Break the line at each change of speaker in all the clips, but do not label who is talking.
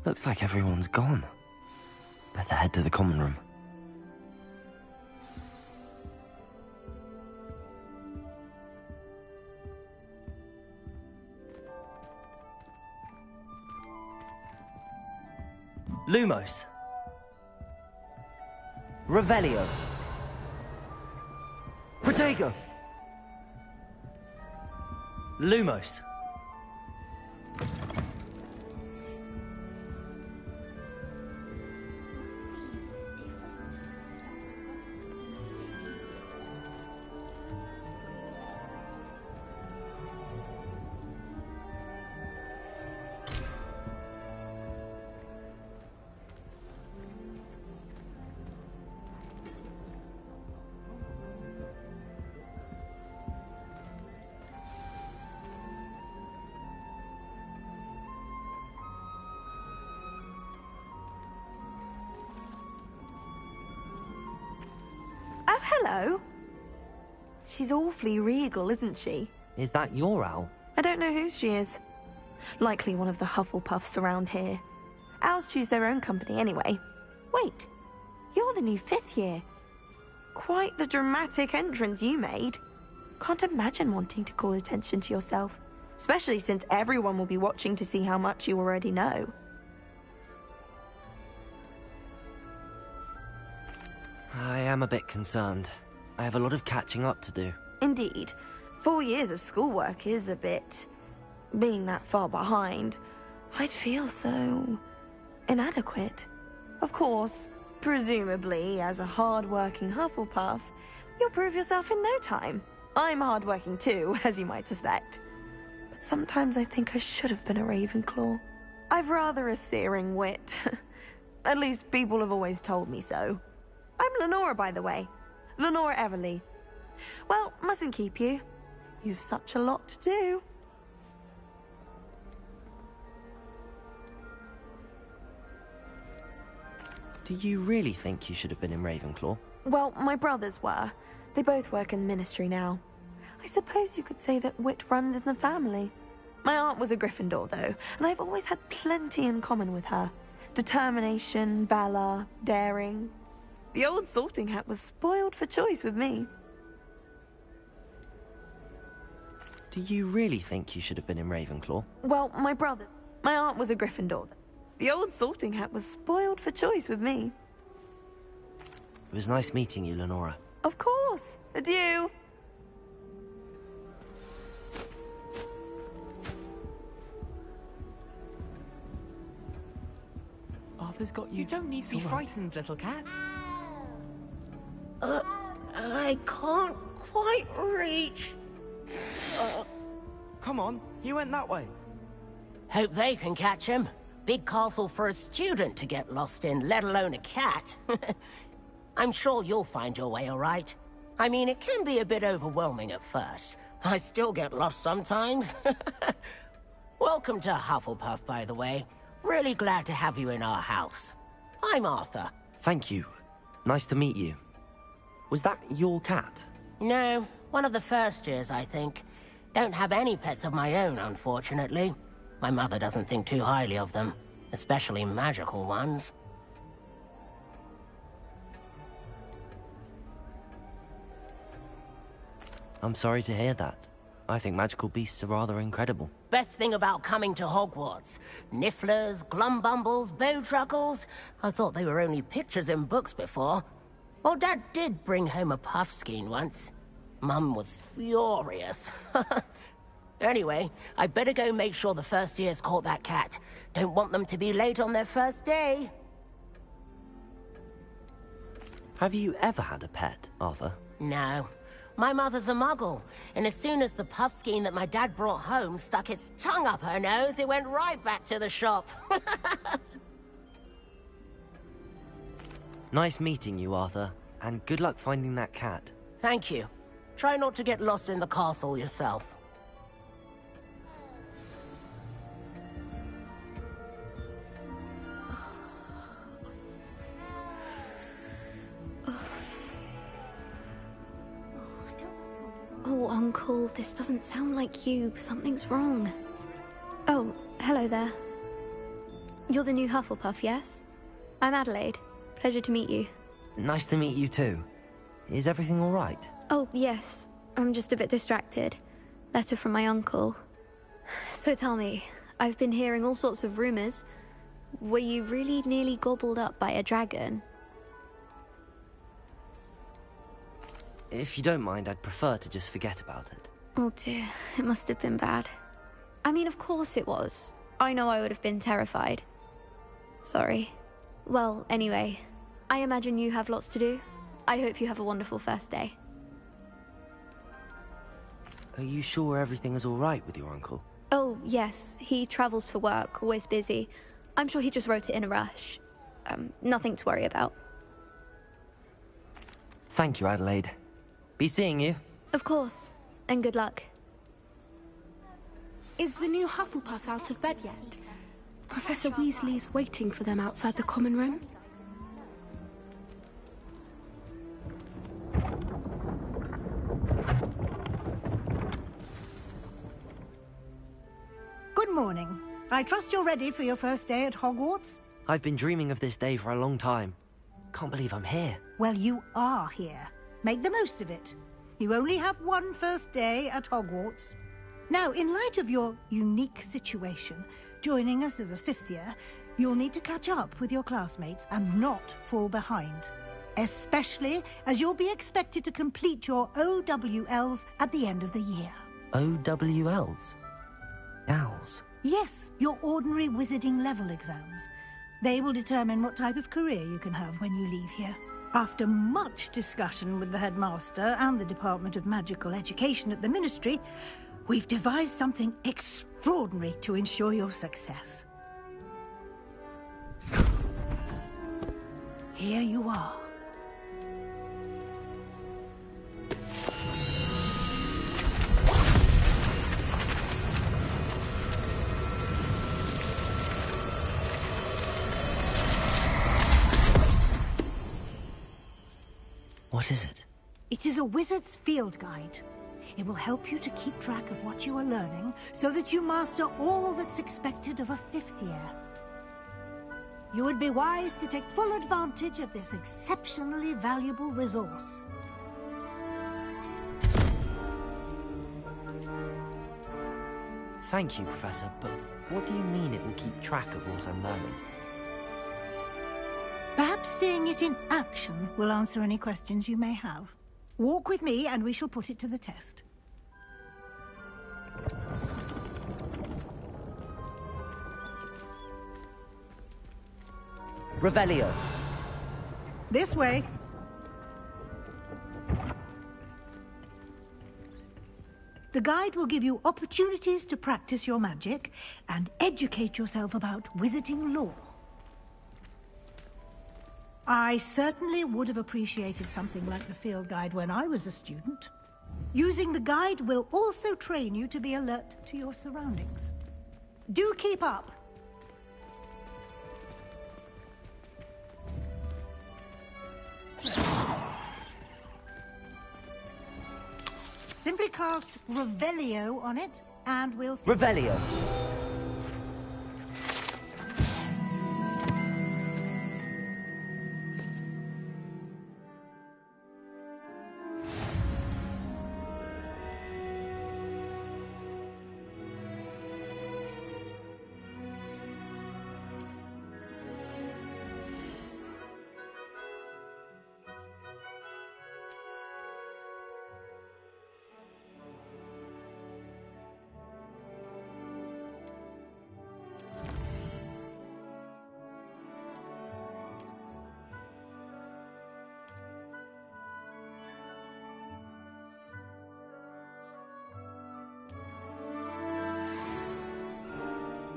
Looks like everyone's gone. Better head to the common room.
Lumos. Revelio. Protego. Lumos.
Hello. She's awfully regal, isn't she?
Is that your owl?
I don't know whose she is. Likely one of the Hufflepuffs around here. Owls choose their own company anyway. Wait, you're the new 5th year. Quite the dramatic entrance you made. Can't imagine wanting to call attention to yourself, especially since everyone will be watching to see how much you already know.
I am a bit concerned. I have a lot of catching up to do.
Indeed. 4 years of schoolwork is a bit... Being that far behind, I'd feel so... inadequate. Of course, presumably, as a hard-working Hufflepuff, you'll prove yourself in no time. I'm hard-working too, as you might suspect. But sometimes I think I should have been a Ravenclaw. I've rather a searing wit. At least people have always told me so. I'm Lenora, by the way. Lenora Everly. Well, mustn't keep you. You've such a lot to do.
Do you really think you should have been in Ravenclaw?
Well, my brothers were. They both work in ministry now. I suppose you could say that wit runs in the family. My aunt was a Gryffindor, though, and I've always had plenty in common with her. Determination, valor, daring. The old sorting hat was spoiled for choice with me.
Do you really think you should have been in Ravenclaw?
Well, my aunt was a Gryffindor. The old sorting hat was spoiled for choice with me.
It was nice meeting you, Lenora.
Of course. Adieu.
Arthur's got you. You don't need to be frightened, little cat.
I can't quite reach.
Come on, he went that way.
Hope they can catch him. Big castle for a student to get lost in, let alone a cat. I'm sure you'll find your way all right. I mean, it can be a bit overwhelming at first. I still get lost sometimes. Welcome to Hufflepuff, by the way. Really glad to have you in our house. I'm Arthur.
Thank you. Nice to meet you. Was that your cat?
No, one of the first years, I think. Don't have any pets of my own, unfortunately. My mother doesn't think too highly of them, especially magical ones.
I'm sorry to hear that. I think magical beasts are rather incredible.
Best thing about coming to Hogwarts. Nifflers, glumbumbles, bowtruckles. I thought they were only pictures in books before. Well, Dad did bring home a puffskein once. Mum was furious. Anyway, I better go make sure the first years caught that cat. Don't want them to be late on their first day.
Have you ever had a pet, Arthur?
No. My mother's a muggle, and as soon as the puffskein that my dad brought home stuck its tongue up her nose, it went right back to the shop.
Nice meeting you, Arthur, and good luck finding that cat.
Thank you. Try not to get lost in the castle yourself.
Oh, Uncle, this doesn't sound like you. Something's wrong. Oh, hello there. You're the new Hufflepuff, yes? I'm Adelaide. Pleasure to meet you.
Nice to meet you too. Is everything all right?
Oh, yes. I'm just a bit distracted. Letter from my uncle. So tell me, I've been hearing all sorts of rumors. Were you really nearly gobbled up by a dragon?
If you don't mind, I'd prefer to just forget about it.
Oh dear, it must have been bad. I mean, of course it was. I know I would have been terrified. Sorry. Well, anyway, I imagine you have lots to do. I hope you have a wonderful first day.
Are you sure everything is all right with your uncle?
Oh, yes. He travels for work, always busy. I'm sure he just wrote it in a rush. Nothing to worry about.
Thank you, Adelaide. Be seeing you.
Of course. And good luck.
Is the new Hufflepuff out of bed yet? Professor Weasley's waiting for them outside the common room.
Good morning. I trust you're ready for your first day at Hogwarts?
I've been dreaming of this day for a long time. Can't believe I'm here.
Well, you are here. Make the most of it. You only have one first day at Hogwarts. Now, in light of your unique situation, joining us as a fifth year, you'll need to catch up with your classmates and not fall behind. Especially as you'll be expected to complete your OWLs at the end of the year.
OWLs? Owls?
Yes, your ordinary wizarding level exams. They will determine what type of career you can have when you leave here. After much discussion with the headmaster and the Department of Magical Education at the Ministry, we've devised something extraordinary to ensure your success. Here you are.
What is it?
It is a wizard's field guide. It will help you to keep track of what you are learning so that you master all that's expected of a fifth year. You would be wise to take full advantage of this exceptionally valuable resource.
Thank you, Professor, but what do you mean it will keep track of what I'm learning?
Perhaps seeing it in action will answer any questions you may have. Walk with me and we shall put it to the test.
Revelio.
This way. The guide will give you opportunities to practice your magic and educate yourself about wizarding lore. I certainly would have appreciated something like the field guide when I was a student. Using the guide will also train you to be alert to your surroundings. Do keep up! Simply cast Revelio on it, and we'll see.
Revelio.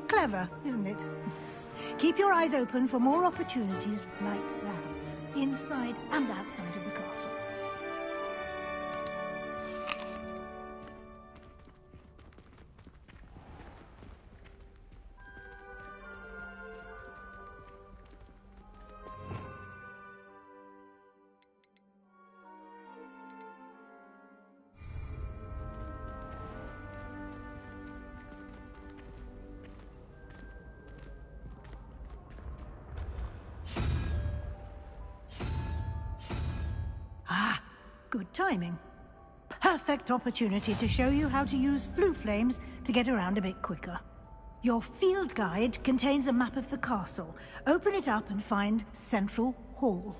Clever, isn't it? Keep your eyes open for more opportunities like that, inside and outside of the castle. good timing. Perfect opportunity to show you how to use flue flames to get around a bit quicker. Your field guide contains a map of the castle. Open it up and find Central Hall.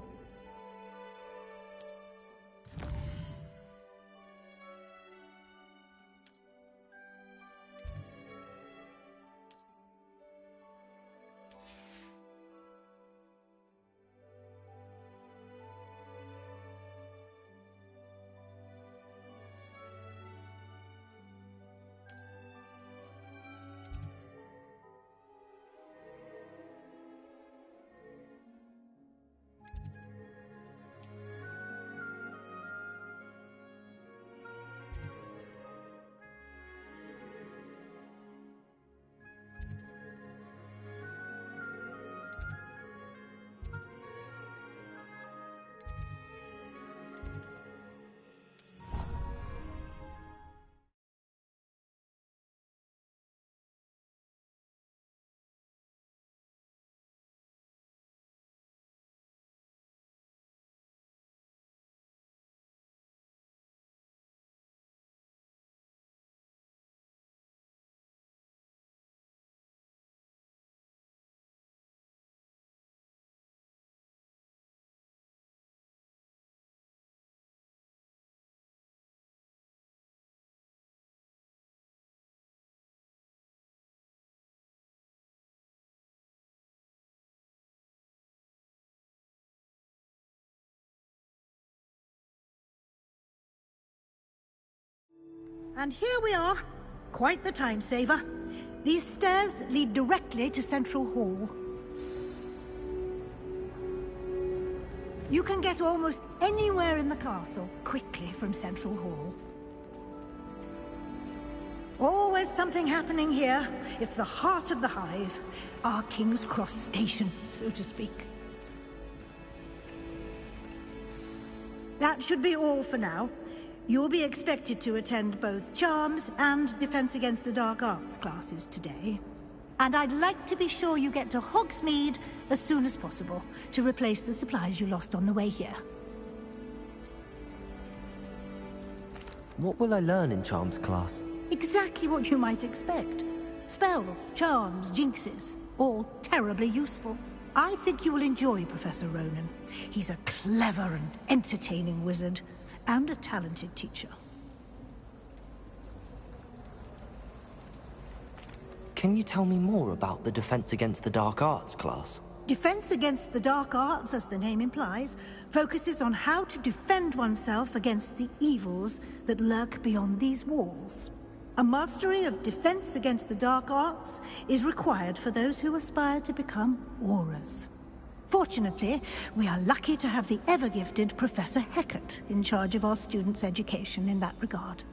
And here we are. Quite the time saver. These stairs lead directly to Central Hall. You can get almost anywhere in the castle quickly from Central Hall. Always something happening here. It's the heart of the hive. Our King's Cross station, so to speak. That should be all for now. You'll be expected to attend both Charms and Defense Against the Dark Arts classes today. And I'd like to be sure you get to Hogsmeade as soon as possible to replace the supplies you lost on the way here.
What will I learn in Charms class?
Exactly what you might expect. Spells, charms, jinxes, all terribly useful. I think you will enjoy Professor Ronan. He's a clever and entertaining wizard, and a talented teacher.
Can you tell me more about the Defense Against the Dark Arts class?
Defense Against the Dark Arts, as the name implies, focuses on how to defend oneself against the evils that lurk beyond these walls. A mastery of Defense Against the Dark Arts is required for those who aspire to become Aurors. Fortunately, we are lucky to have the ever-gifted Professor Hecat in charge of our students' education in that regard.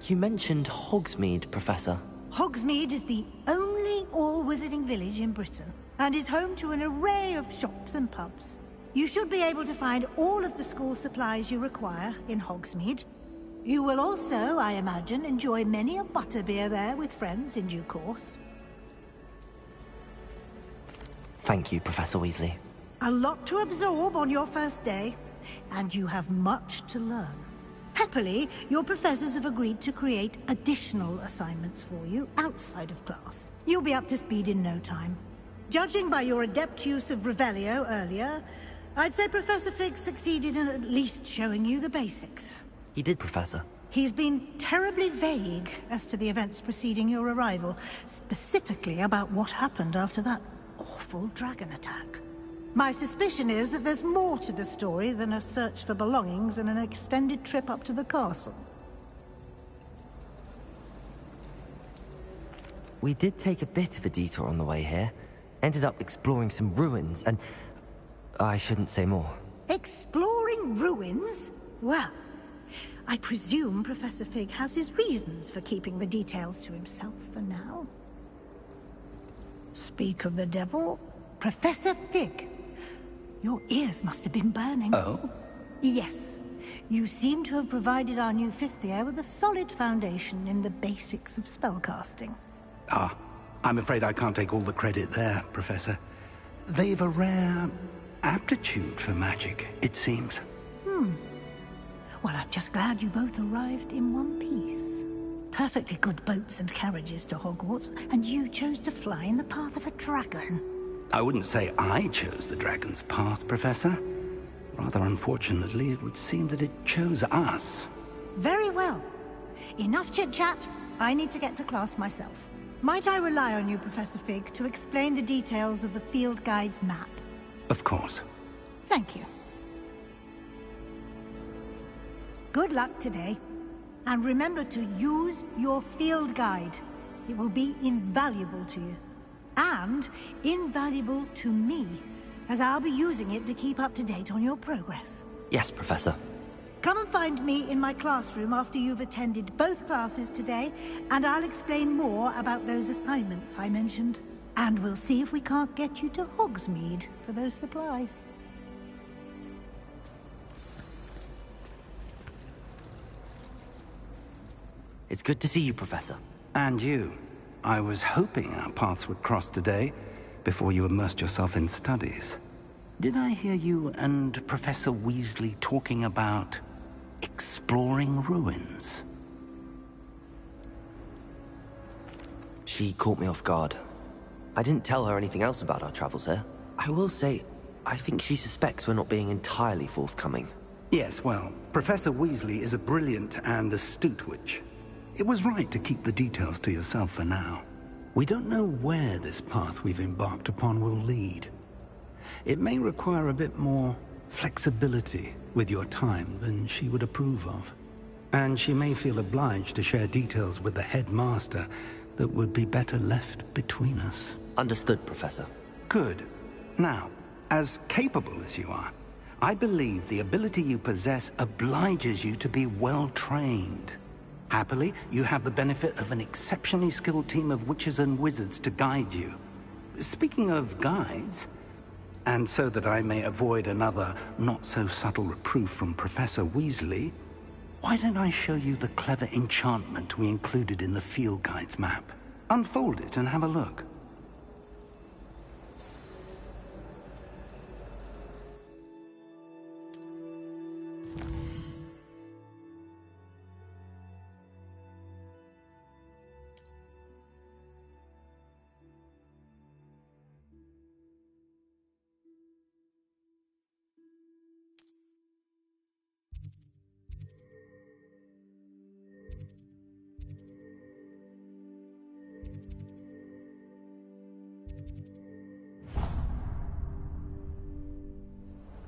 You mentioned Hogsmeade, Professor.
Hogsmeade is the only all-wizarding village in Britain, and is home to an array of shops and pubs. You should be able to find all of the school supplies you require in Hogsmeade. You will also, I imagine, enjoy many a butterbeer there with friends in due course.
Thank you, Professor Weasley.
A lot to absorb on your first day, and you have much to learn. Happily, your professors have agreed to create additional assignments for you outside of class. You'll be up to speed in no time. Judging by your adept use of Revelio earlier, I'd say Professor Fig succeeded in at least showing you the basics.
He did, Professor.
He's been terribly vague as to the events preceding your arrival, specifically about what happened after that awful dragon attack. My suspicion is that there's more to the story than a search for belongings and an extended trip up to the castle.
We did take a bit of a detour on the way here. Ended up exploring some ruins, and I shouldn't say more.
Exploring ruins? Well, I presume Professor Fig has his reasons for keeping the details to himself for now. Speak of the devil, Professor Fig. Your ears must have been burning.
Oh?
Yes. You seem to have provided our new fifth year with a solid foundation in the basics of spellcasting.
Ah, I'm afraid I can't take all the credit there, Professor. They've a rare aptitude for magic, it seems.
Well, I'm just glad you both arrived in one piece. Perfectly good boats and carriages to Hogwarts, and you chose to fly in the path of a dragon.
I wouldn't say I chose the dragon's path, Professor. Rather unfortunately, it would seem that it chose us.
Very well. Enough chit-chat. I need to get to class myself. Might I rely on you, Professor Fig, to explain the details of the field guide's map?
Of course.
Thank you. Good luck today. And remember to use your field guide. It will be invaluable to you. And invaluable to me, as I'll be using it to keep up to date on your progress.
Yes, Professor.
Come and find me in my classroom after you've attended both classes today, and I'll explain more about those assignments I mentioned. And we'll see if we can't get you to Hogsmeade for those supplies.
It's good to see you, Professor.
And you. I was hoping our paths would cross today, before you immersed yourself in studies. Did I hear you and Professor Weasley talking about exploring ruins?
She caught me off guard. I didn't tell her anything else about our travels here. I will say, I think she suspects we're not being entirely forthcoming.
Yes, well, Professor Weasley is a brilliant and astute witch. It was right to keep the details to yourself for now. We don't know where this path we've embarked upon will lead. It may require a bit more flexibility with your time than she would approve of. And she may feel obliged to share details with the headmaster that would be better left between us.
Understood, Professor.
Good. Now, as capable as you are, I believe the ability you possess obliges you to be well-trained. Happily, you have the benefit of an exceptionally skilled team of witches and wizards to guide you. Speaking of guides, and so that I may avoid another not-so-subtle reproof from Professor Weasley, why don't I show you the clever enchantment we included in the field guide's map? Unfold it and have a look.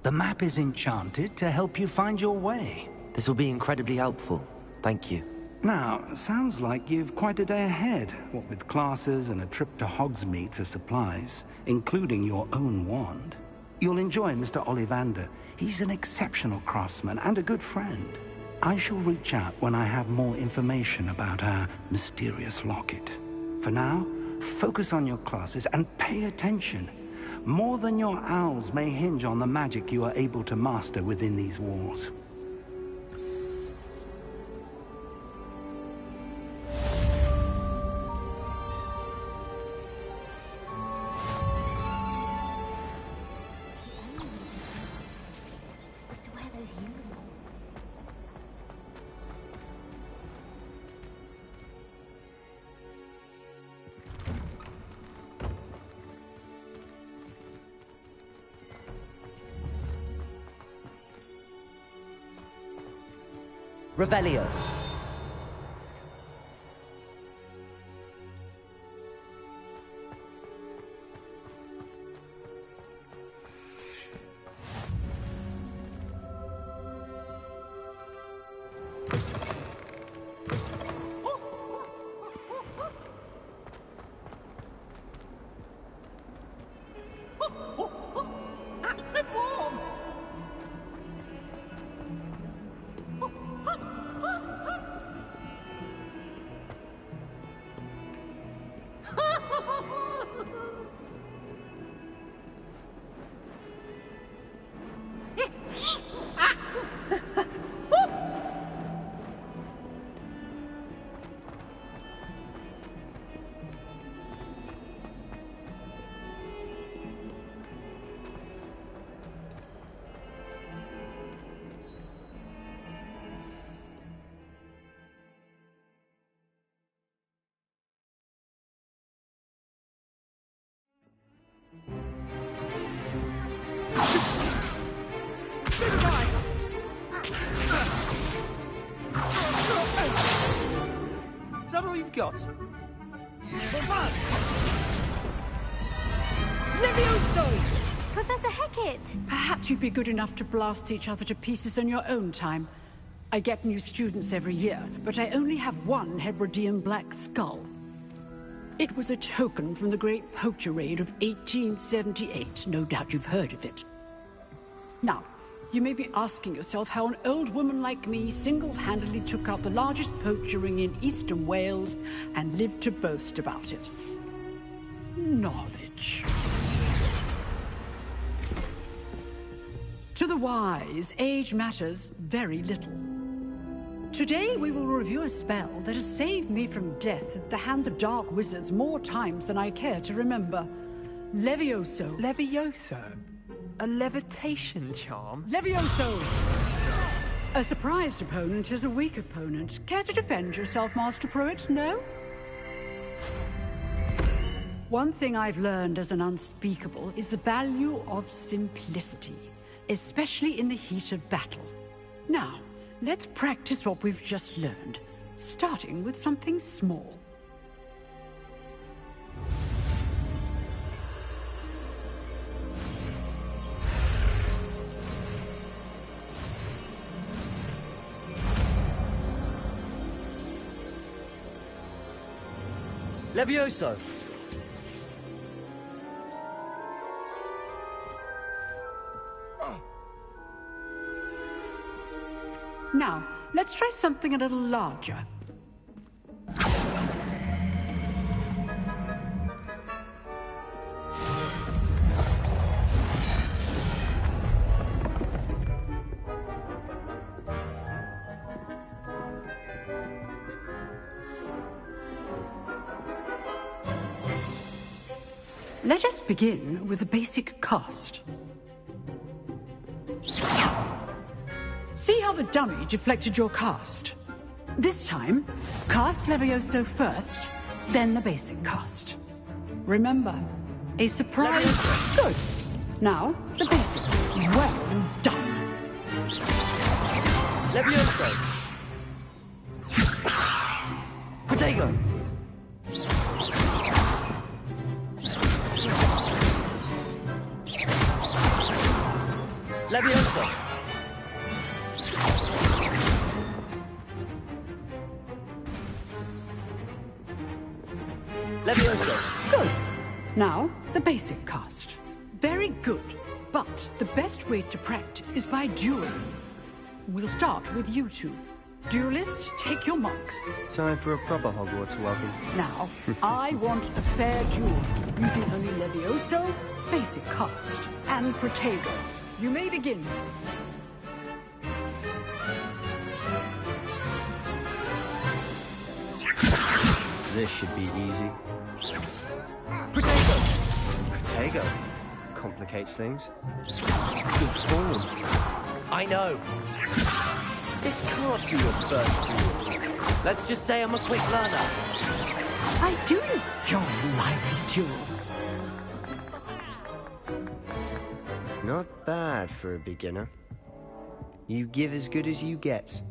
The map is enchanted to help you find your way.
This will be incredibly helpful. Thank you.
Now, sounds like you've quite a day ahead, what with classes and a trip to Hogsmeade for supplies, including your own wand. You'll enjoy Mr. Ollivander. He's an exceptional craftsman and a good friend. I shall reach out when I have more information about our mysterious locket. For now, focus on your classes and pay attention. More than your owls may hinge on the magic you are able to master within these walls.
Revelio. got?
Levioso!
Professor Hecat!
Perhaps you'd be good enough to blast each other to pieces in your own time. I get new students every year, but I only have one Hebridean black skull. It was a token from the Great Poacher Raid of 1878. No doubt you've heard of it. Now, you may be asking yourself how an old woman like me single-handedly took out the largest poacher ring in eastern Wales and lived to boast about it. Knowledge. To the wise, age matters very little. Today we will review a spell that has saved me from death at the hands of dark wizards more times than I care to remember. Levioso.
Levioso? A levitation charm?
Levioso! A surprised opponent is a weak opponent. Care to defend yourself, Master Pruitt? No? One thing I've learned as an unspeakable is the value of simplicity, especially in the heat of battle. Now, let's practice what we've just learned, starting with something small.
Levioso!
Now, let's try something a little larger. Let us begin with the basic cast. See how the dummy deflected your cast? This time, cast Levioso first, then the basic cast. Remember, a surprise...
Levioso.
Good. Now, the basic. Well done.
Levioso! Protego! Levioso! Levioso!
Good. Now, the basic cast. Very good. But the best way to practice is by dueling. We'll start with you two. Duelists, take your marks.
Time for a proper Hogwarts welcome.
Now, I want a fair duel, using only Levioso, basic cast, and Protego. You may begin.
This should be easy.
Protego!
Protego complicates things. Good form.
I know.
This can't be your first duel.
Let's just say I'm a quick learner.
I do enjoy a lively duel.
Not bad for a beginner. You give as good as you get.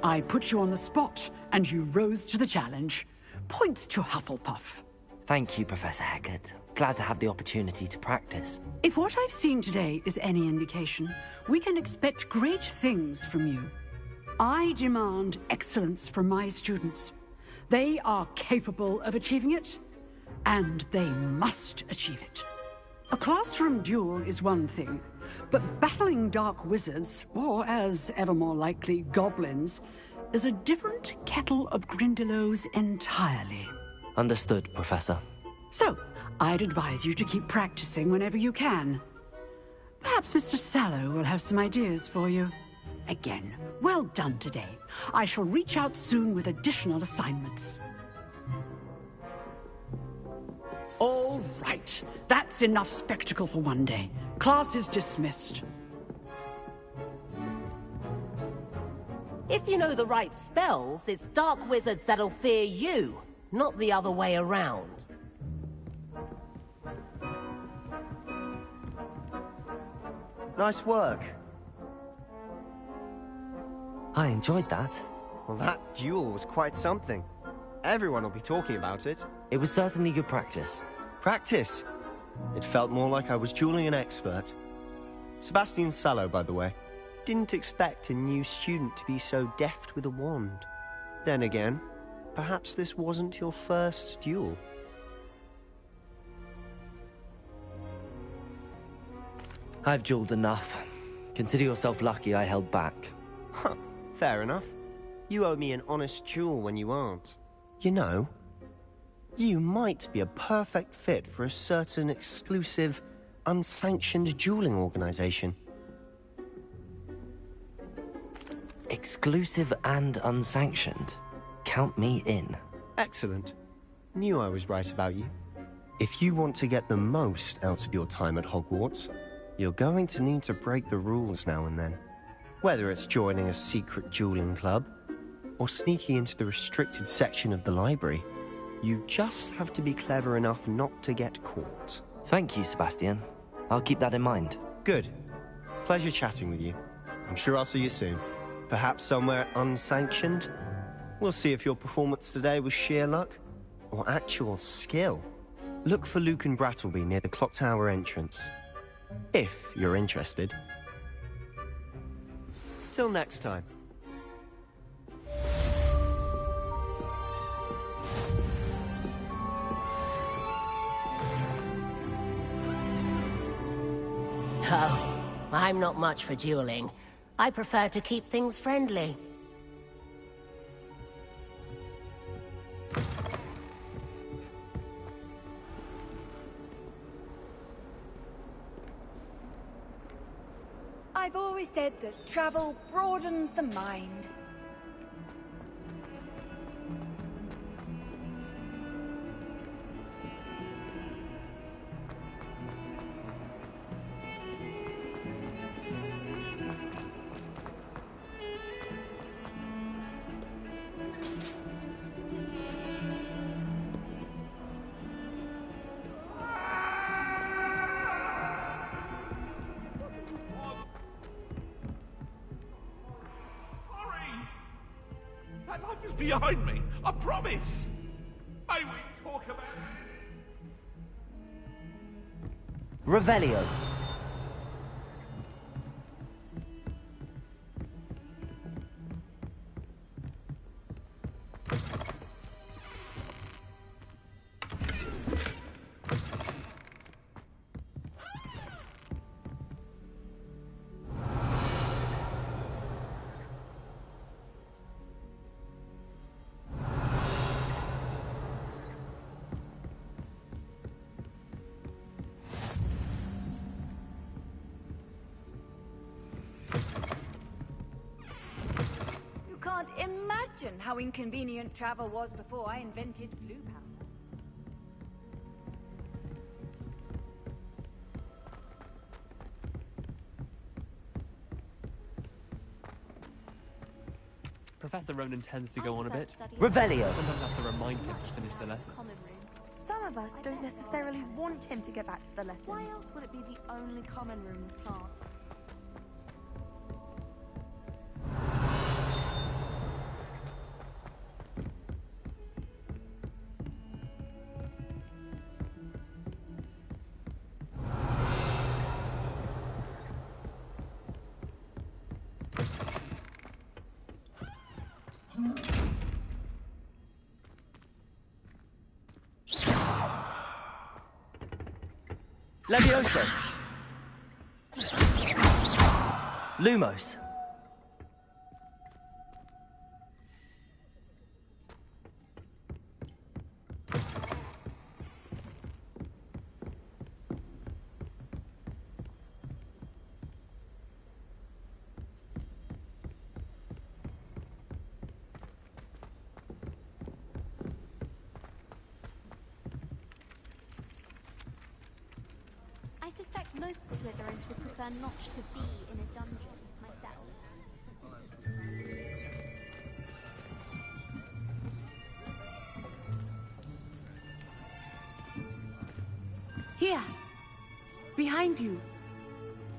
I put you on the spot, and you rose to the challenge. Points to Hufflepuff.
Thank you, Professor Hecat. Glad to have the opportunity to practice.
If what I've seen today is any indication, we can expect great things from you. I demand excellence from my students. They are capable of achieving it, and they must achieve it. A classroom duel is one thing, but battling dark wizards, or as ever more likely, goblins, is a different kettle of Grindylows entirely.
Understood, Professor.
So, I'd advise you to keep practicing whenever you can. Perhaps Mr. Sallow will have some ideas for you. Again, well done today. I shall reach out soon with additional assignments. All right. That's enough spectacle for one day. Class is dismissed.
If you know the right spells, it's dark wizards that'll fear you, not the other way around.
Nice work.
I enjoyed that.
Well, that duel was quite something. Everyone will be talking about it.
It was certainly good practice.
Practice? It felt more like I was dueling an expert. Sebastian Sallow, by the way. Didn't expect a new student to be so deft with a wand. Then again, perhaps this wasn't your first duel.
I've dueled enough. Consider yourself lucky I held back.
Huh, fair enough. You owe me an honest duel when you aren't. You know, you might be a perfect fit for a certain exclusive, unsanctioned dueling organization.
Exclusive and unsanctioned. Count me in.
Excellent. Knew I was right about you. If you want to get the most out of your time at Hogwarts, you're going to need to break the rules now and then. Whether it's joining a secret dueling club, or sneaking into the restricted section of the library, you just have to be clever enough not to get caught.
Thank you, Sebastian. I'll keep that in mind.
Good. Pleasure chatting with you. I'm sure I'll see you soon. Perhaps somewhere unsanctioned? We'll see if your performance today was sheer luck, or actual skill. Look for Luke and Brattleby near the clock tower entrance. If you're interested. Till next time.
Oh, I'm not much for dueling. I prefer to keep things friendly.
I've always said that travel broadens the mind.
That life is behind me, I promise! May we talk about this?
Revelio.
Can't imagine how inconvenient travel was before I invented flu powder.
Professor Ronan tends to go on a bit.
Revelio.
Sometimes I have to remind him to finish the lesson.
Some of us don't necessarily want him to get back to the lesson. Why else would it be the only common room in class?
Levioso. Lumos.
I suspect most Slytherins would prefer not to be in a dungeon myself.
Here! Behind you!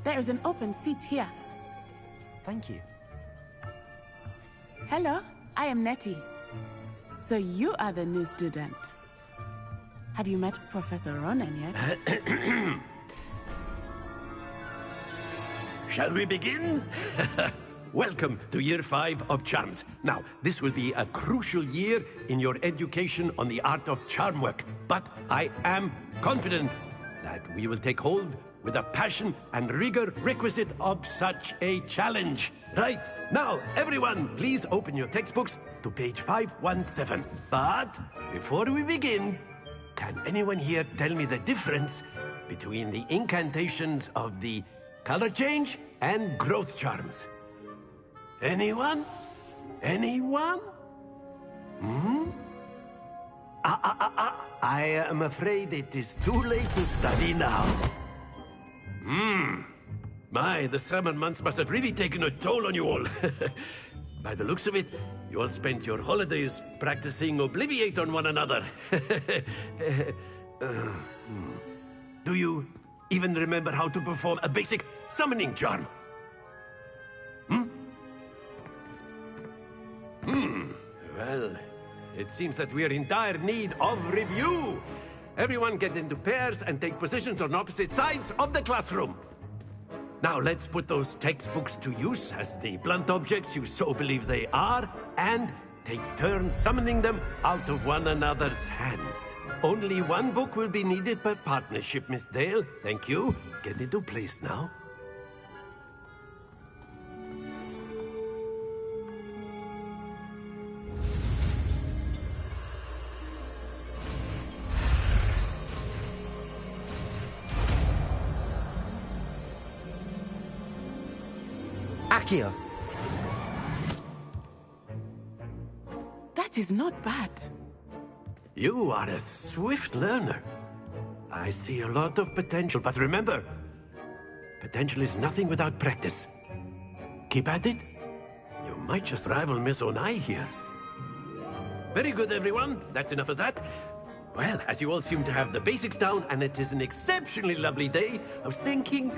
There is an open seat here.
Thank you.
Hello, I am Nettie. So you are the new student. Have you met Professor Ronan yet?
Shall we begin? Welcome to Year 5 of Charms. Now, this will be a crucial year in your education on the art of charm work. But I am confident that we will take hold with the passion and rigor requisite of such a challenge. Right, now, everyone, please open your textbooks to page 517. But before we begin, can anyone here tell me the difference between the incantations of the color change and growth charms? Anyone? Anyone? I am afraid it is too late to study now. My, the summer months must have really taken a toll on you all. By the looks of it, you all spent your holidays practicing Obliviate on one another. Do you even remember how to perform a basic summoning charm? Well, it seems that we are in dire need of review. Everyone get into pairs and take positions on opposite sides of the classroom. Now let's put those textbooks to use as the blunt objects you so believe they are, and take turns summoning them out of one another's hands. Only one book will be needed per partnership, Miss Dale. Thank you. Get into place now.
Accio!
That is not bad.
You are a swift learner. I see a lot of potential, but remember, potential is nothing without practice. Keep at it. You might just rival Miss Onai here. Very good, everyone. That's enough of that. Well, as you all seem to have the basics down, and it is an exceptionally lovely day, I was thinking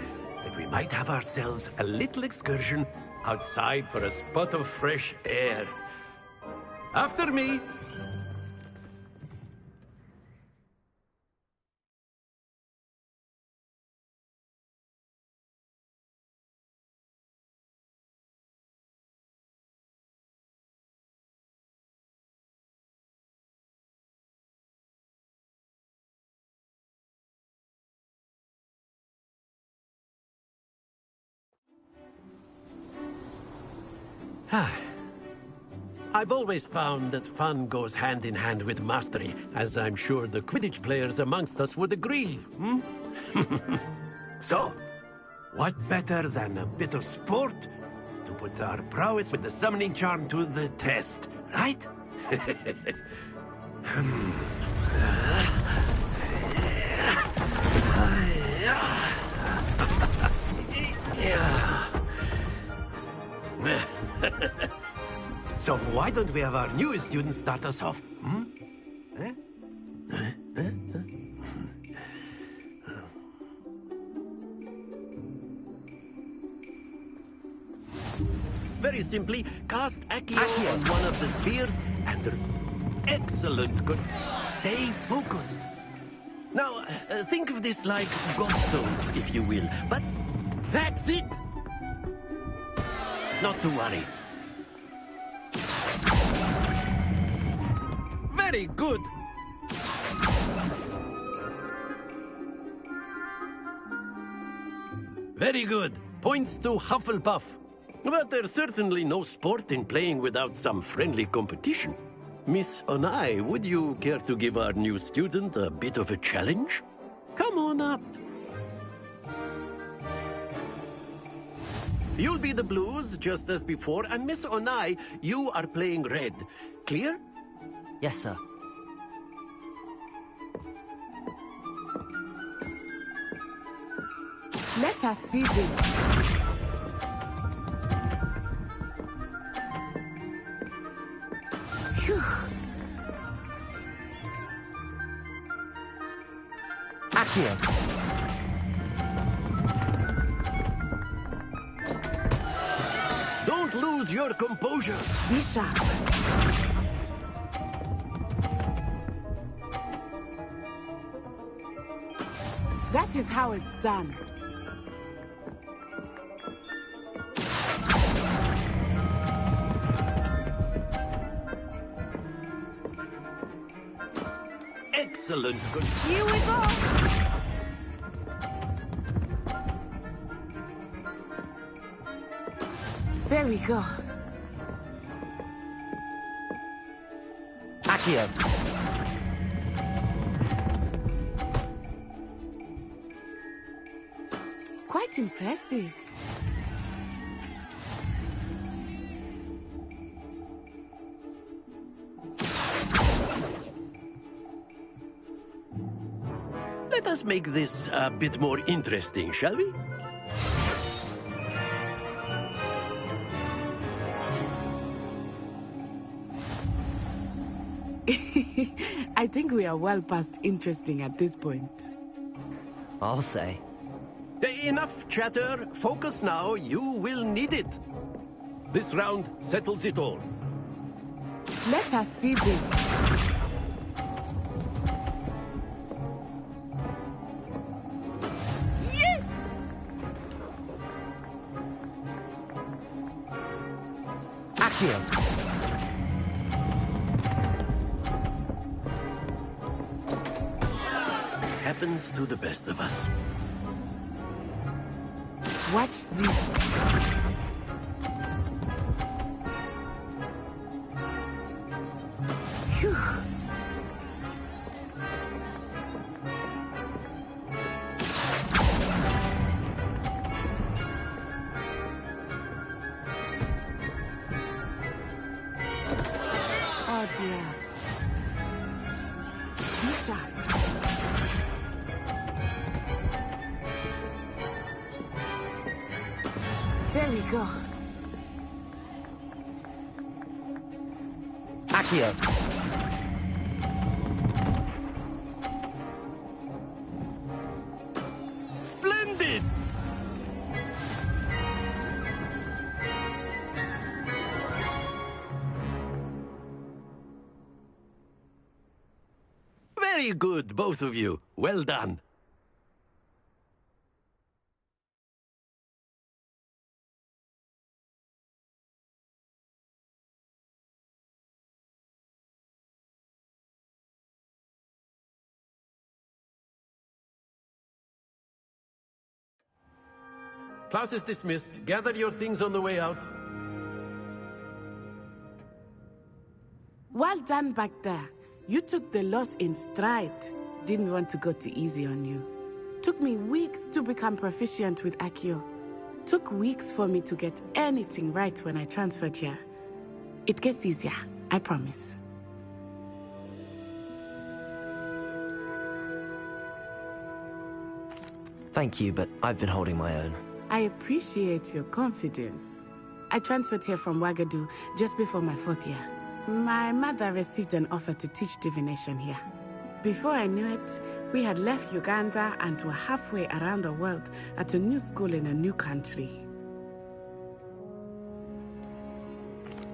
that we might have ourselves a little excursion outside for a spot of fresh air. After me. I've always found that fun goes hand in hand with mastery, as I'm sure the Quidditch players amongst us would agree, So, what better than a bit of sport to put our prowess with the summoning charm to the test, right? So why don't we have our newest students start us off? Very simply, cast Accio on one of the spheres and... Excellent, good. Stay focused. Now, think of this like gobstones, if you will, but that's it! Not to worry. Very good. Very good. Points to Hufflepuff. But there's certainly no sport in playing without some friendly competition. Miss Onai, would you care to give our new student a bit of a challenge? Come on up. You'll be the blues, just as before, and Miss Onai, you are playing red. Clear?
Yes, sir.
Let us see this. Phew.
Accio!
lose your composure.
Be sharp. That is how it's done.
Excellent. Good.
Here we go. There we go.
Accio.
Quite impressive.
Let us make this a bit more interesting, shall we?
I think we are well past interesting at this point.
I'll say.
Enough chatter. Focus now. You will need it. This round settles it all.
Let us see this. Yes!
Accio.
Happens to the best of us.
Watch this. Phew. Oh dear. Be sharp. There we go.
Accio.
Splendid! Very good, both of you. Well done. Class is dismissed. Gather your things on the way out.
Well done back there. You took the loss in stride. Didn't want to go too easy on you. Took me weeks to become proficient with Accio. Took weeks for me to get anything right when I transferred here. It gets easier, I promise.
Thank you, but I've been holding my own.
I appreciate your confidence. I transferred here from Wagadu just before my 4th year. My mother received an offer to teach divination here. Before I knew it, we had left Uganda and were halfway around the world at a new school in a new country.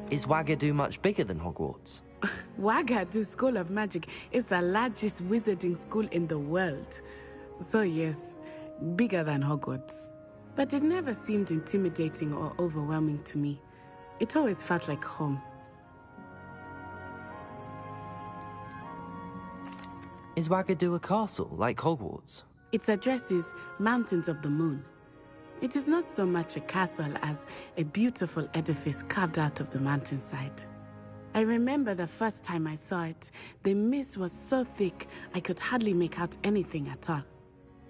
Is Wagadu much bigger than Hogwarts?
Wagadu School of Magic is the largest wizarding school in the world. So yes, bigger than Hogwarts. But it never seemed intimidating or overwhelming to me. It always felt like home.
Is Wagadu a castle, like Hogwarts?
Its address is Mountains of the Moon. It is not so much a castle as a beautiful edifice carved out of the mountainside. I remember the first time I saw it, the mist was so thick I could hardly make out anything at all.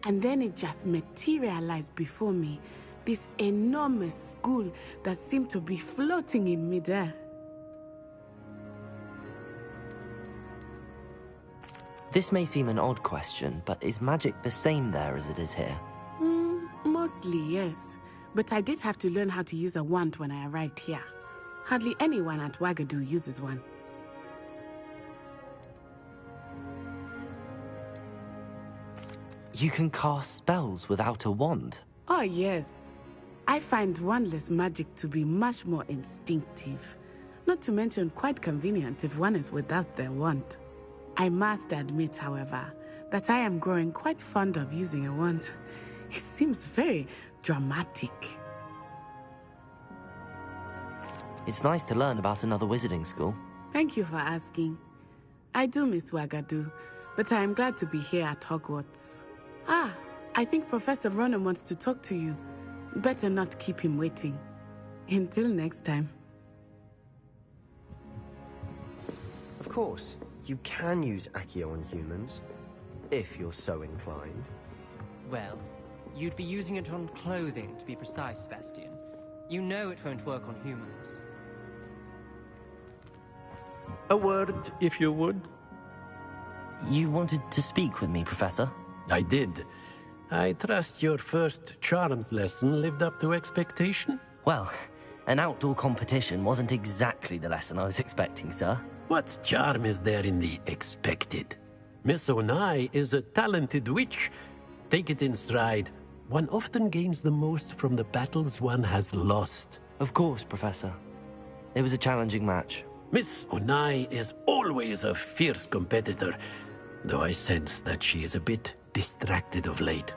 And then it just materialized before me, this enormous school that seemed to be floating in midair.
This may seem an odd question, but is magic the same there as it is here?
Mostly, yes. But I did have to learn how to use a wand when I arrived here. Hardly anyone at Wagadu uses one.
You can cast spells without a wand?
Oh, yes. I find wandless magic to be much more instinctive. Not to mention quite convenient if one is without their wand. I must admit, however, that I am growing quite fond of using a wand. It seems very dramatic.
It's nice to learn about another wizarding school.
Thank you for asking. I do miss Wagadu, but I am glad to be here at Hogwarts. Ah, I think Professor Ronan wants to talk to you. Better not keep him waiting. Until next time.
Of course, you can use Accio on humans, if you're so inclined.
Well, you'd be using it on clothing, to be precise, Sebastian. You know it won't work on humans.
A word, if you would.
You wanted to speak with me, Professor?
I did. I trust your first charms lesson lived up to expectation?
Well, an outdoor competition wasn't exactly the lesson I was expecting, sir.
What charm is there in the expected? Miss Onai is a talented witch. Take it in stride. One often gains the most from the battles one has lost.
Of course, Professor. It was a challenging match.
Miss Onai is always a fierce competitor, though I sense that she is a bit distracted of late.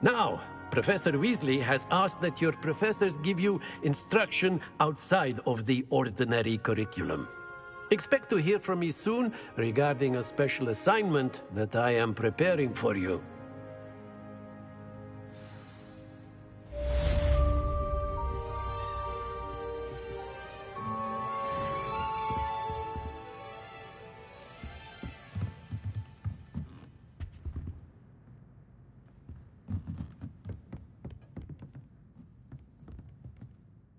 Now, Professor Weasley has asked that your professors give you instruction outside of the ordinary curriculum. Expect to hear from me soon regarding a special assignment that I am preparing for you.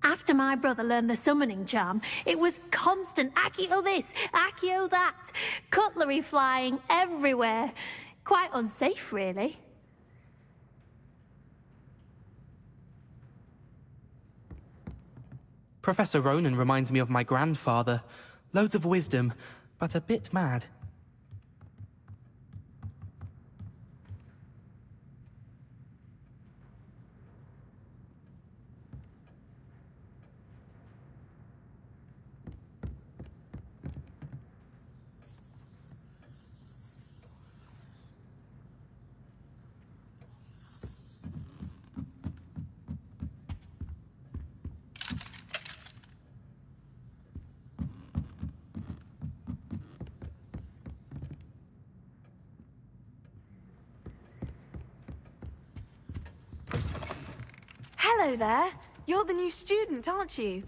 After my brother learned the summoning charm, it was constant Accio this, Accio that, cutlery flying everywhere. Quite unsafe, really.
Professor Ronan reminds me of my grandfather. Loads of wisdom, but a bit mad.
Hello there. You're the new student, aren't you?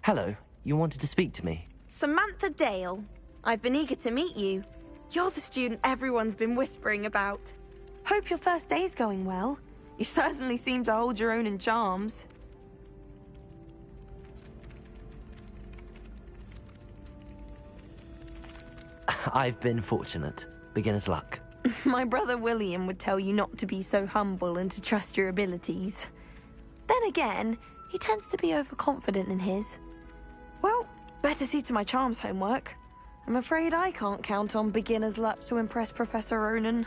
Hello. You wanted to speak to me?
Samantha Dale. I've been eager to meet you. You're the student everyone's been whispering about. Hope your first day's going well. You certainly seem to hold your own in charms.
I've been fortunate. Beginner's luck.
My brother William would tell you not to be so humble and to trust your abilities. Then again, he tends to be overconfident in his. Well, better see to my charms homework. I'm afraid I can't count on beginner's luck to impress Professor Ronan.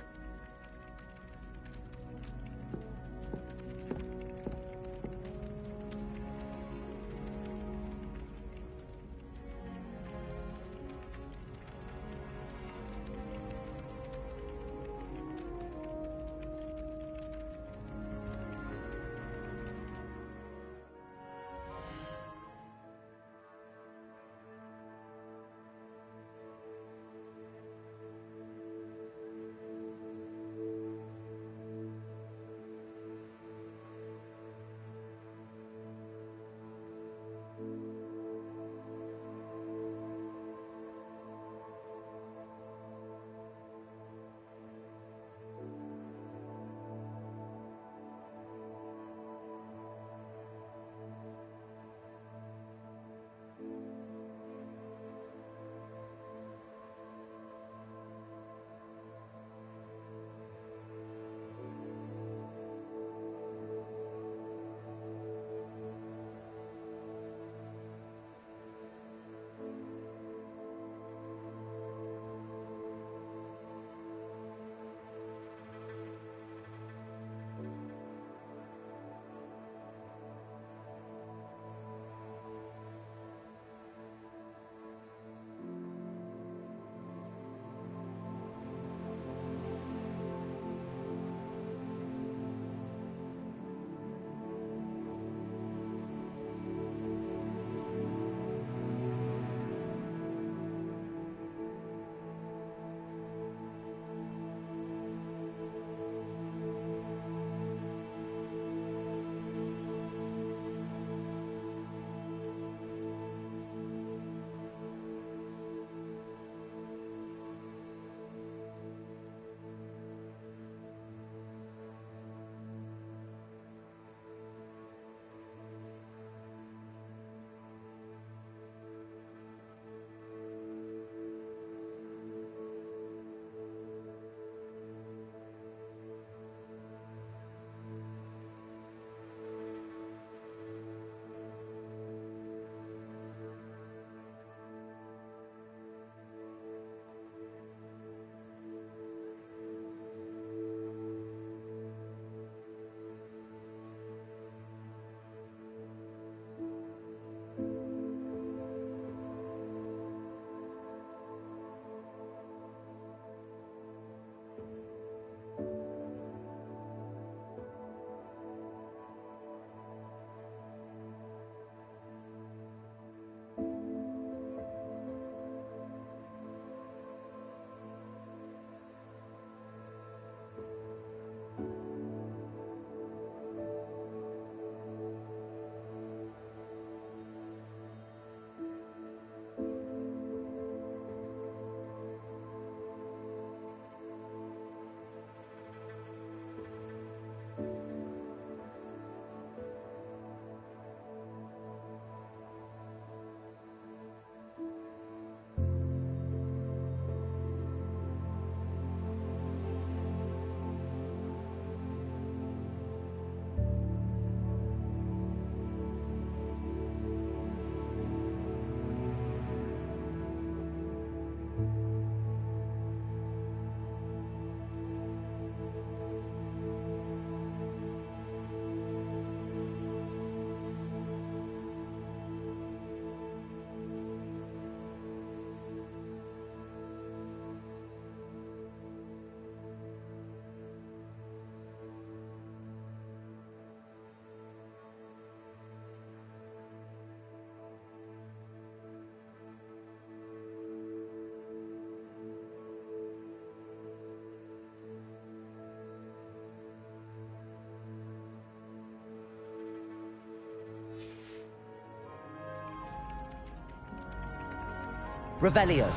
Revelio.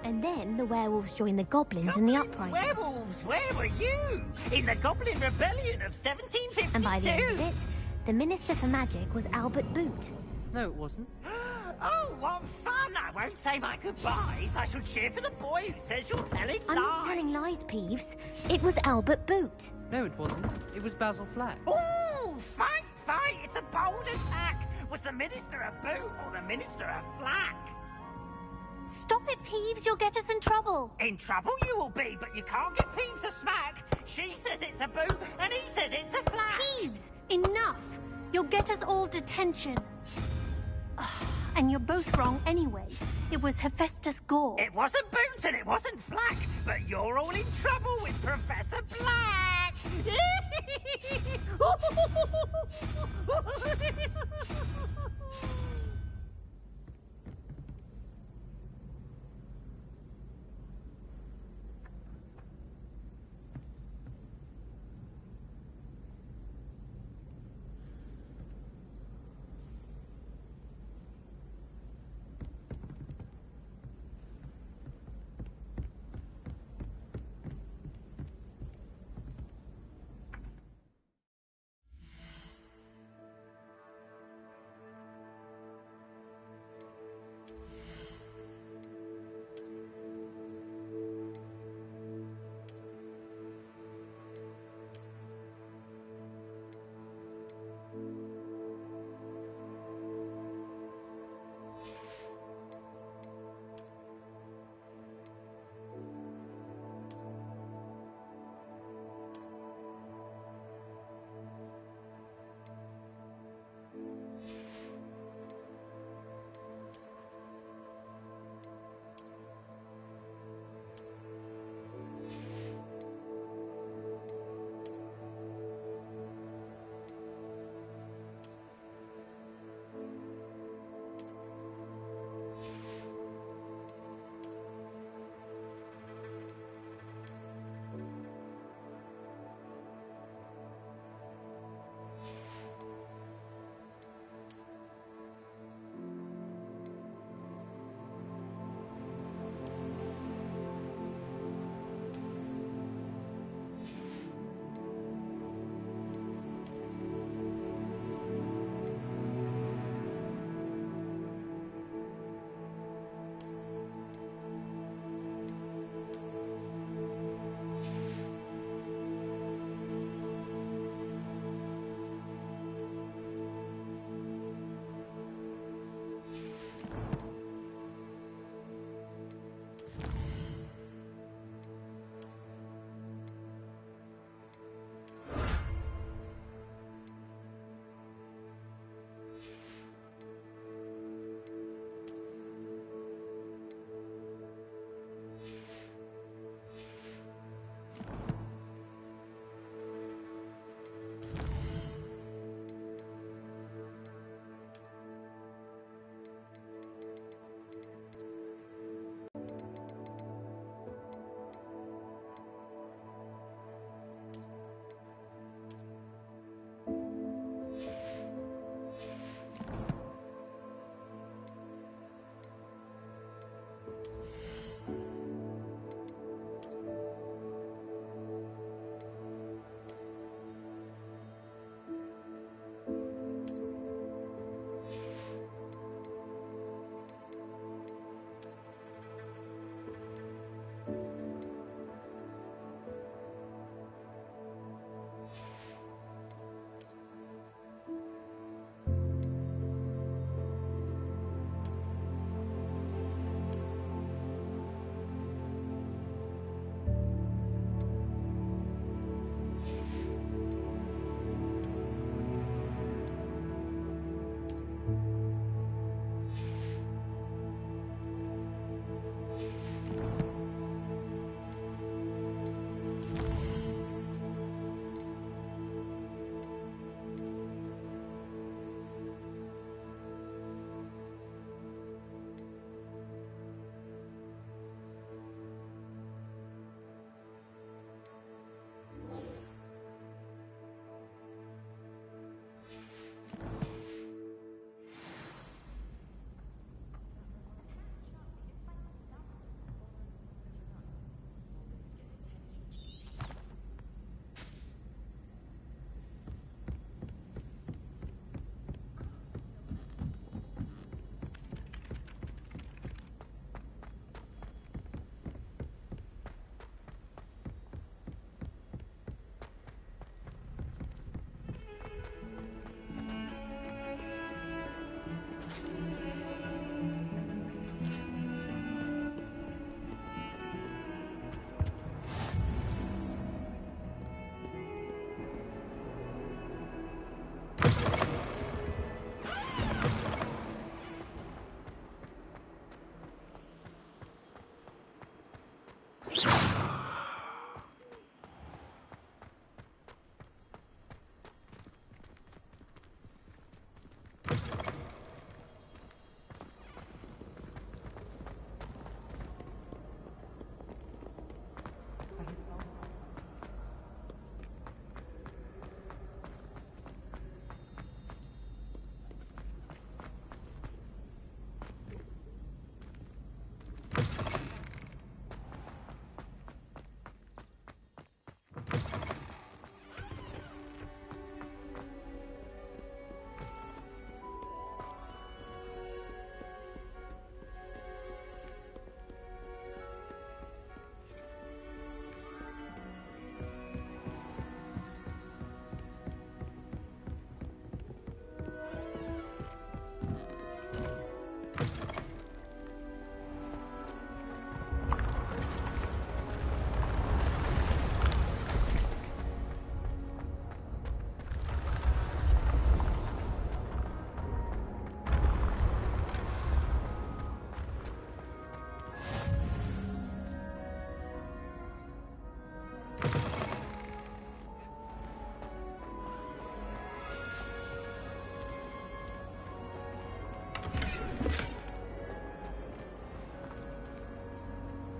And then the werewolves joined the goblins in the uprising.
Werewolves, where were you? In the Goblin Rebellion of 1752?
And by the end of it, the Minister for Magic was Albert Boot.
No, it wasn't.
Oh, what fun! I won't say my goodbyes. I shall cheer for the boy who says you're telling lies.
I'm not telling lies, Peeves. It was Albert Boot.
No, it wasn't. It was Basil Flack.
Ooh, fight, fight! It's a bold attack! Was the Minister a Boot or the Minister a Flack?
Stop it, Peeves. You'll get us in trouble.
In trouble you will be, but you can't get Peeves a smack. She says it's a Boot, and he says it's a Flack.
Peeves, enough. You'll get us all detention. And you're both wrong anyway. It was Hephaestus Gore.
It wasn't Boot and it wasn't Flack, but you're all in trouble with Professor Black.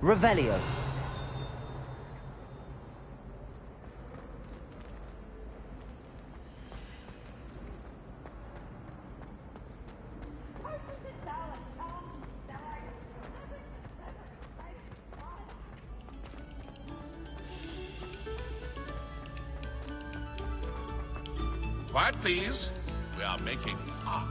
Revelio.
Quiet, please. We are making art.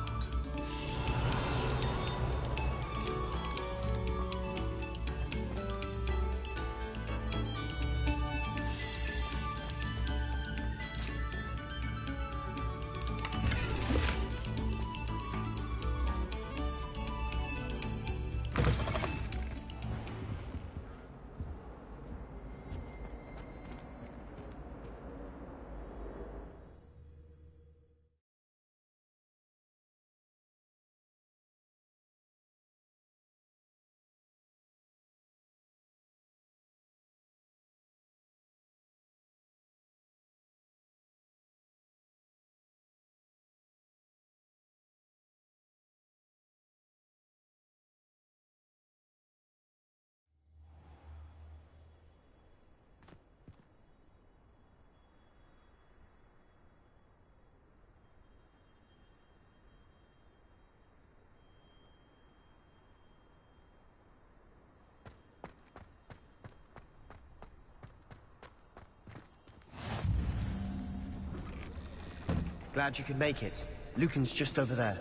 Glad you could make it. Lucan's just over there.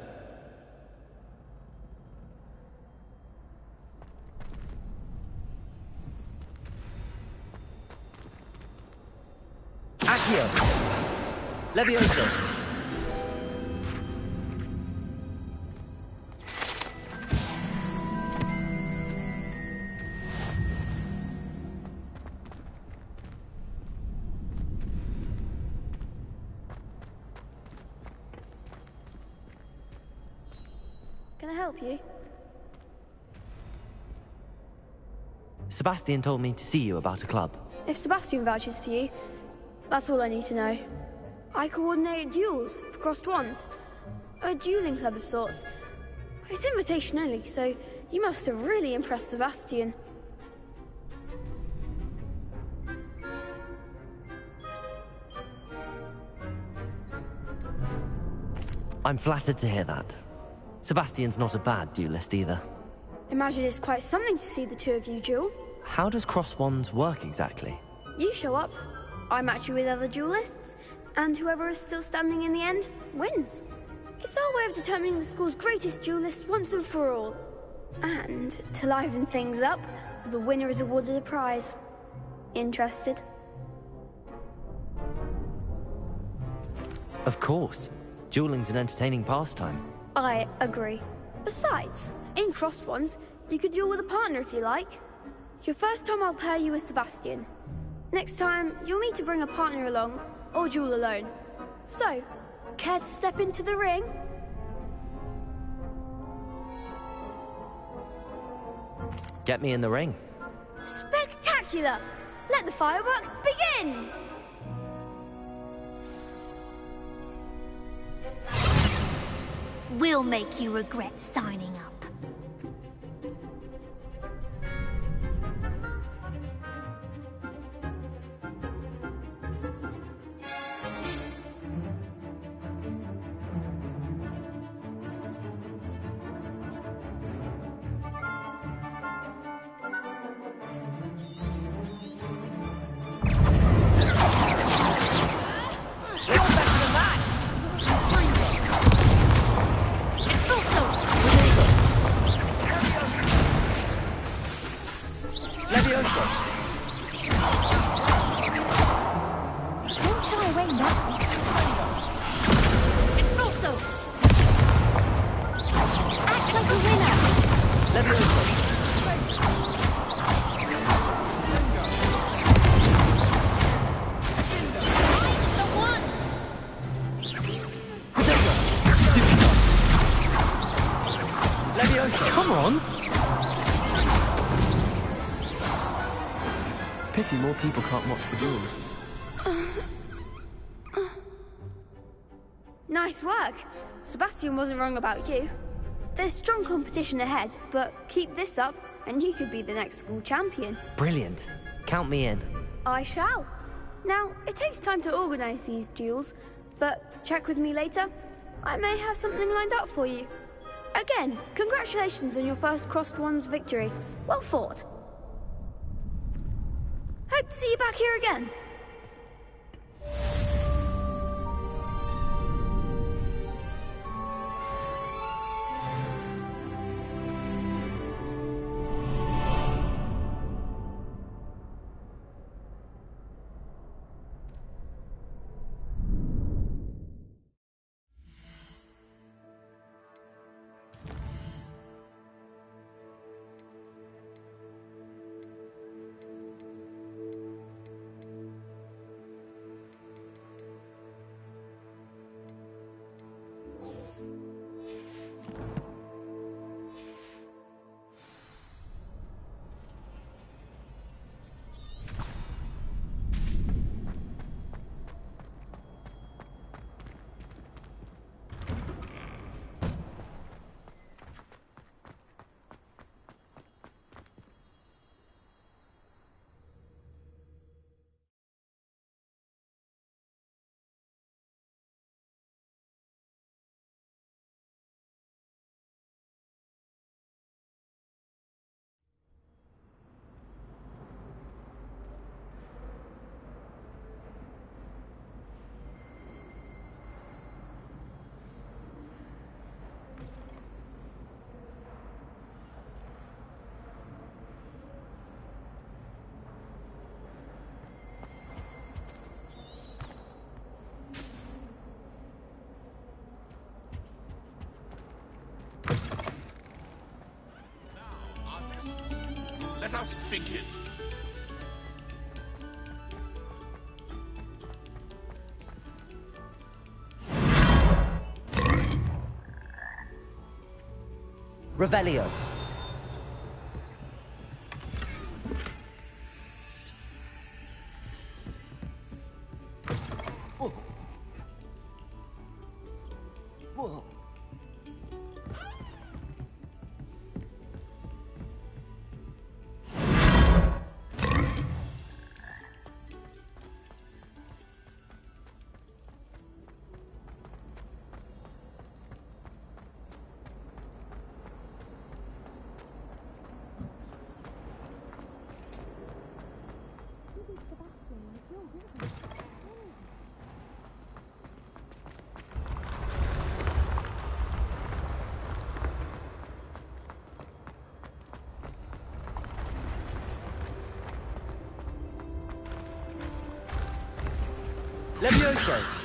Accio! Levioso!
Can I help you?
Sebastian told me to see you about a club.
If Sebastian vouches for you, that's all I need to know. I coordinate duels for crossed wands. A dueling club of sorts. It's invitation only, so you must have really impressed Sebastian.
I'm flattered to hear that. Sebastian's not a bad duelist either.
Imagine it's quite something to see the two of you duel.
How does cross wands work exactly?
You show up, I match you with other duelists, and whoever is still standing in the end wins. It's our way of determining the school's greatest duelist once and for all. And to liven things up, the winner is awarded a prize. Interested?
Of course. Dueling's an entertaining pastime.
I agree. Besides, in crossed ones, you could duel with a partner if you like. Your first time I'll pair you with Sebastian. Next time, you'll need to bring a partner along, or duel alone. So, care to step into the ring?
Get me in the ring.
Spectacular! Let the fireworks begin!
We'll make you regret signing up.
Come on! Pity more people can't watch the duels.
Nice work. Sebastian wasn't wrong about you. There's strong competition ahead, but keep this up and you could be the next school champion.
Brilliant. Count me in.
I shall. Now, it takes time to organize these duels, but check with me later. I may have something lined up for you. Again, congratulations on your first Crossed Ones victory. Well fought. Hope to see you back here again.
Let us begin.
Revelio. Whoa. Whoa. Levioso.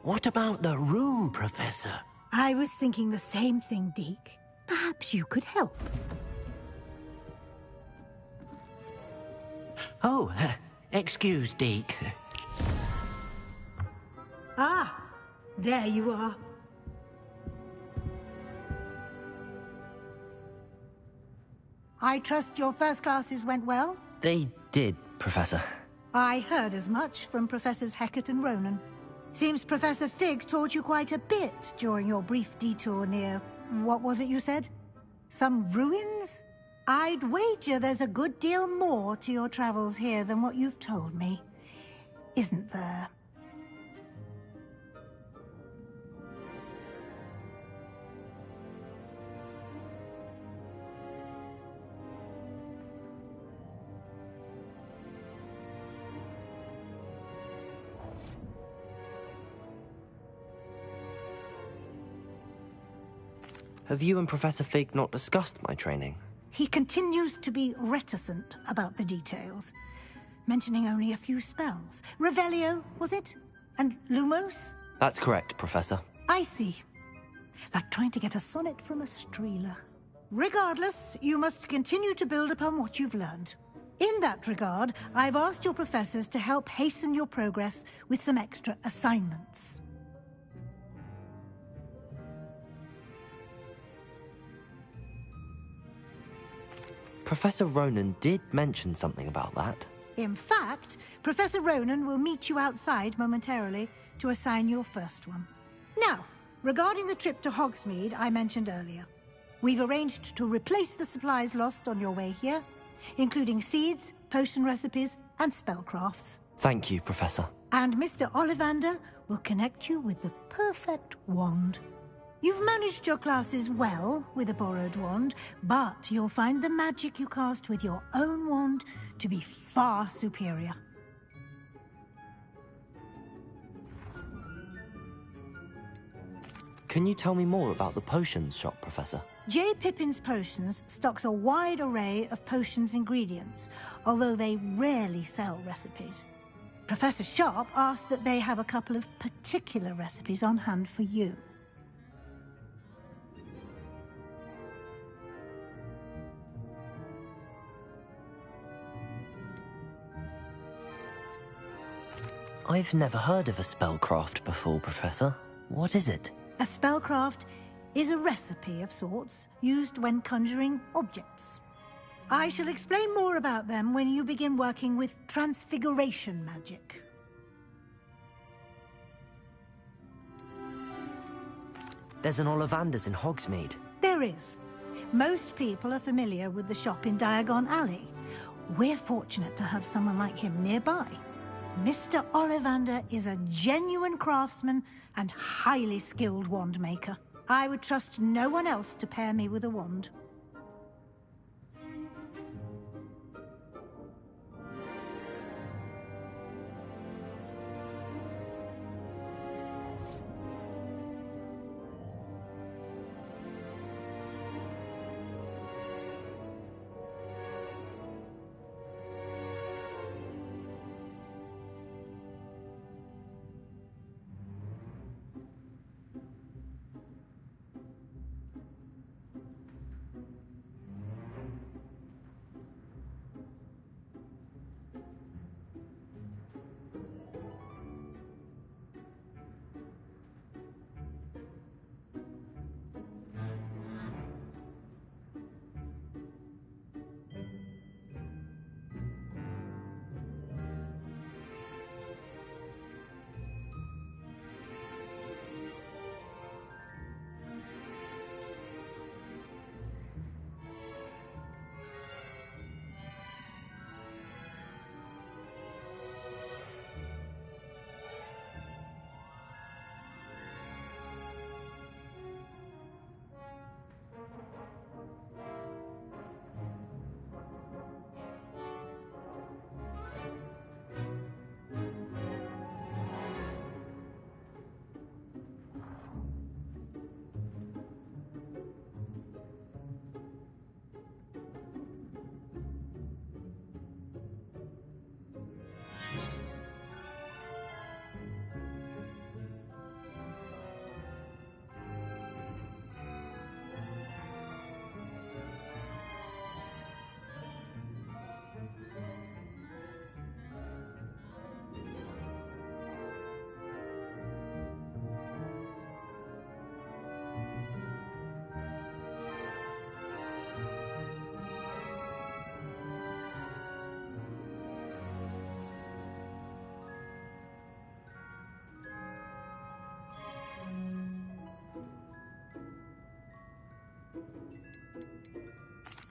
What about the room, Professor?
I was thinking the same thing, Deke. Perhaps you could help.
Oh, excuse, Deke.
Ah, there you are. I trust your first classes went well?
They did, Professor.
I heard as much from Professors Hecat and Ronan. Seems Professor Fig taught you quite a bit during your brief detour near... what was it you said? Some ruins? I'd wager there's a good deal more to your travels here than what you've told me. Isn't there?
Have you and Professor Fig not discussed my training?
He continues to be reticent about the details, mentioning only a few spells. Revelio, was it? And Lumos?
That's correct, Professor.
I see. Like trying to get a sonnet from a streeler. Regardless, you must continue to build upon what you've learned. In that regard, I've asked your professors to help hasten your progress with some extra assignments.
Professor Ronan did mention something about that.
In fact, Professor Ronan will meet you outside momentarily to assign your first one. Now, regarding the trip to Hogsmeade I mentioned earlier, we've arranged to replace the supplies lost on your way here, including seeds, potion recipes, and spellcrafts.
Thank you, Professor.
And Mr. Ollivander will connect you with the perfect wand. You've managed your classes well with a borrowed wand, but you'll find the magic you cast with your own wand to be far superior.
Can you tell me more about the potions shop, Professor?
J. Pippin's Potions stocks a wide array of potions ingredients, although they rarely sell recipes. Professor Sharp asked that they have a couple of particular recipes on hand for you.
I've never heard of a spellcraft before, Professor. What is it?
A spellcraft is a recipe of sorts used when conjuring objects. I shall explain more about them when you begin working with transfiguration magic.
There's an Ollivander's in Hogsmeade.
There is. Most people are familiar with the shop in Diagon Alley. We're fortunate to have someone like him nearby. Mr. Ollivander is a genuine craftsman and highly skilled wand maker. I would trust no one else to pair me with a wand.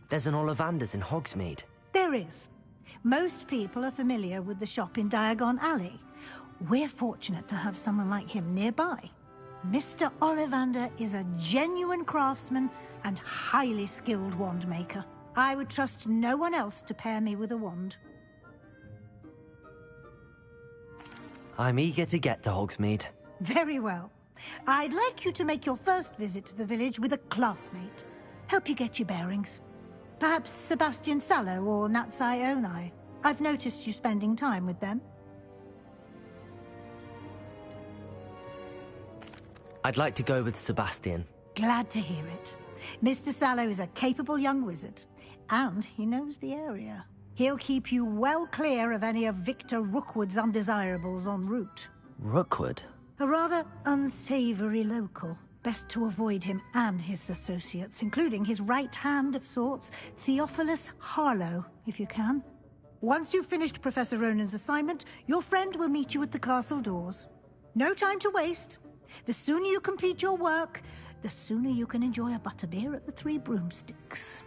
There's an Ollivander's in Hogsmeade.
There is. Most people are familiar with the shop in Diagon Alley. We're fortunate to have someone like him nearby. Mr. Ollivander is a genuine craftsman and highly skilled wand maker. I would trust no one else to pair me with a wand.
I'm eager to get to Hogsmeade.
Very well. I'd like you to make your first visit to the village with a classmate. Help you get your bearings. Perhaps Sebastian Sallow or Natsai Onai. I've noticed you spending time with them.
I'd like to go with Sebastian.
Glad to hear it. Mr. Sallow is a capable young wizard, and he knows the area. He'll keep you well clear of any of Victor Rookwood's undesirables en route.
Rookwood?
A rather unsavory local. Best to avoid him and his associates, including his right hand of sorts, Theophilus Harlow, if you can. Once you've finished Professor Ronan's assignment, your friend will meet you at the castle doors. No time to waste. The sooner you complete your work, the sooner you can enjoy a butterbeer at the Three Broomsticks.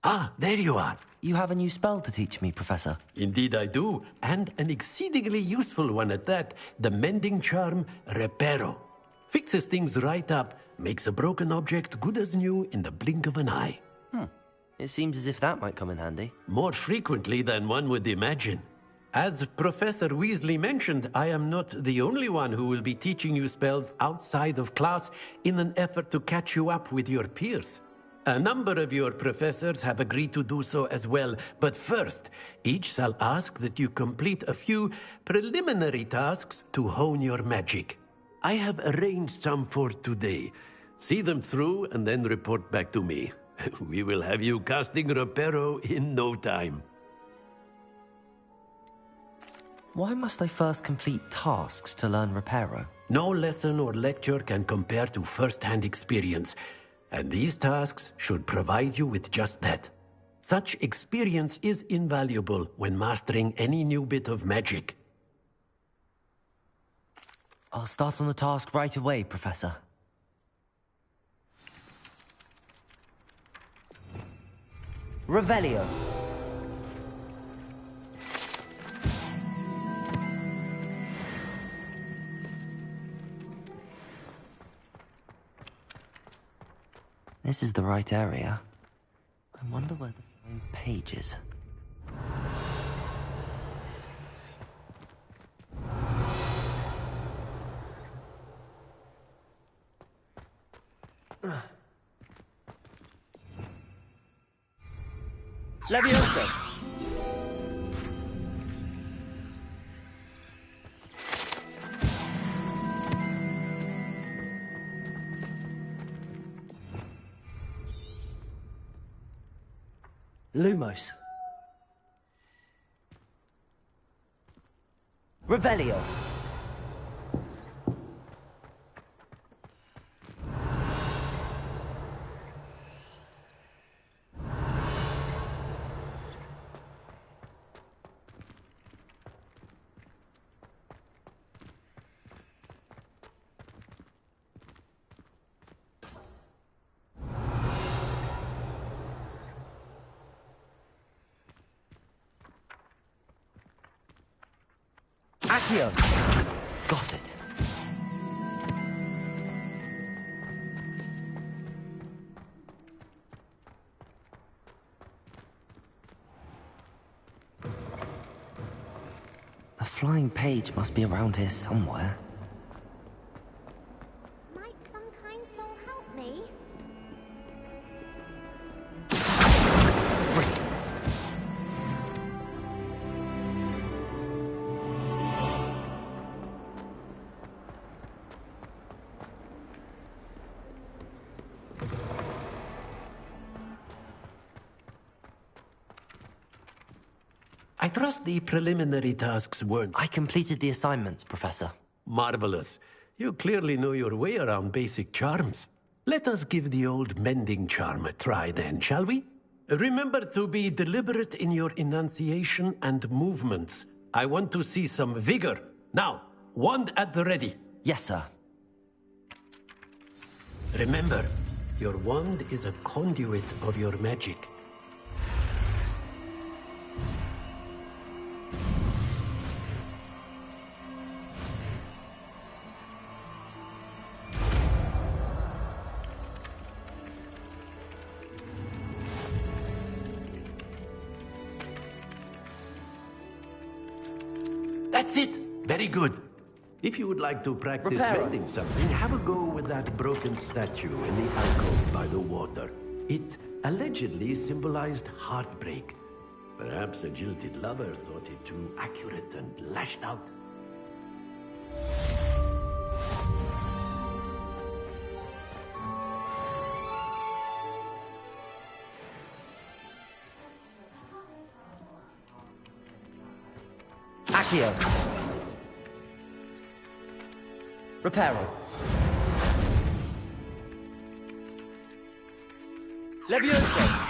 Ah, there you are.
You have a new spell to teach me, Professor.
Indeed I do, and an exceedingly useful one at that. The mending charm, Reparo. Fixes things right up, makes a broken object good as new in the blink of an eye.
It seems as if that might come in handy.
More frequently than one would imagine. As Professor Weasley mentioned, I am not the only one who will be teaching you spells outside of class in an effort to catch you up with your peers. A number of your professors have agreed to do so as well, but first, each shall ask that you complete a few preliminary tasks to hone your magic. I have arranged some for today. See them through and then report back to me. We will have you casting Reparo in no time.
Why must I first complete tasks to learn Reparo?
No lesson or lecture can compare to first-hand experience, and these tasks should provide you with just that. Such experience is invaluable when mastering any new bit of magic.
I'll start on the task right away, Professor. Revelio. This is the right area. I wonder where the flying page is. Leviosa! Lumos. Revelio. Accio. Got it. The flying page must be around here somewhere.
Might some kind soul help me?
I trust the preliminary tasks weren't...
I completed the assignments, Professor.
Marvelous. You clearly know your way around basic charms. Let us give the old mending charm a try then, shall we? Remember to be deliberate in your enunciation and movements. I want to see some vigor. Now, wand at the ready.
Yes, sir.
Remember, your wand is a conduit of your magic. That's it! Very good. If you would like to practice mending something, have a go with that broken statue in the alcove by the water. It allegedly symbolized heartbreak. Perhaps a jilted lover thought it too accurate and lashed out.
Accio. Reparo. Leviosa.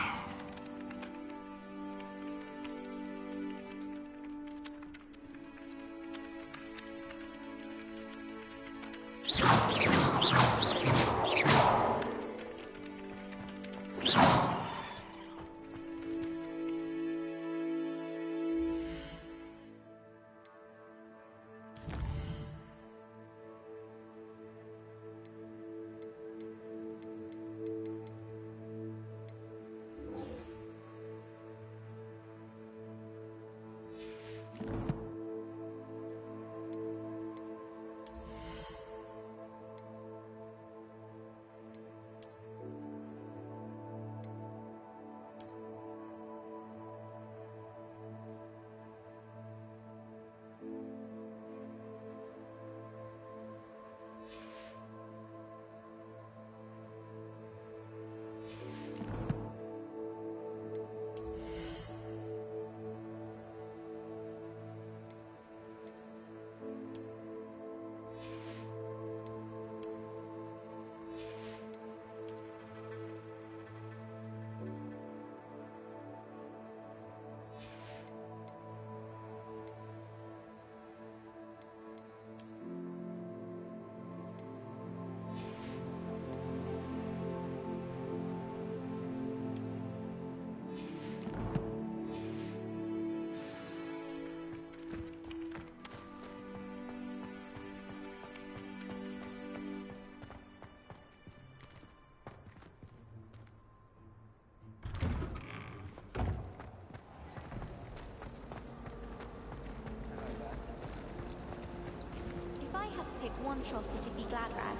one shop if you'd be glad, Rags.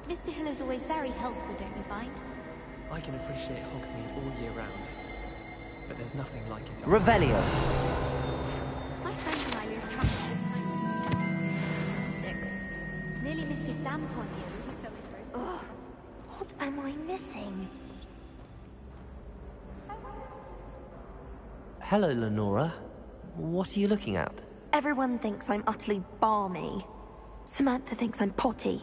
Mr. Hill is always very helpful, don't you find?
I can appreciate Hogsmeade all year round, but there's nothing like it.
Revelio.
My friend and I lose track of the time. Six. Nearly missed exams one year. We were going through.
Ugh, what am I missing?
Hello, Lenora. What are you looking at?
Everyone thinks I'm utterly balmy. Samantha thinks I'm potty.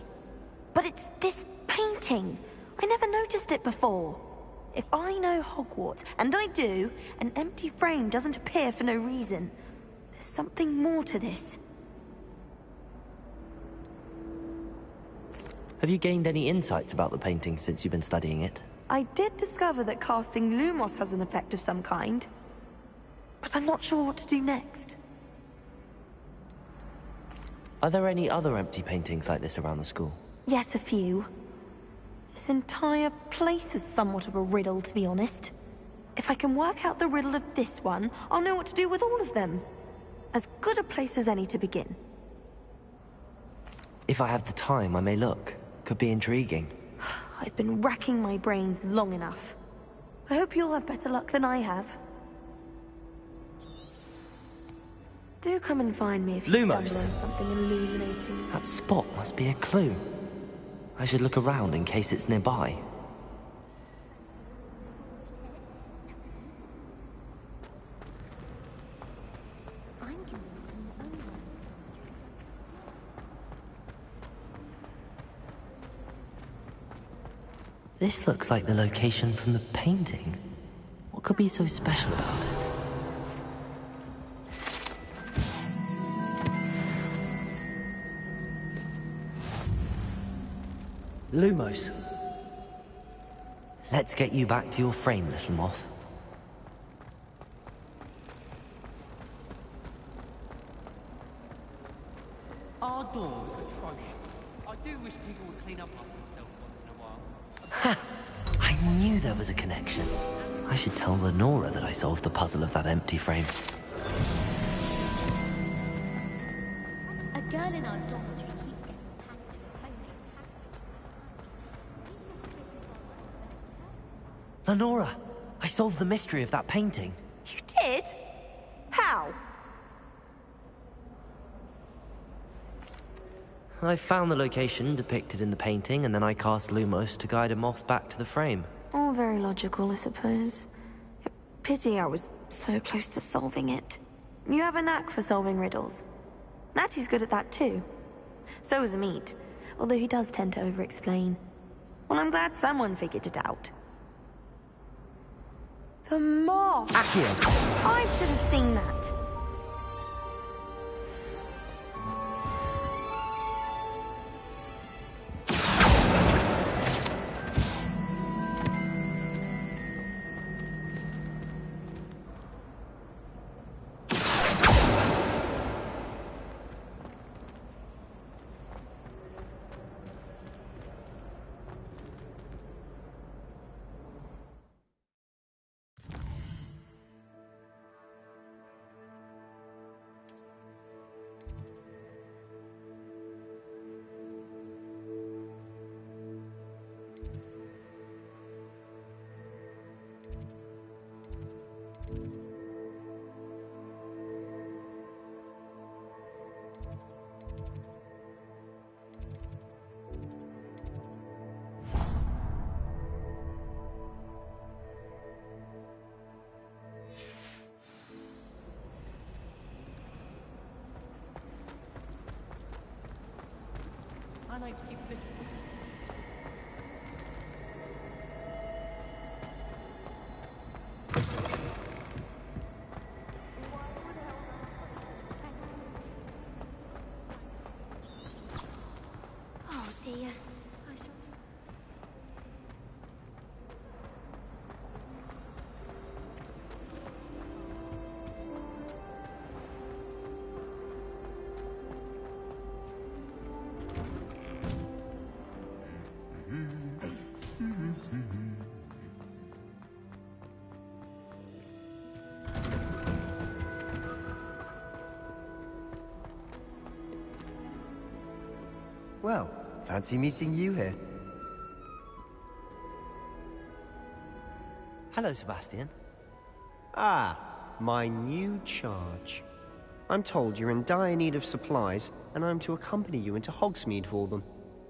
But it's this painting. I never noticed it before. If I know Hogwarts, and I do, an empty frame doesn't appear for no reason. There's something more to this.
Have you gained any insights about the painting since you've been studying it?
I did discover that casting Lumos has an effect of some kind. But I'm not sure what to do next.
Are there any other empty paintings like this around the school?
Yes, a few. This entire place is somewhat of a riddle, to be honest. If I can work out the riddle of this one, I'll know what to do with all of them. As good a place as any to begin.
If I have the time, I may look. Could be intriguing.
I've been racking my brains long enough. I hope you'll have better luck than I have. Do come and find me if you
Lumos.
stumble on something illuminating.
That spot must be a clue. I should look around in case it's nearby. This looks like the location from the painting. What could be so special about it? Lumos. Let's get you back to your frame, little moth.
Our door is atrocious. I do wish people would clean up after themselves once in a while.
Ha! I knew there was a connection. I should tell Lenora that I solved the puzzle of that empty frame.
A girl in our dormitory keeps getting packed with a homemade
Lenora! I solved the mystery of that painting.
You did? How?
I found the location depicted in the painting, and then I cast Lumos to guide a moth back to the frame.
All very logical, I suppose. Pity I was so close to solving it. You have a knack for solving riddles. Natty's good at that too. So is Amit, although he does tend to over-explain. Well, I'm glad someone figured it out. The moth!
Accio!
I should have seen that.
I like to keep fit.
Oh dear.
Well, fancy meeting you here.
Hello, Sebastian.
Ah, my new charge. I'm told you're in dire need of supplies, and I'm to accompany you into Hogsmeade for them.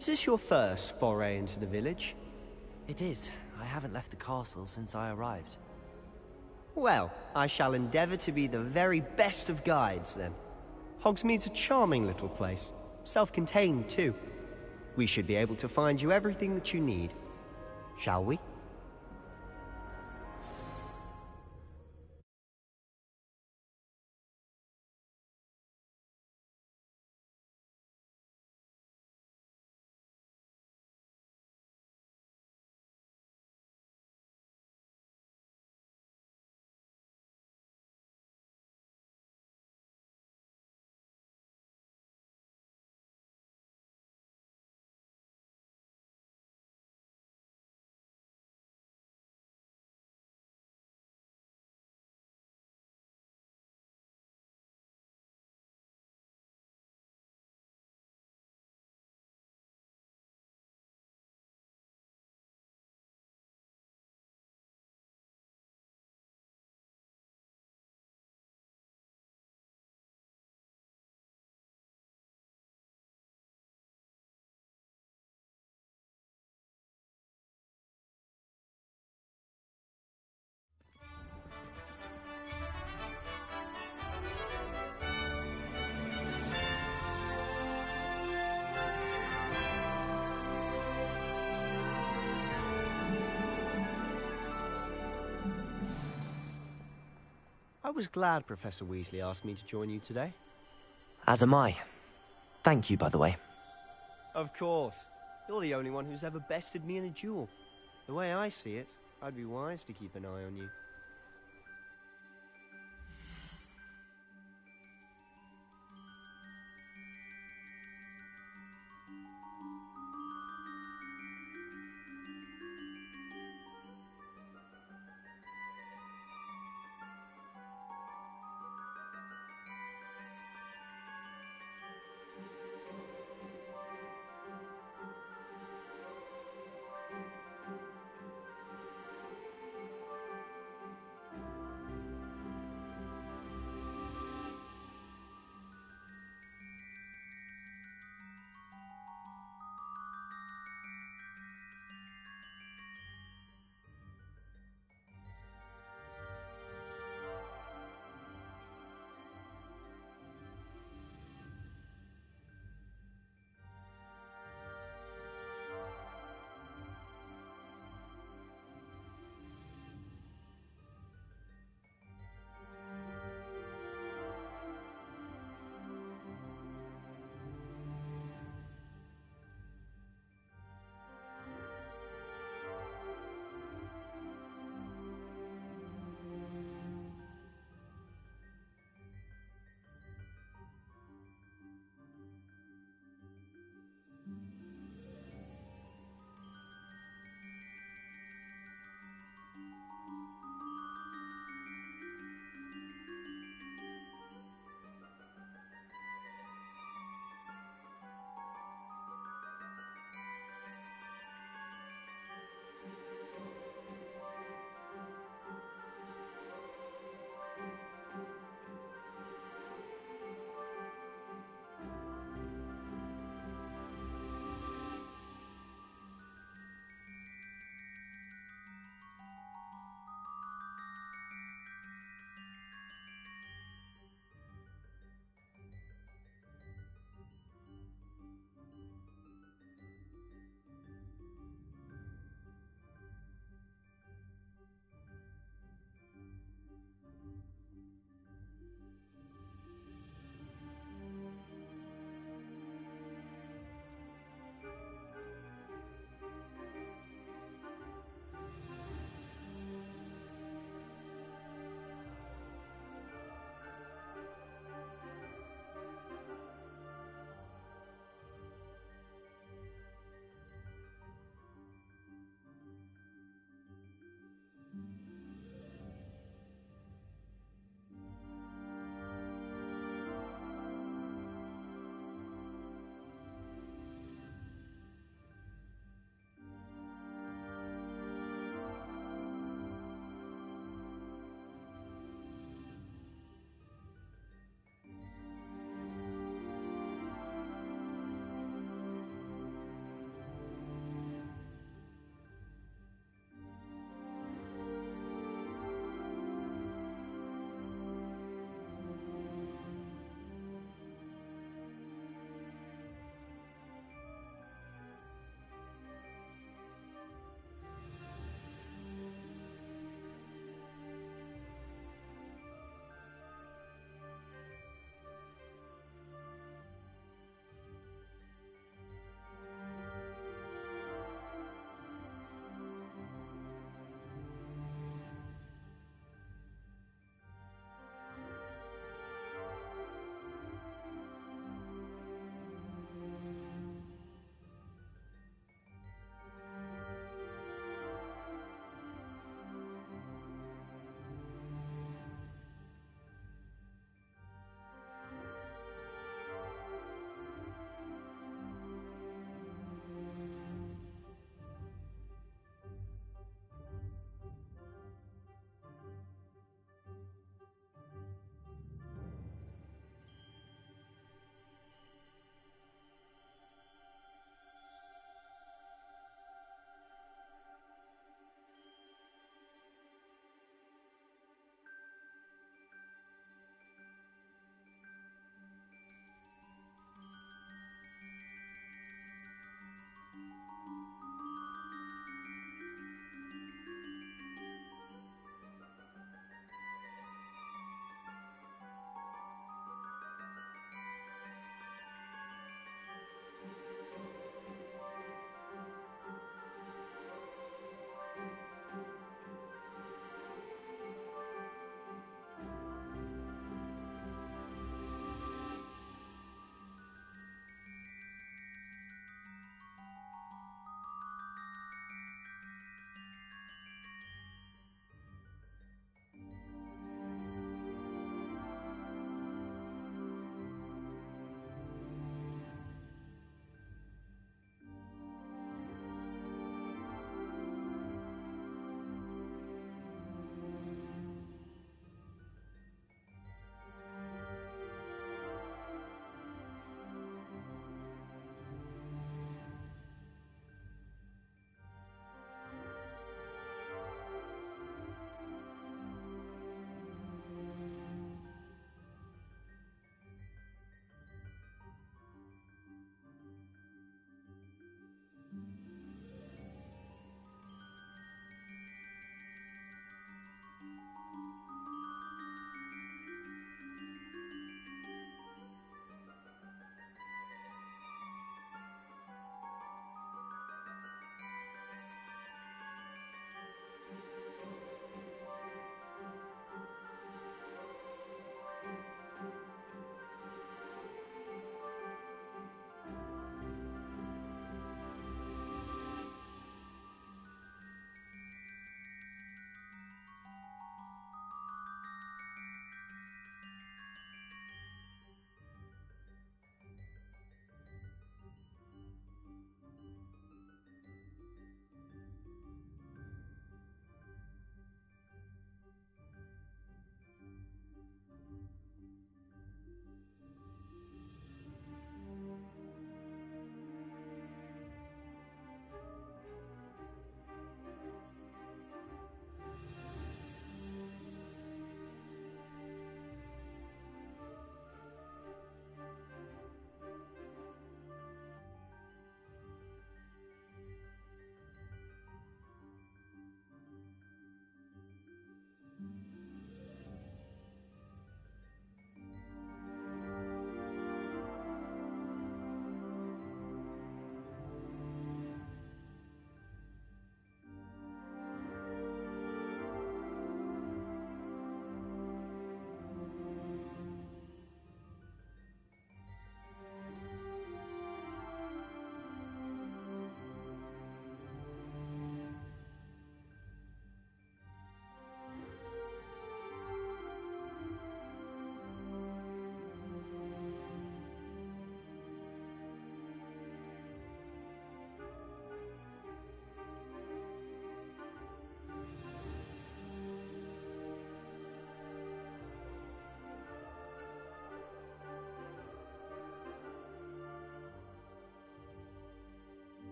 Is this your first foray into the village?
It is. I haven't left the castle since I arrived.
Well, I shall endeavour to be the very best of guides, then. Hogsmeade's a charming little place. Self-contained, too. We should be able to find you everything that you need. Shall we? I was glad Professor Weasley asked me to join you today.
As am I. Thank you, by the way.
Of course. You're the only one who's ever bested me in a duel. The way I see it, I'd be wise to keep an eye on you.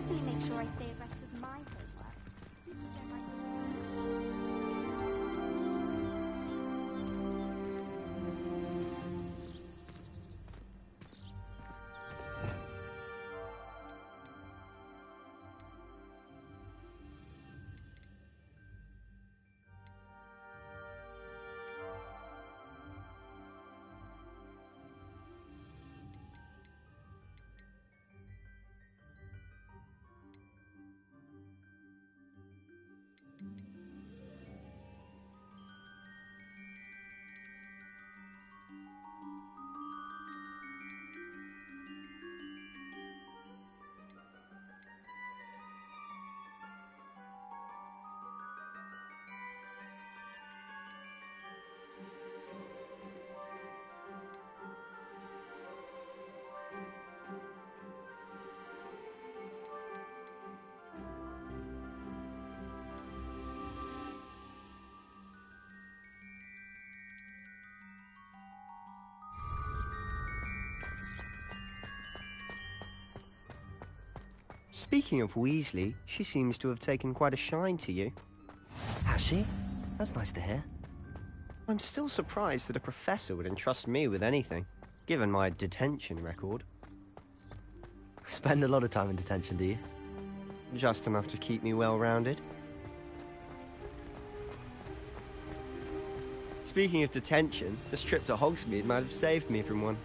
certainly make sure I stay abreast with my homework.
Speaking of Weasley, she seems to have taken quite a shine to you.
Has she? That's nice to hear.
I'm still surprised that a professor would entrust me with anything, given my detention record.
Spend a lot of time in detention, do you?
Just enough to keep me well-rounded. Speaking of detention, this trip to Hogsmeade might have saved me from one.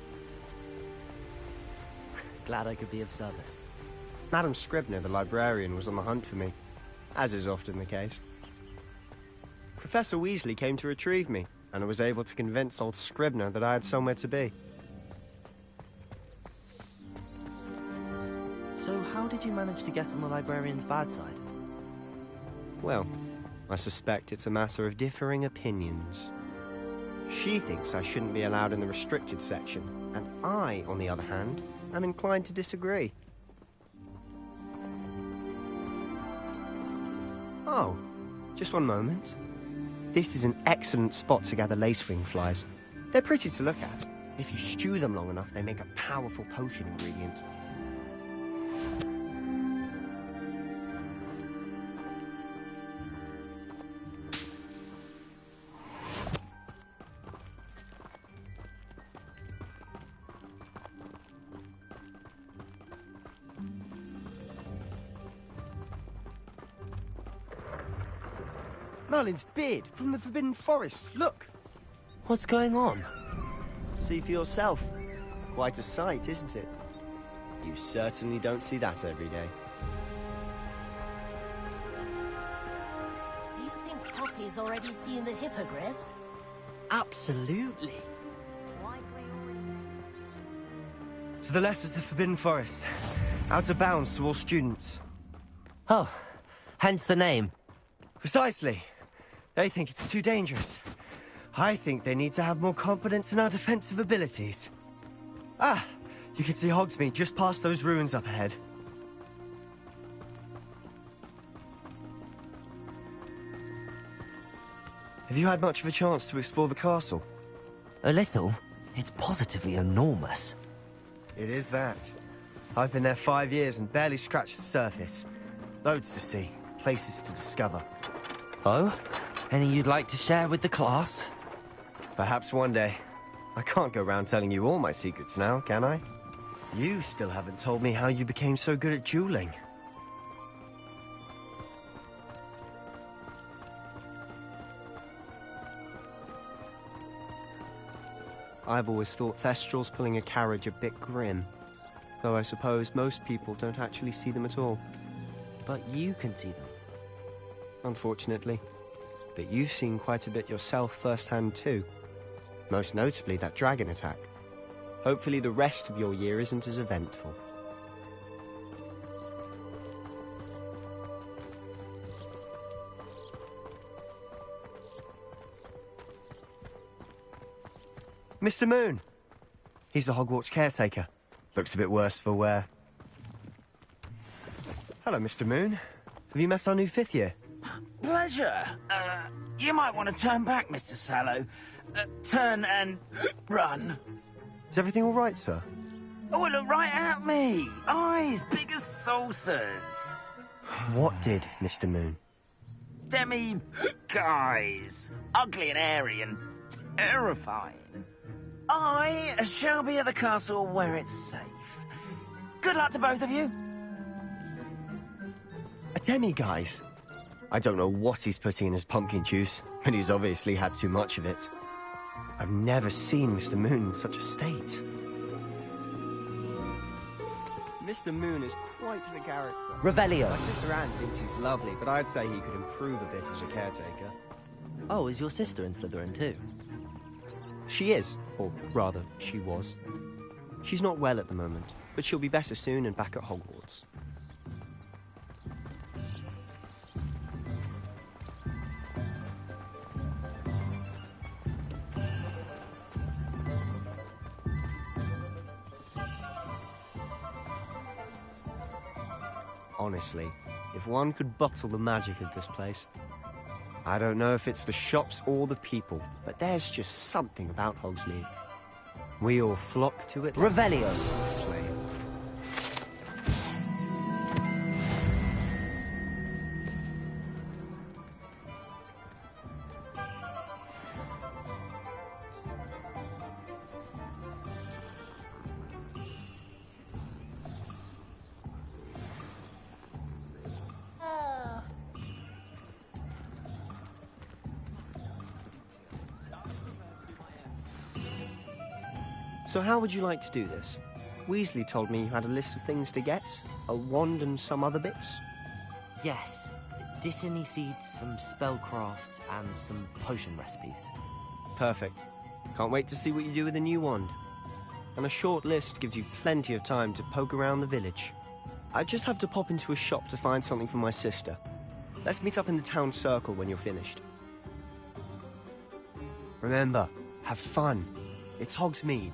Glad I could be of service.
Madam Scribner, the librarian, was on the hunt for me, as is often the case. Professor Weasley came to retrieve me, and I was able to convince old Scribner that I had somewhere to be.
So how did you manage to get on the librarian's bad side?
Well, I suspect it's a matter of differing opinions. She thinks I shouldn't be allowed in the restricted section, and I, on the other hand, am inclined to disagree. Oh, just one moment. This is an excellent spot to gather lacewing flies. They're pretty to look at. If you stew them long enough, they make a powerful potion ingredient. Merlin's beard from the Forbidden Forest. Look!
What's going on?
See for yourself. Quite a sight, isn't it? You certainly don't see that every day.
Do you think Poppy's already seen the hippogriffs?
Absolutely.
To the left is the Forbidden Forest. Out of bounds to all students.
Oh, hence the name.
Precisely. They think it's too dangerous. I think they need to have more confidence in our defensive abilities. Ah, you can see Hogsmeade just past those ruins up ahead. Have you had much of a chance to explore the castle?
A little. It's positively enormous.
It is that. I've been there 5 years and barely scratched the surface. Loads to see, places to discover.
Oh? Any you'd like to share with the class?
Perhaps one day. I can't go around telling you all my secrets now, can I? You still haven't told me how you became so good at dueling. I've always thought Thestrals pulling a carriage a bit grim. Though I suppose most people don't actually see them at all.
But you can see them.
Unfortunately. But you've seen quite a bit yourself firsthand too. Most notably that dragon attack. Hopefully the rest of your year isn't as eventful. Mr. Moon! He's the Hogwarts caretaker. Looks a bit worse for wear. Hello, Mr. Moon. Have you met our new 5th year?
Pleasure. You might want to turn back, Mr. Sallow. Turn and run.
Is everything all right, sir?
Oh, look right at me! Eyes big as saucers!
What did, Mr. Moon?
Demi... guys. Ugly and hairy and terrifying. I shall be at the castle where it's safe. Good luck to both of you.
A demi-guise? I don't know what he's putting in his pumpkin juice, but he's obviously had too much of it. I've never seen Mr. Moon in such a state. Mr. Moon is quite the character.
Revelio.
My sister Anne thinks he's lovely, but I'd say he could improve a bit as a caretaker.
Oh, is your sister in Slytherin too?
She is, or rather, she was. She's not well at the moment, but she'll be better soon and back at Hogwarts. Honestly, if one could bottle the magic of this place. I don't know if it's the shops or the people, but there's just something about Hogsmeade. We all flock to it like
Revelio.
flame. So how would you like to do this? Weasley told me you had a list of things to get, a wand and some other bits.
Yes. Dittany seeds, some spellcrafts, and some potion recipes.
Perfect. Can't wait to see what you do with the new wand. And a short list gives you plenty of time to poke around the village. I just have to pop into a shop to find something for my sister. Let's meet up in the town circle when you're finished. Remember, have fun. It's Hogsmeade.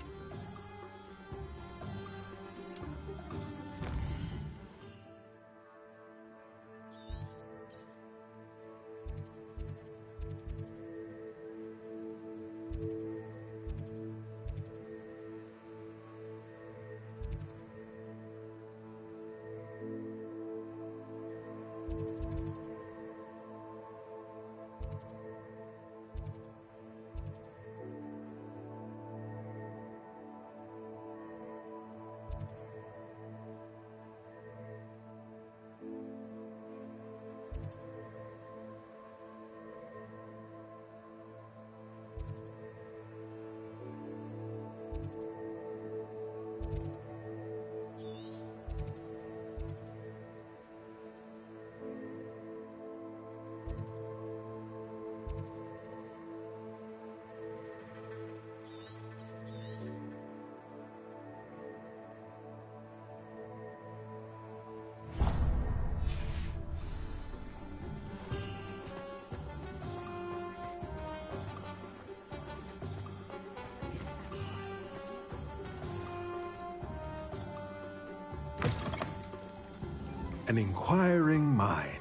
An inquiring mind.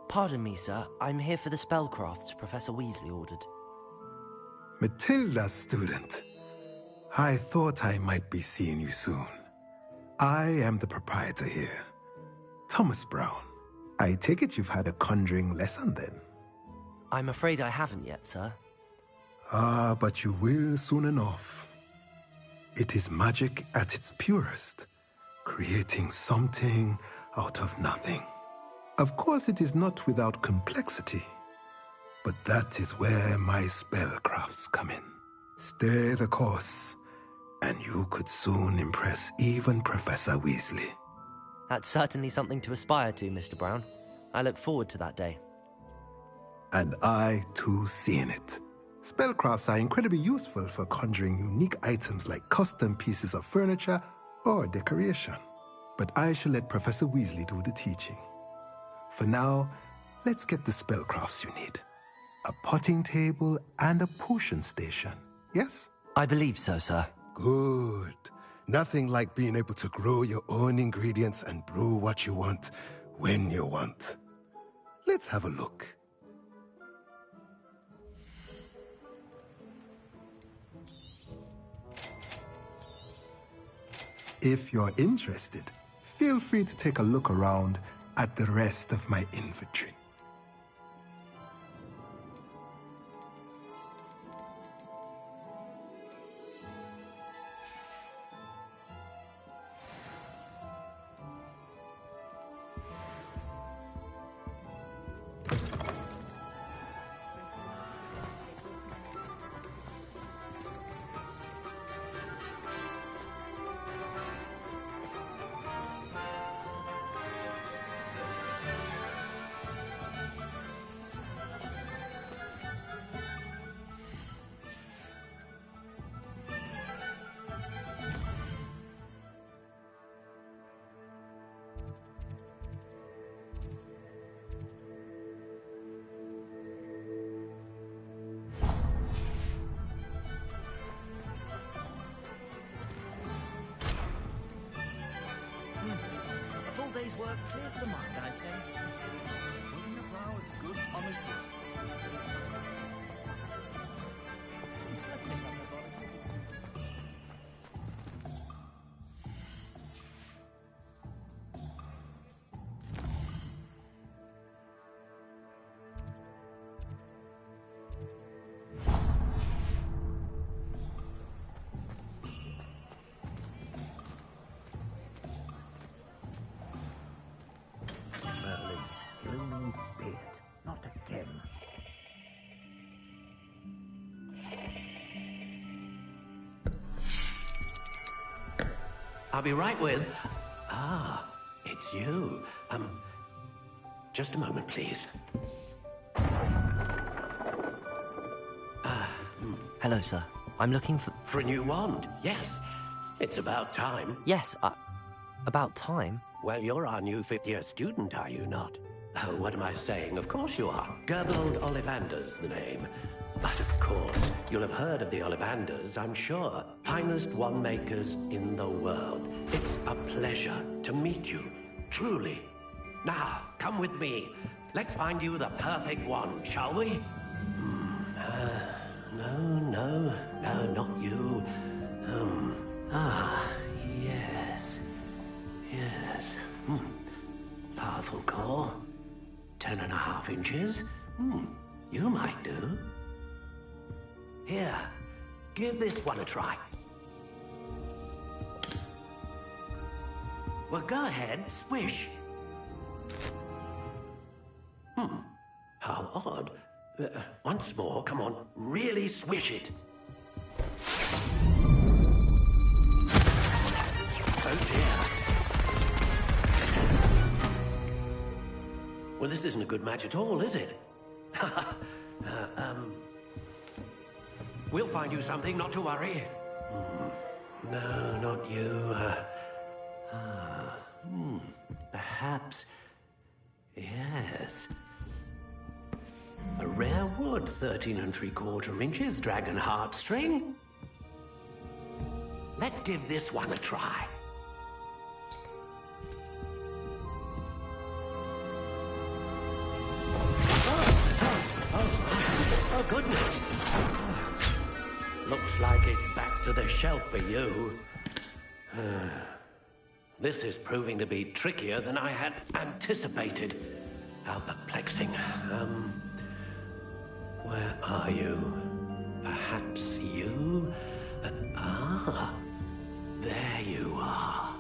Pardon me, sir. I'm here for the spellcrafts Professor Weasley ordered.
Matilda, student. I thought I might be seeing you soon. I am the proprietor here, Thomas Brown. I take it you've had a conjuring lesson then?
I'm afraid I haven't yet, sir.
Ah, but you will soon enough. It is magic at its purest, creating something out of nothing. Of course, it is not without complexity, but that is where my spellcrafts come in. Stay the course, and you could soon impress even Professor Weasley.
That's certainly something to aspire to, Mr. Brown. I look forward to that day.
And I, too, seeing it. Spellcrafts are incredibly useful for conjuring unique items like custom pieces of furniture or decoration. But I shall let Professor Weasley do the teaching. For now, let's get the spellcrafts you need. A potting table and a potion station, yes?
I believe so, sir.
Good. Nothing like being able to grow your own ingredients and brew what you want, when you want. Let's have a look. If you're interested, feel free to take a look around at the rest of my inventory.
A full day's work clears the mind, I say. Putting your brow at good, honest work. Merlin, blooming beard, not again.
I'll be right with... Ah, it's you. Just a moment, please.
Hello, sir. I'm looking for...
For a new wand, yes. It's about time.
Yes, about time?
Well, you're our new fifth-year student, are you not? Oh, what am I saying? Of course you are. Gerbold Ollivander's the name. But of course, you'll have heard of the Ollivanders, I'm sure. Finest wand makers in the world. It's a pleasure to meet you, truly. Now, come with me. Let's find you the perfect wand, shall we? No, not you. Yes. Yes. Powerful core. 10.5 inches. You might do. Here, give this one a try. Well, go ahead, swish. How odd. Once more, come on, really swish it. Oh dear. Well, this isn't a good match at all, is it? We'll find you something, not to worry. No, not you. Perhaps... Yes. A rare wood, 13 3/4 inches, dragon heartstring. Let's give this one a try. Oh, goodness. Looks like it's back to the shelf for you. This is proving to be trickier than I had anticipated. How perplexing. Where are you? Perhaps you? There you are.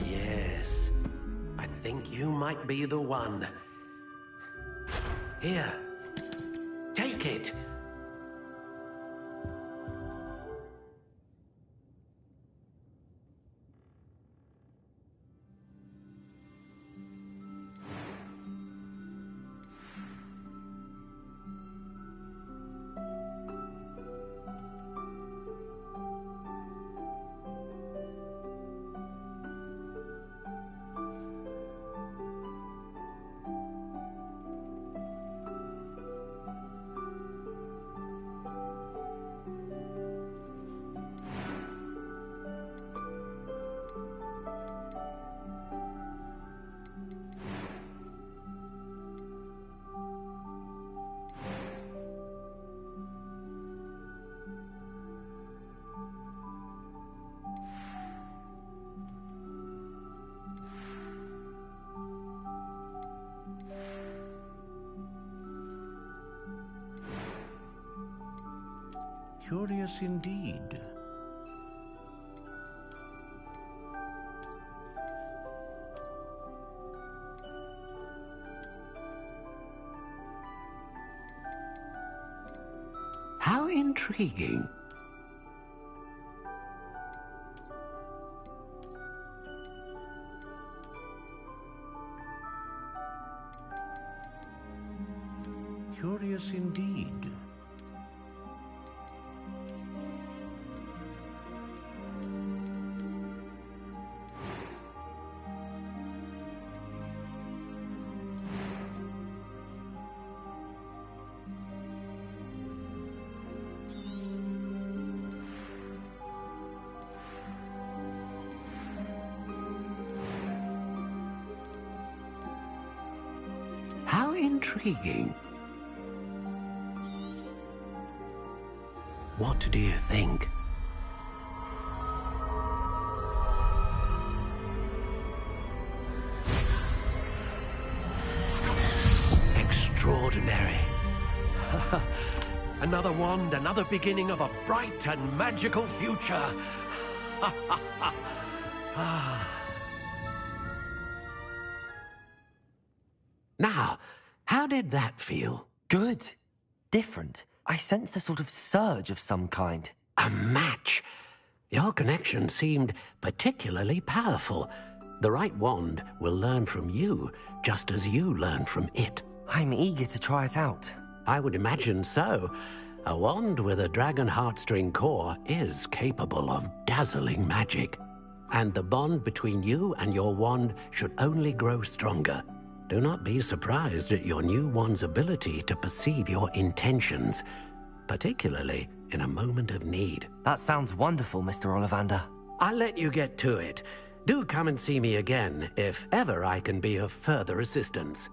Yes, I think you might be the one. Here, take it. Curious indeed. How intriguing. Curious indeed. How intriguing. What do you think? Extraordinary. Another wand, another beginning of a bright and magical future. Now, how did that feel?
Good. Different. I sensed a sort of surge of some kind.
A match. Your connection seemed particularly powerful. The right wand will learn from you, just as you learn from it.
I'm eager to try it out.
I would imagine so. A wand with a dragon heartstring core is capable of dazzling magic. And the bond between you and your wand should only grow stronger. Do not be surprised at your new wand's ability to perceive your intentions, particularly in a moment of need.
That sounds wonderful, Mr. Ollivander.
I'll let you get to it. Do come and see me again if ever I can be of further assistance.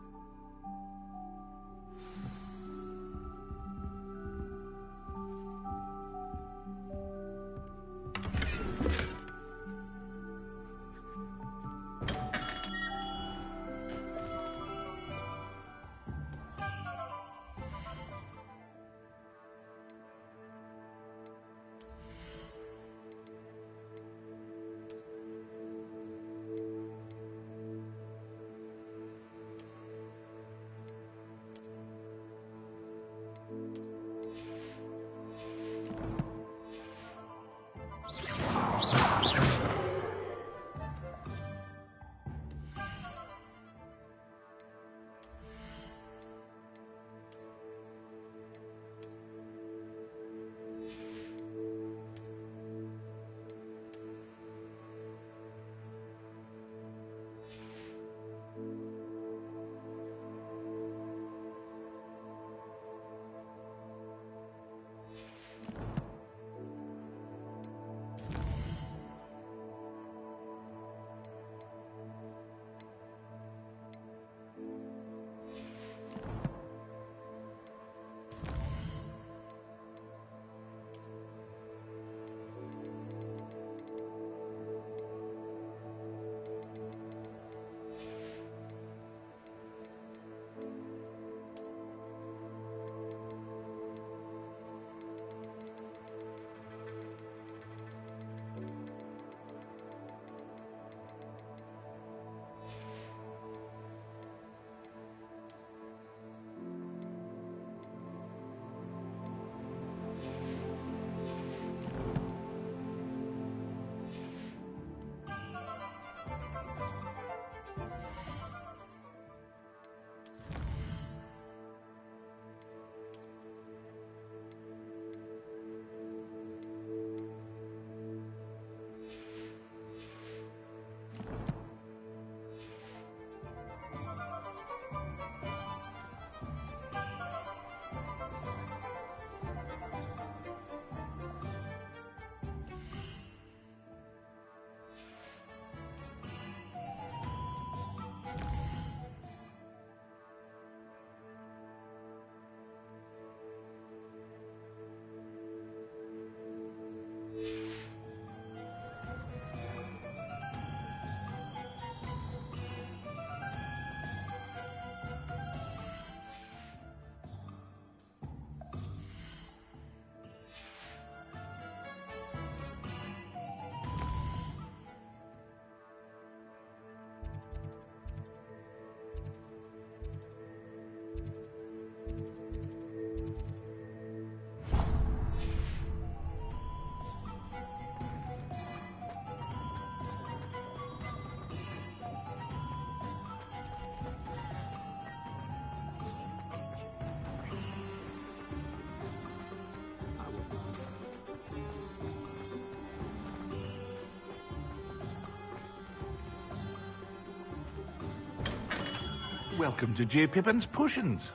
welcome to J. Pippin's Potions.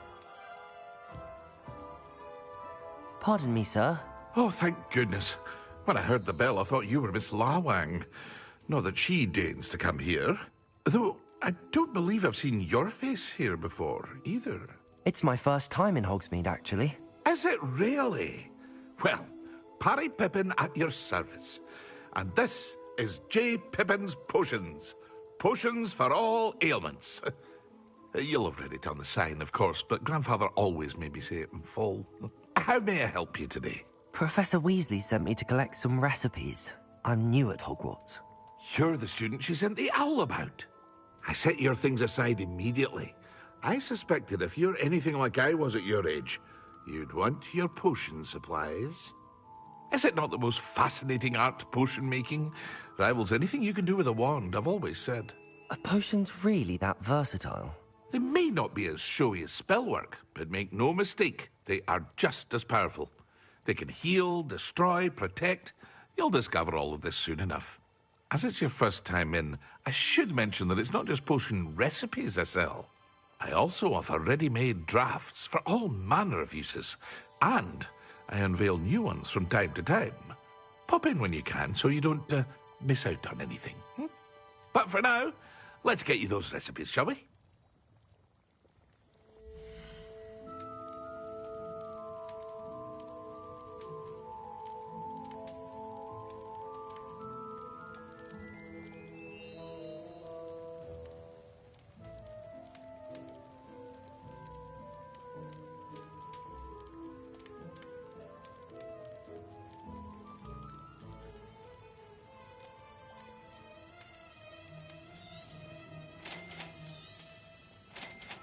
Pardon me, sir.
Oh, thank goodness. When I heard the bell, I thought you were Miss Lawang. Not that she deigns to come here. Though, I don't believe I've seen your face here before, either.
It's my first time in Hogsmeade, actually.
Is it really? Well, Parry Pippin at your service. And this is J. Pippin's Potions. Potions for all ailments. You'll have read it on the sign, of course, but Grandfather always made me say it in full. How may I help you today?
Professor Weasley sent me to collect some recipes. I'm new at Hogwarts.
You're the student she sent the owl about. I set your things aside immediately. I suspected if you're anything like I was at your age, you'd want your potion supplies. Is it not the most fascinating art, potion making? Rivals anything you can do with a wand, I've always said.
Are potions really that versatile?
They may not be as showy as spellwork, but make no mistake, they are just as powerful. They can heal, destroy, protect. You'll discover all of this soon enough. As it's your first time in, I should mention that it's not just potion recipes I sell. I also offer ready-made drafts for all manner of uses, and I unveil new ones from time to time. Pop in when you can so you don't miss out on anything. But for now, let's get you those recipes, shall we?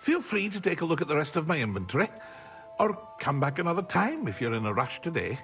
Feel free to take a look at the rest of my inventory, or come back another time if you're in a rush today.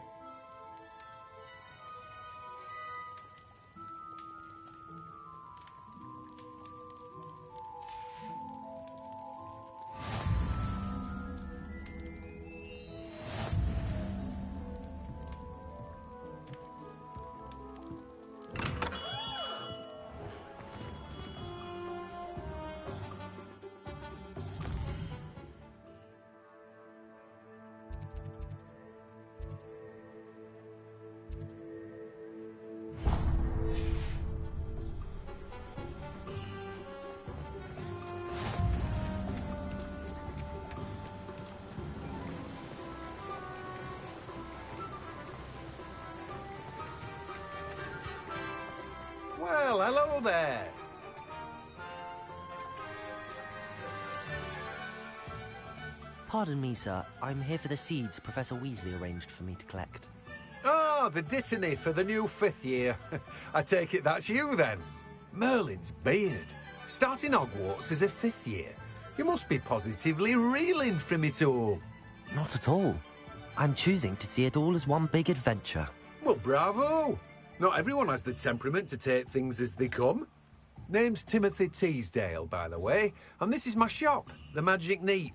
Well, hello there.
Pardon me, sir. I'm here for the seeds Professor Weasley arranged for me to collect.
Oh, the dittany for the new 5th year. I take it that's you, then. Merlin's beard. Starting Hogwarts as a 5th year. You must be positively reeling from it all.
Not at all. I'm choosing to see it all as one big adventure.
Well, bravo. Not everyone has the temperament to take things as they come. Name's Timothy Teasdale, by the way, and this is my shop, the Magic Neep.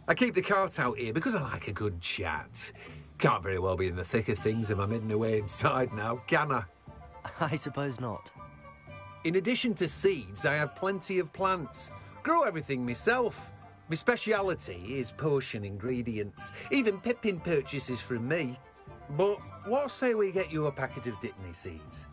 I keep the cart out here because I like a good chat. Can't very well be in the thick of things if I'm hidden away inside now, can I?
I suppose not.
In addition to seeds, I have plenty of plants. Grow everything myself. My speciality is potion ingredients. Even Pippin purchases from me. But what say we get you a packet of dittany seeds?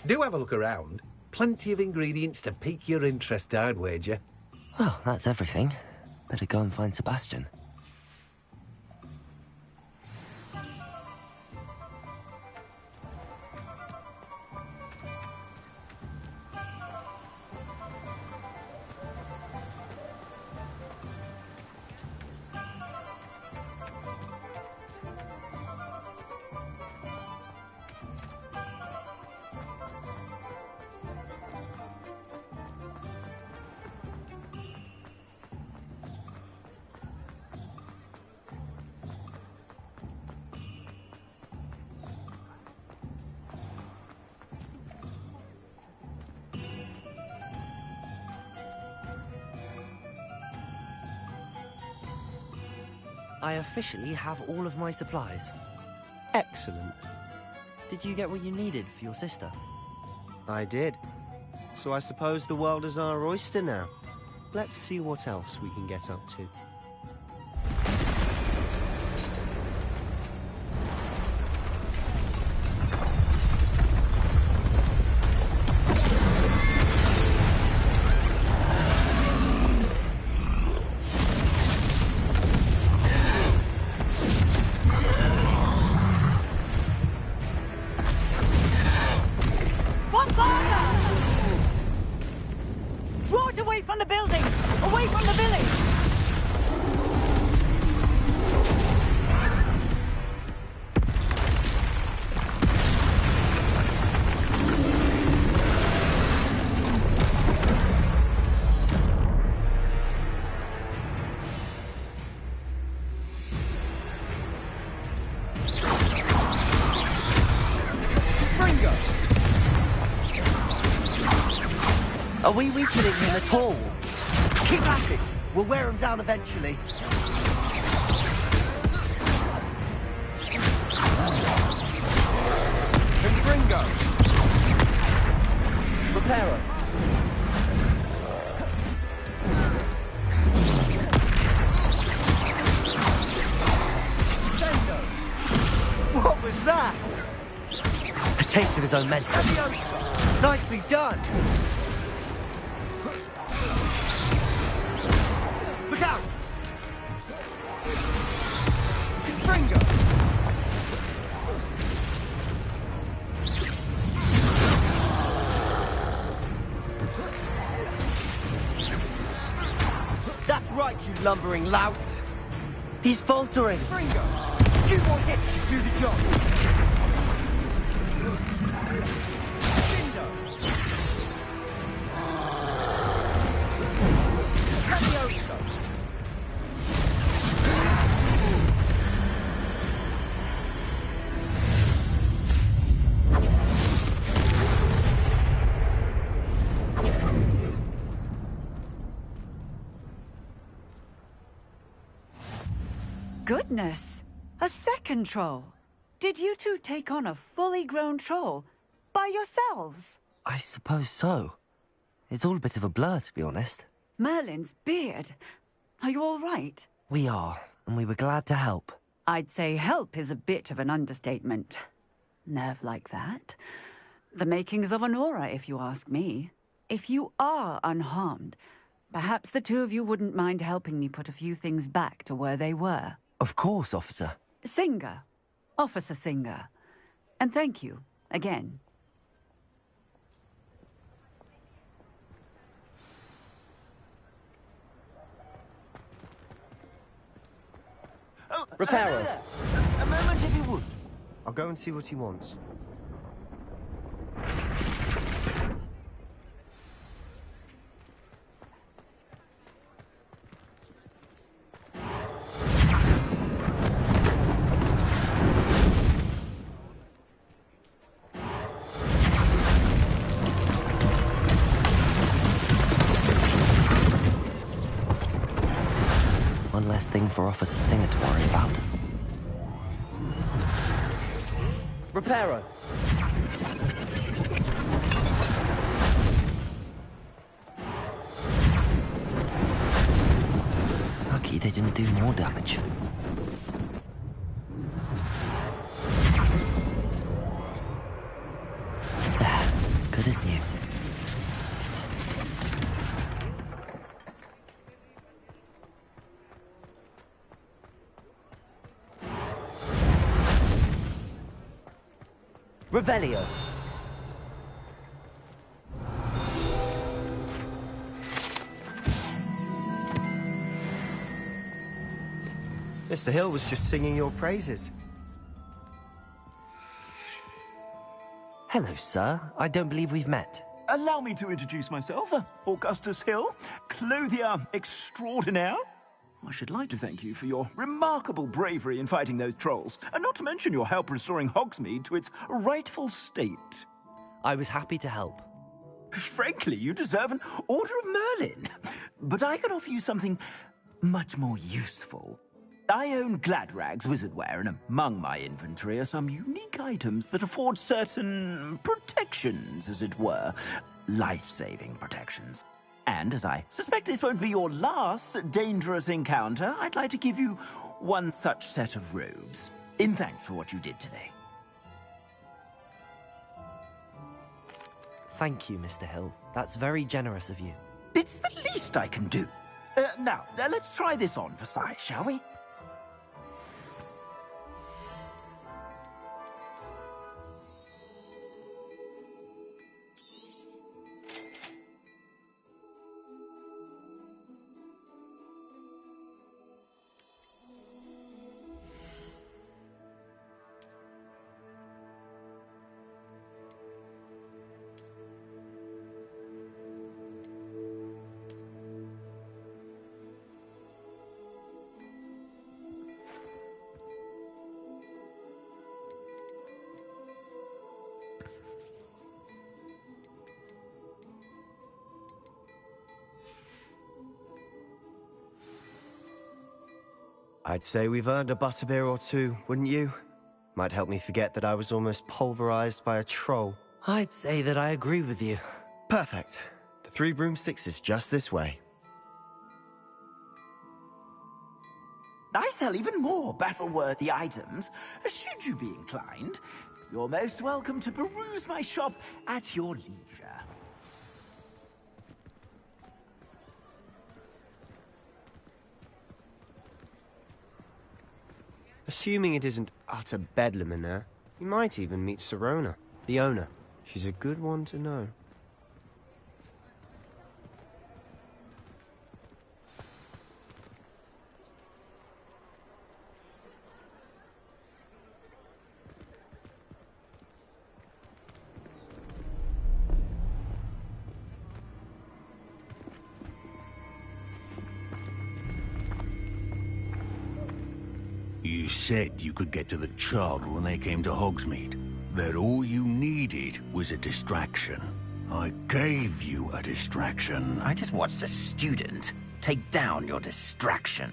Do have a look around. Plenty of ingredients to pique your interest, I'd wager.
Well, that's everything. Better go and find Sebastian. I officially have all of my supplies.
Excellent.
Did you get what you needed for your sister?
I did. So I suppose the world is our oyster now. Let's see what else we can get up to.
Draw it away from the building! Away from the village!
Are we weakening him at all? Keep at it! We'll wear him down eventually. Confringo! Reparo! What was that? A taste of his own medicine. Nicely done! Look out! Confringo! That's right, you lumbering lout! He's faltering! Confringo! Few more hits should do the job!
Goodness! A second troll! Did you two take on a fully grown troll? By yourselves?
I suppose so. It's all a bit of a blur, to be honest.
Merlin's beard. Are you all right?
We are, and we were glad to help.
I'd say help is a bit of an understatement. Nerve like that. The makings of an aura, if you ask me. If you are unharmed, perhaps the two of you wouldn't mind helping me put a few things back to where they were.
Of course, officer.
Singer. Officer Singer. And thank you, again.
Reparo!
A moment if you would.
I'll go and see what he wants.
One less thing for Officer Singer to worry about. Reparo! Lucky they didn't do more damage. There. Revelio.
Mr. Hill was just singing your praises.
Hello, sir. I don't believe we've met.
Allow me to introduce myself, Augustus Hill, clothier extraordinaire. I should like to thank you for your remarkable bravery in fighting those trolls, and not to mention your help restoring Hogsmeade to its rightful state.
I was happy to help.
Frankly, you deserve an Order of Merlin. But I can offer you something much more useful. I own Gladrag's wizardware, and among my inventory are some unique items that afford certain protections, as it were. Life-saving protections. And as I suspect this won't be your last dangerous encounter, I'd like to give you one such set of robes, in thanks for what you did today.
Thank you, Mr. Hill. That's very generous of you.
It's the least I can do. Now, let's try this on for size, shall we?
I'd say we've earned a butterbeer or two, wouldn't you? Might help me forget that I was almost pulverized by a troll.
I'd say that I agree with you.
Perfect. The 3 broomsticks is just this way.
I sell even more battle-worthy items, should you be inclined. You're most welcome to peruse my shop at your leisure.
Assuming it isn't utter bedlam in there, you might even meet Sirona, the owner. She's a good one to know.
You said you could get to the child when they came to Hogsmeade. That all you needed was a distraction. I gave you a distraction.
I just watched a student take down your distraction.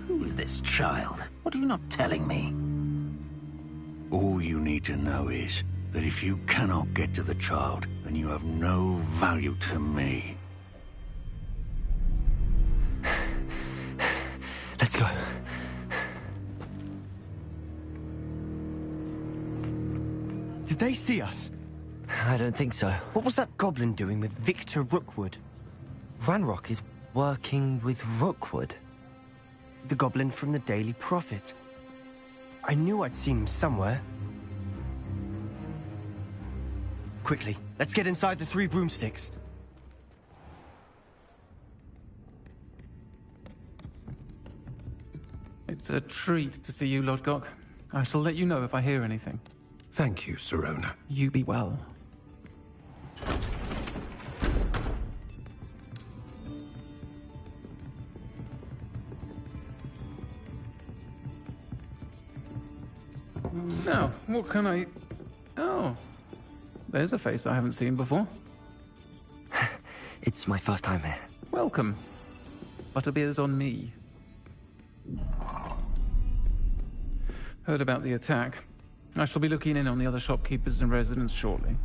Who is this child? What are you not telling me?
All you need to know is that if you cannot get to the child, then you have no value to me.
Let's go. Did they see us?
I don't think so.
What was that goblin doing with Victor Rookwood?
Ranrock is working with Rookwood.
The goblin from the Daily Prophet. I knew I'd seen him somewhere. Quickly, let's get inside the 3 broomsticks.
It's a treat to see you, Lodgok. I shall let you know if I hear anything.
Thank you, Sirona.
You be well. Now, what can I... Oh, there's a face I haven't seen before.
It's my first time here.
Welcome. Butterbeer's on me. Heard about the attack. I shall be looking in on the other shopkeepers and residents shortly.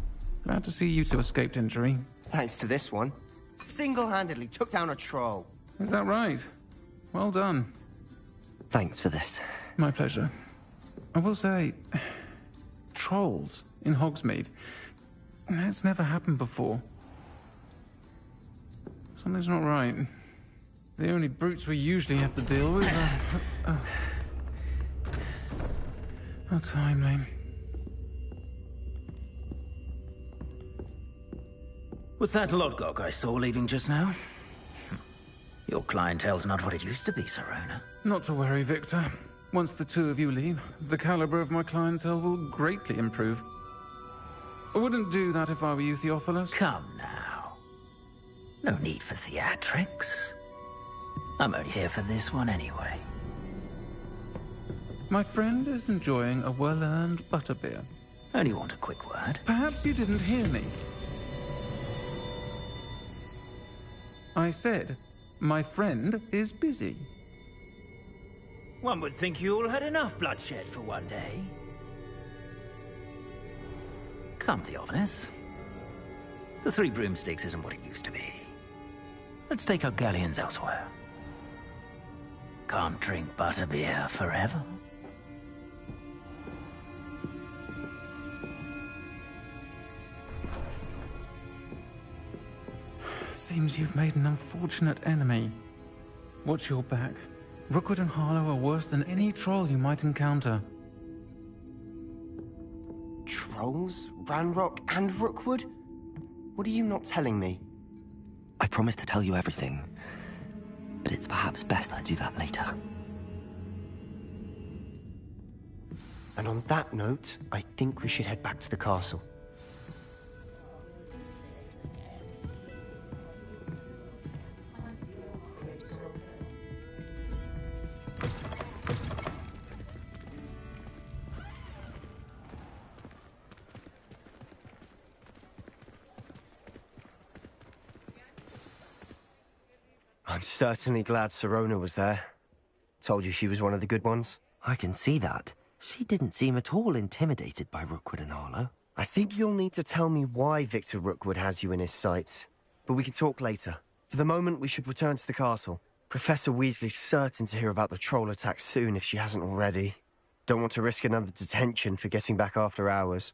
Glad to see you two escaped injury.
Thanks to this one. Single-handedly took down a troll.
Is that right? Well done.
Thanks for this.
My pleasure. I will say, trolls in Hogsmeade. That's never happened before. Something's not right. The only brutes we usually have to deal with are... How timely.
Was that Lodgok I saw leaving just now? Your clientele's not what it used to be, Serona.
Not to worry, Victor. Once the two of you leave, the caliber of my clientele will greatly improve. I wouldn't do that if I were you, Theophilus.
Come now. No need for theatrics. I'm only here for this one anyway.
My friend is enjoying a well-earned butterbeer.
Only want a quick word.
Perhaps you didn't hear me. I said, my friend is busy.
One would think you all had enough bloodshed for one day. Come, Theophilus. The Three Broomsticks isn't what it used to be. Let's take our galleons elsewhere. Can't drink butterbeer forever.
Seems you've made an unfortunate enemy. Watch your back. Rookwood and Harlow are worse than any troll you might encounter.
Trolls? Ranrock and Rookwood? What are you not telling me?
I promised to tell you everything, but it's perhaps best I do that later.
And on that note, I think we should head back to the castle. I'm certainly glad Serona was there. Told you she was one of the good ones.
I can see that. She didn't seem at all intimidated by Rookwood and Harlow.
I think you'll need to tell me why Victor Rookwood has you in his sights. But we can talk later. For the moment, we should return to the castle. Professor Weasley's certain to hear about the troll attack soon if she hasn't already. Don't want to risk another detention for getting back after hours.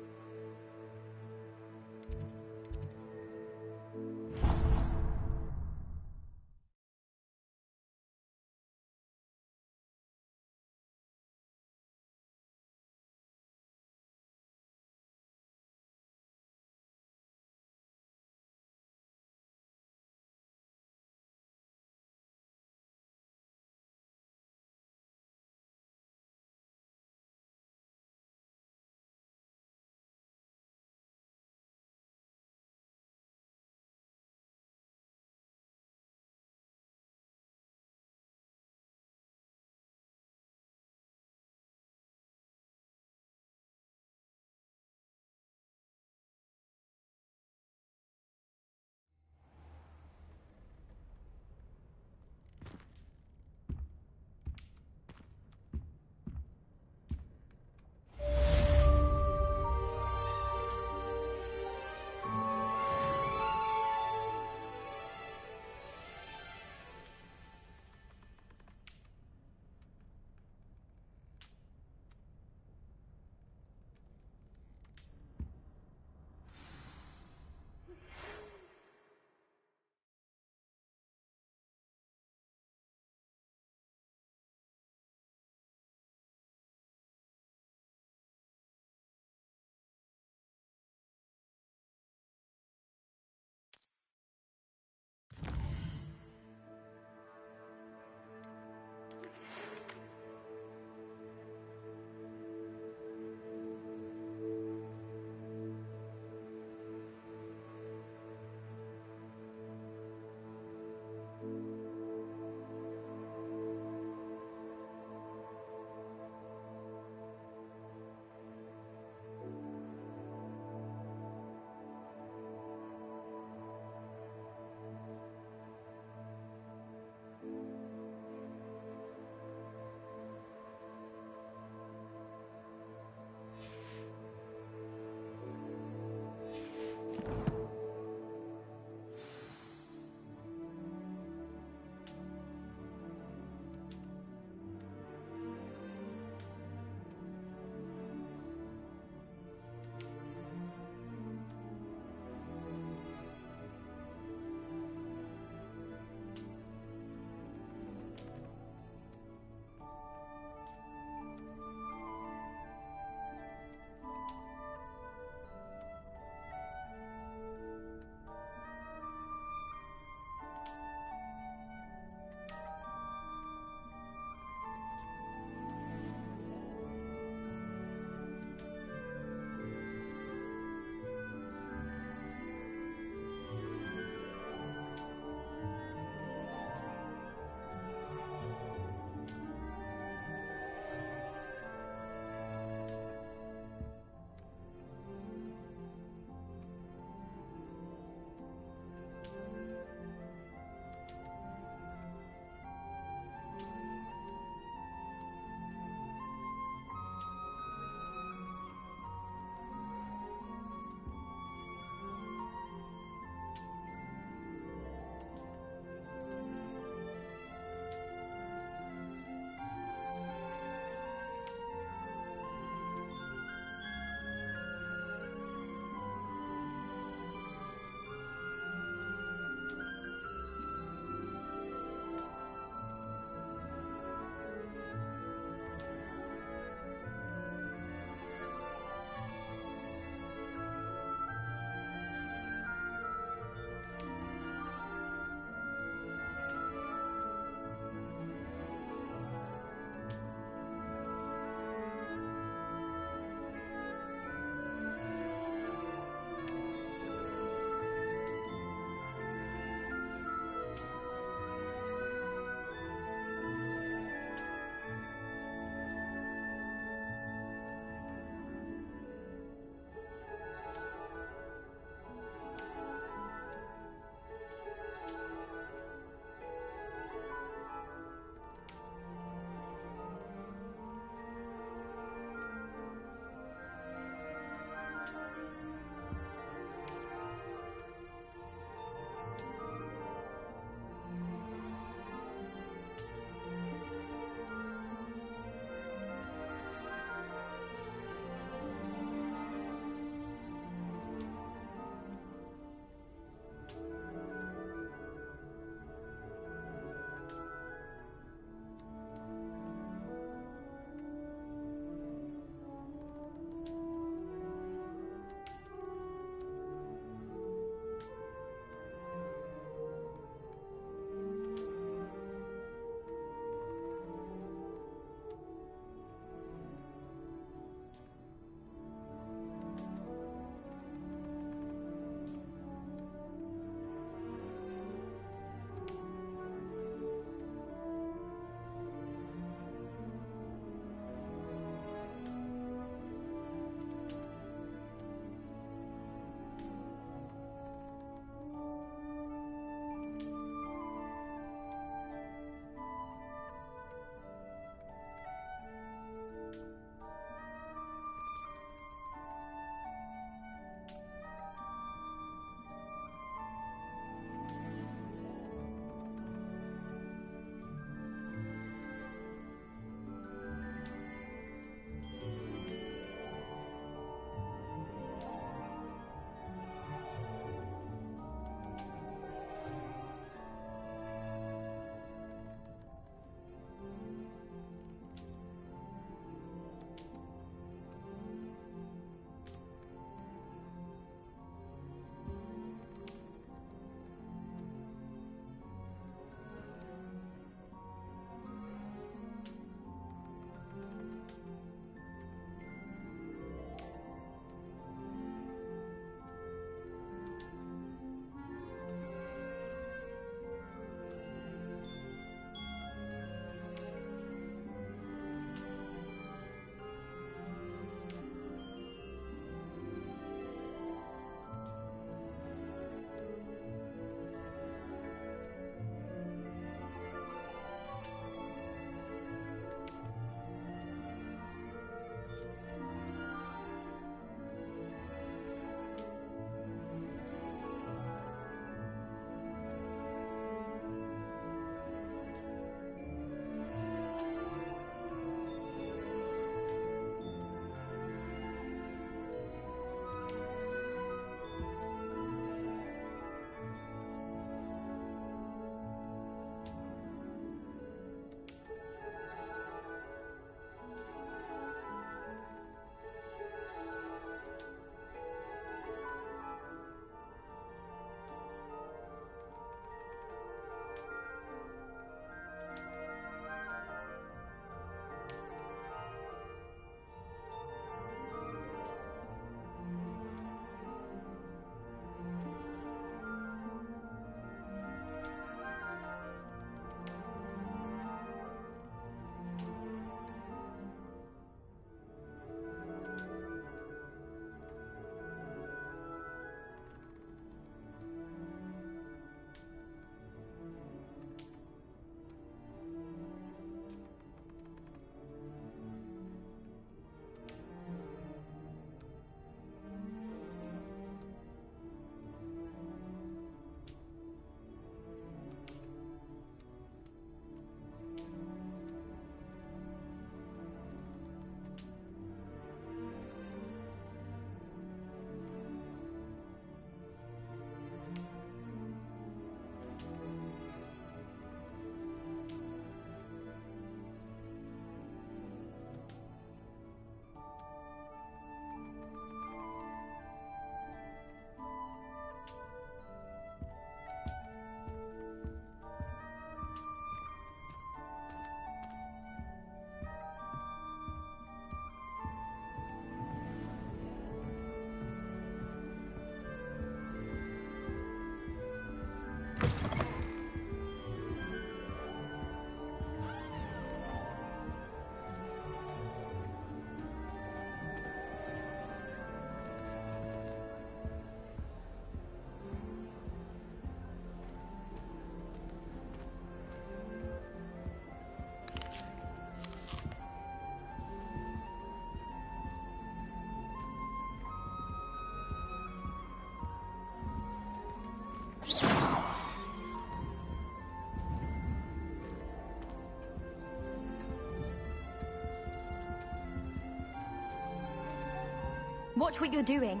Watch what you're doing.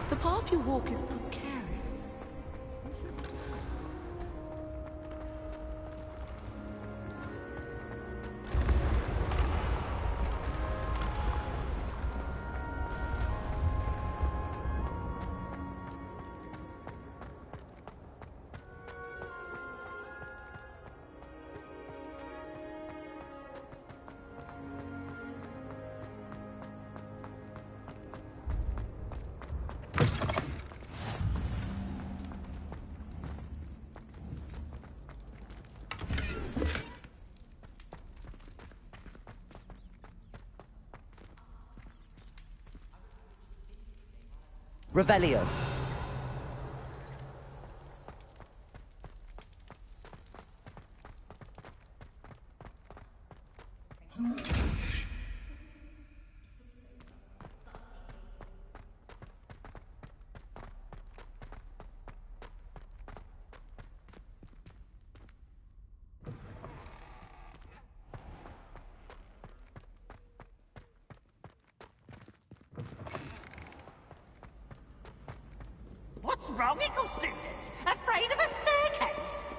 The path you walk is precarious.
Revelio.
What's wrong, equal students? Afraid of a staircase?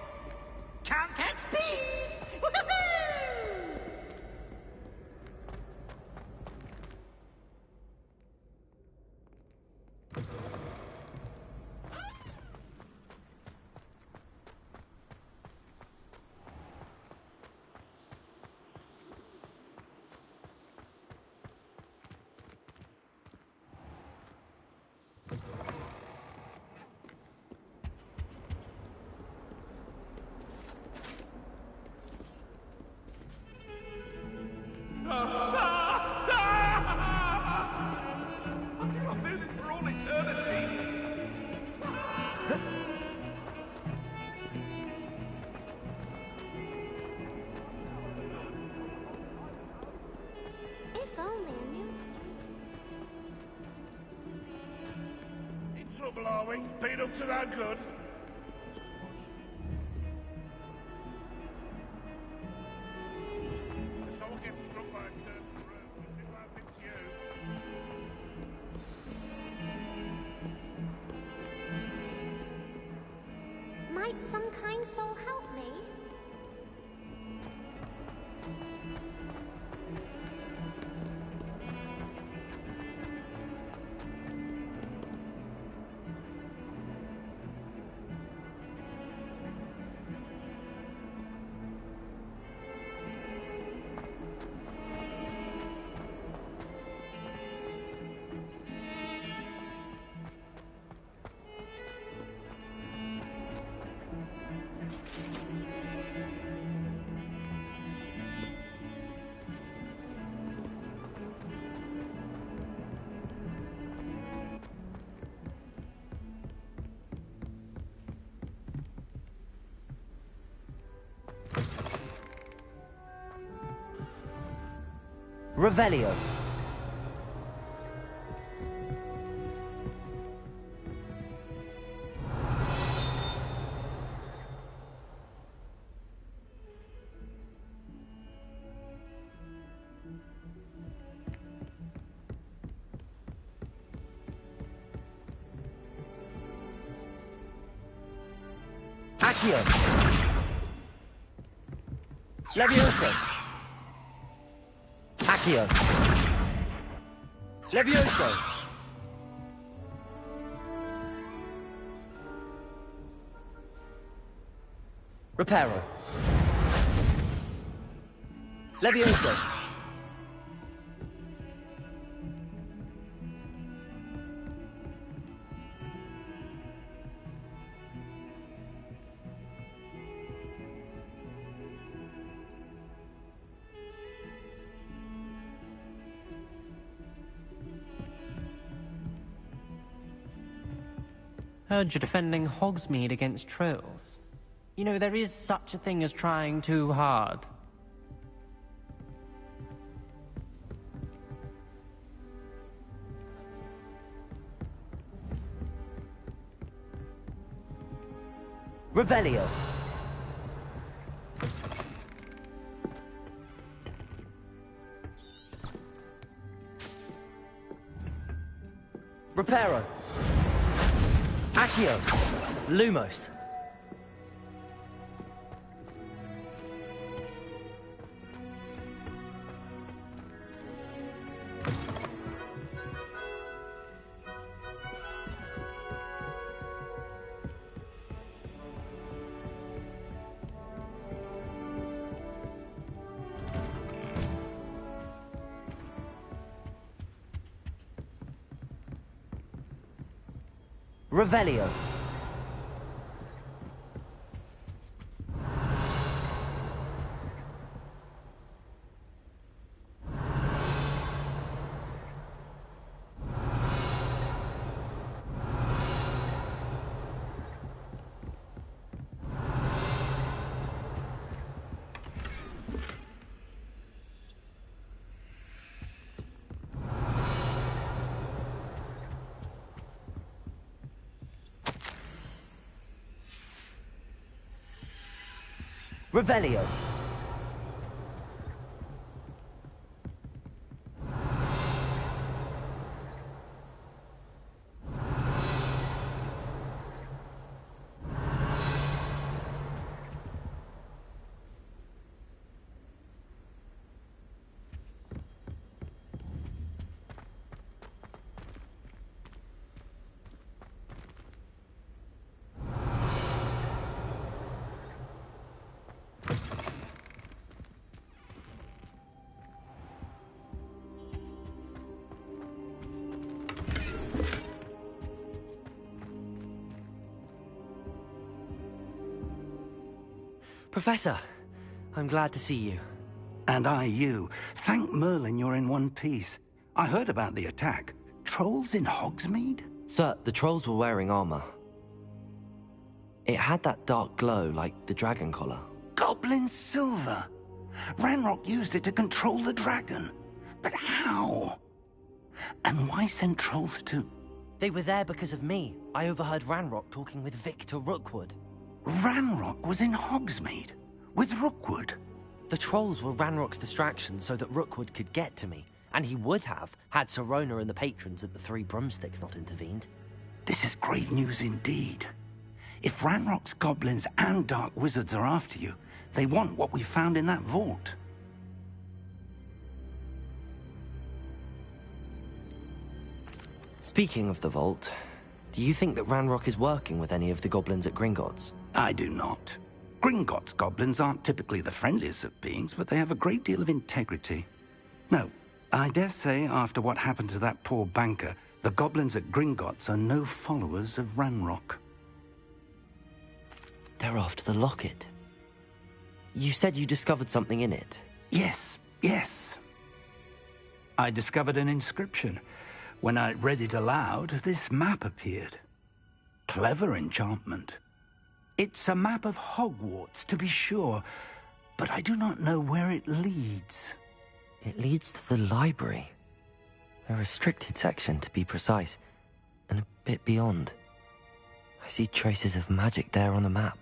Can't catch thieves? Woohoo!
I've been it for all eternity.
If only I knew.
In trouble, are we? Been up to no good? If someone gets struck by a cursed room, we think that it's you.
Might some kind soul help me?
Revelio. Accio. Levioso. Accio. Levioso. Reparo. Levioso.
Heard you're defending Hogsmeade against trolls. You know, there is such a thing as trying too hard.
Revelio. Reparo. Accio. Lumos. Revelio. Revelio. Professor, I'm glad to see you.
And I you. Thank Merlin you're in one piece. I heard about the attack. Trolls in Hogsmeade?
Sir, the trolls were wearing armor. It had that dark glow like the dragon collar.
Goblin silver. Ranrock used it to control the dragon. But how? And why send trolls to...
They were there because of me. I overheard Ranrock talking with Victor Rookwood.
Ranrock was in Hogsmeade? With Rookwood?
The trolls were Ranrock's distraction so that Rookwood could get to me. And he would have, had Sirona and the patrons at the Three Broomsticks not intervened.
This is grave news indeed. If Ranrock's goblins and dark wizards are after you, they want what we found in that vault.
Speaking of the vault, do you think that Ranrock is working with any of the goblins at Gringotts?
I do not. Gringotts goblins aren't typically the friendliest of beings, but they have a great deal of integrity. No, I dare say after what happened to that poor banker, the goblins at Gringotts are no followers of Ranrock.
They're after the locket. You said you discovered something in it.
Yes. I discovered an inscription. When I read it aloud, this map appeared. Clever enchantment. It's a map of Hogwarts, to be sure, but I do not know where it leads.
It leads to the library. A restricted section, to be precise, and a bit beyond. I see traces of magic there on the map.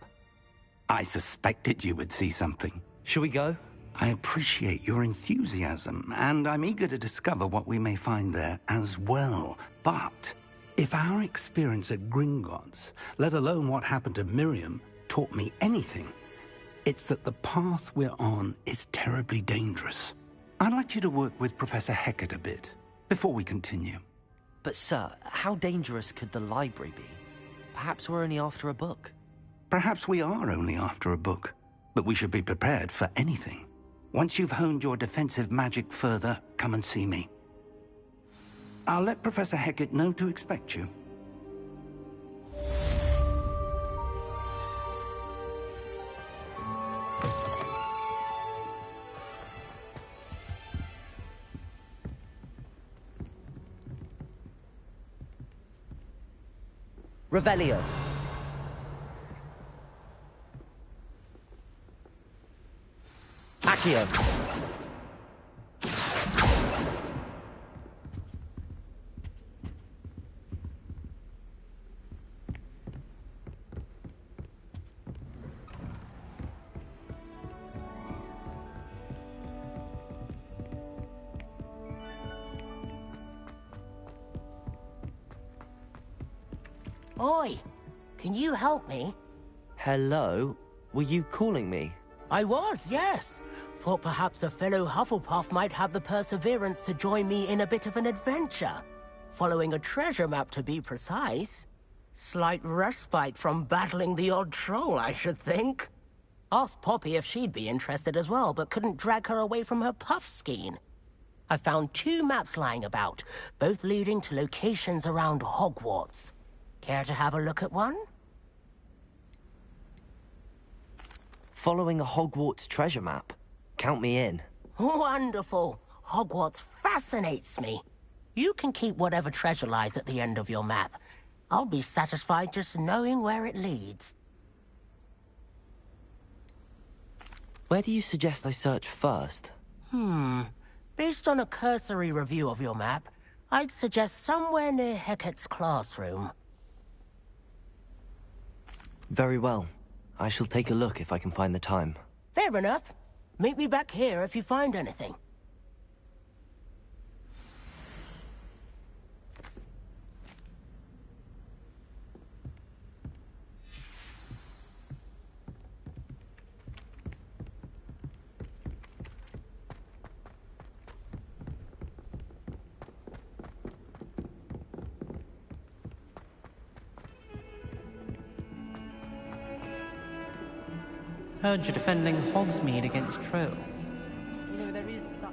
I suspected you would see something.
Shall we go?
I appreciate your enthusiasm, and I'm eager to discover what we may find there as well. But if our experience at Gringotts, let alone what happened to Miriam, taught me anything, it's that the path we're on is terribly dangerous. I'd like you to work with Professor Hecat a bit, before we continue.
But sir, how dangerous could the library be? Perhaps we're only after a book.
Perhaps we are only after a book, but we should be prepared for anything. Once you've honed your defensive magic further, come and see me. I'll let Professor Hecat know to expect you.
Revelio. Accio.
Oi, can you help me?
Hello? Were you calling me?
I was, yes. Thought perhaps a fellow Hufflepuff might have the perseverance to join me in a bit of an adventure. Following a treasure map, to be precise. Slight respite from battling the odd troll, I should think. Asked Poppy if she'd be interested as well, but couldn't drag her away from her puffskein. I found 2 maps lying about, both leading to locations around Hogwarts. Care to have a look at one?
Following a Hogwarts treasure map? Count me in.
Wonderful. Hogwarts fascinates me. You can keep whatever treasure lies at the end of your map. I'll be satisfied just knowing where it leads.
Where do you suggest I search first?
Based on a cursory review of your map, I'd suggest somewhere near Hecat's classroom.
Very well. I shall take a look if I can find the time.
Fair enough. Meet me back here if you find anything.
Heard you're defending Hogsmeade against trolls. You know, there is such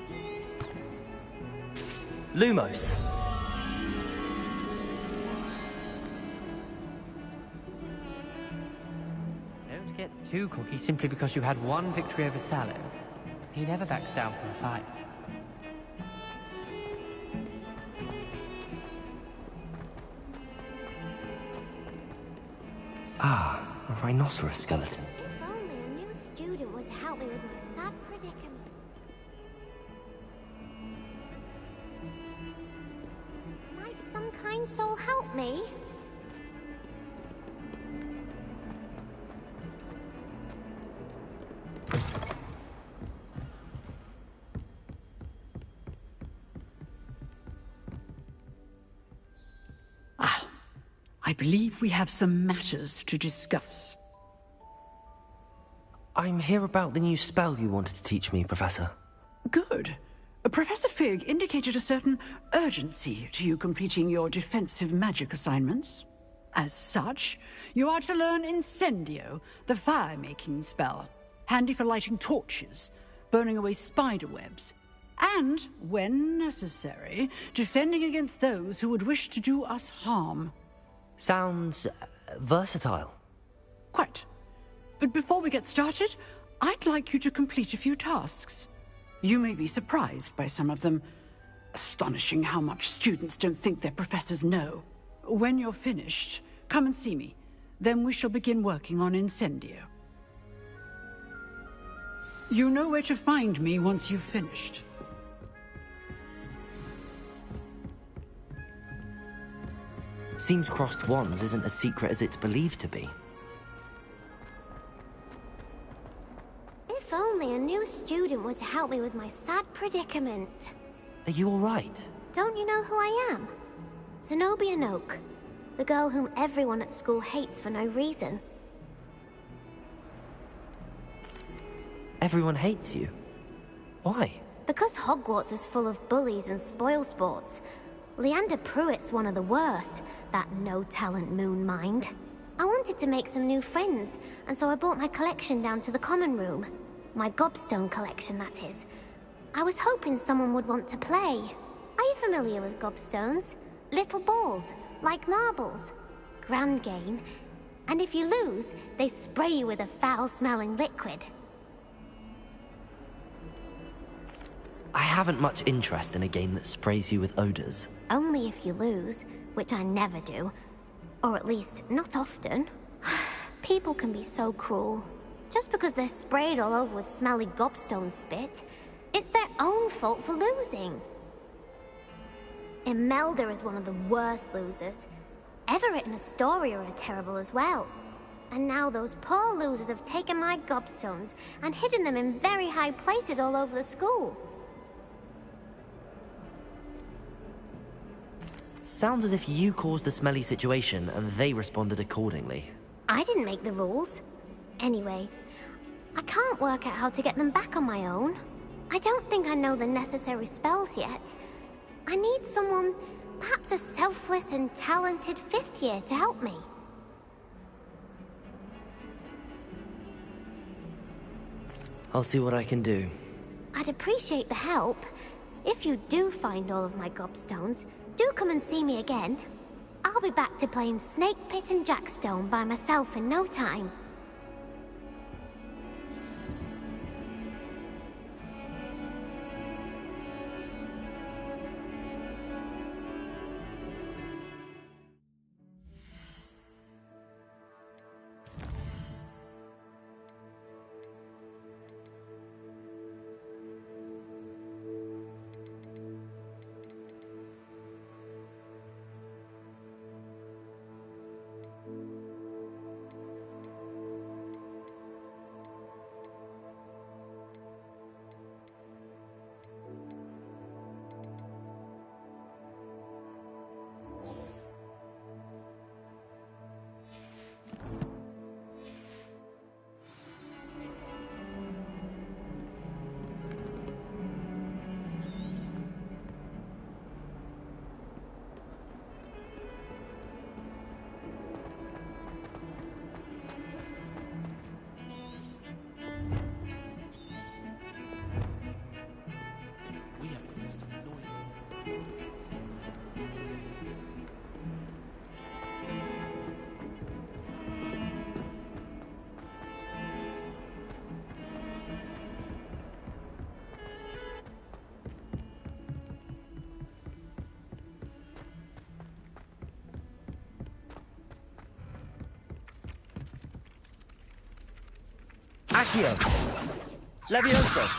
a thing.
Lumos!
Don't get too cocky simply because you had one victory over Sallow. He never backs down from a fight.
Ah, a rhinoceros skeleton.
If only a new student were to help me with my sad predicament. Might some kind soul help me?
I believe we have some matters to discuss.
I'm here about the new spell you wanted to teach me, Professor.
Good. Professor Fig indicated a certain urgency to you completing your defensive magic assignments. As such, you are to learn Incendio, the fire-making spell, handy for lighting torches, burning away spider webs, and, when necessary, defending against those who would wish to do us harm.
Sounds versatile.
Quite. But before we get started, I'd like you to complete a few tasks. You may be surprised by some of them. Astonishing how much students don't think their professors know. When you're finished, come and see me. Then we shall begin working on Incendio. You know where to find me once you've finished.
Seems crossed wands isn't as secret as it's believed to be.
If only a new student were to help me with my sad predicament.
Are you alright?
Don't you know who I am? Zenobia Noak, the girl whom everyone at school hates for no reason.
Everyone hates you. Why?
Because Hogwarts is full of bullies and spoilsports. Leander Pruitt's one of the worst, that no-talent moon mind. I wanted to make some new friends, and so I brought my collection down to the common room. My gobstone collection, that is. I was hoping someone would want to play. Are you familiar with gobstones? Little balls, like marbles. Grand game. And if you lose, they spray you with a foul-smelling liquid.
I haven't much interest in a game that sprays you with odors.
Only if you lose, which I never do. Or at least, not often. People can be so cruel. Just because they're sprayed all over with smelly gobstone spit, it's their own fault for losing. Imelda is one of the worst losers. Everett and Astoria are terrible as well. And now those poor losers have taken my gobstones and hidden them in very high places all over the school.
Sounds as if you caused the smelly situation and they responded accordingly.
I didn't make the rules. Anyway, I can't work out how to get them back on my own. I don't think I know the necessary spells yet. I need someone, perhaps a selfless and talented 5th year to help me.
I'll see what I can do.
I'd appreciate the help. If you do find all of my gobstones, do come and see me again. I'll be back to playing Snake Pit and Jackstone by myself in no time.
Accio! Levioso!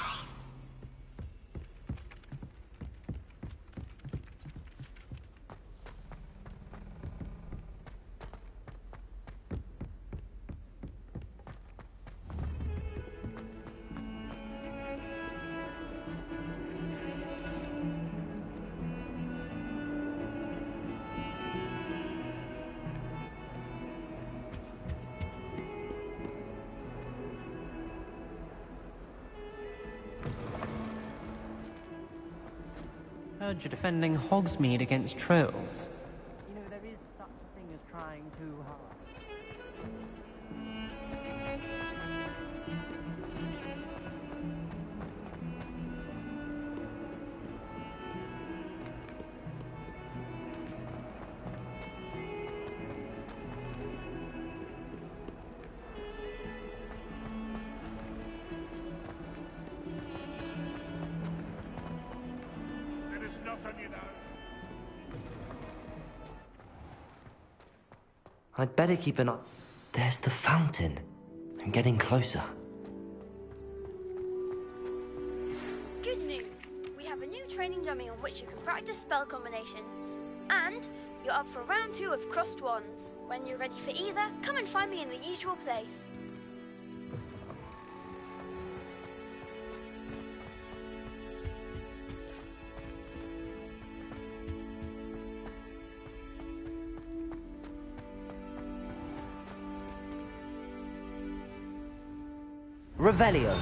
Heard you're defending Hogsmeade against trolls. You know, there is such a thing as trying too hard.
I'd better keep an eye. There's the fountain. I'm getting closer.
Good news! We have a new training dummy on which you can practice spell combinations. And you're up for round 2 of Crossed Wands. When you're ready for either, come and find me in the usual place.
Revelio.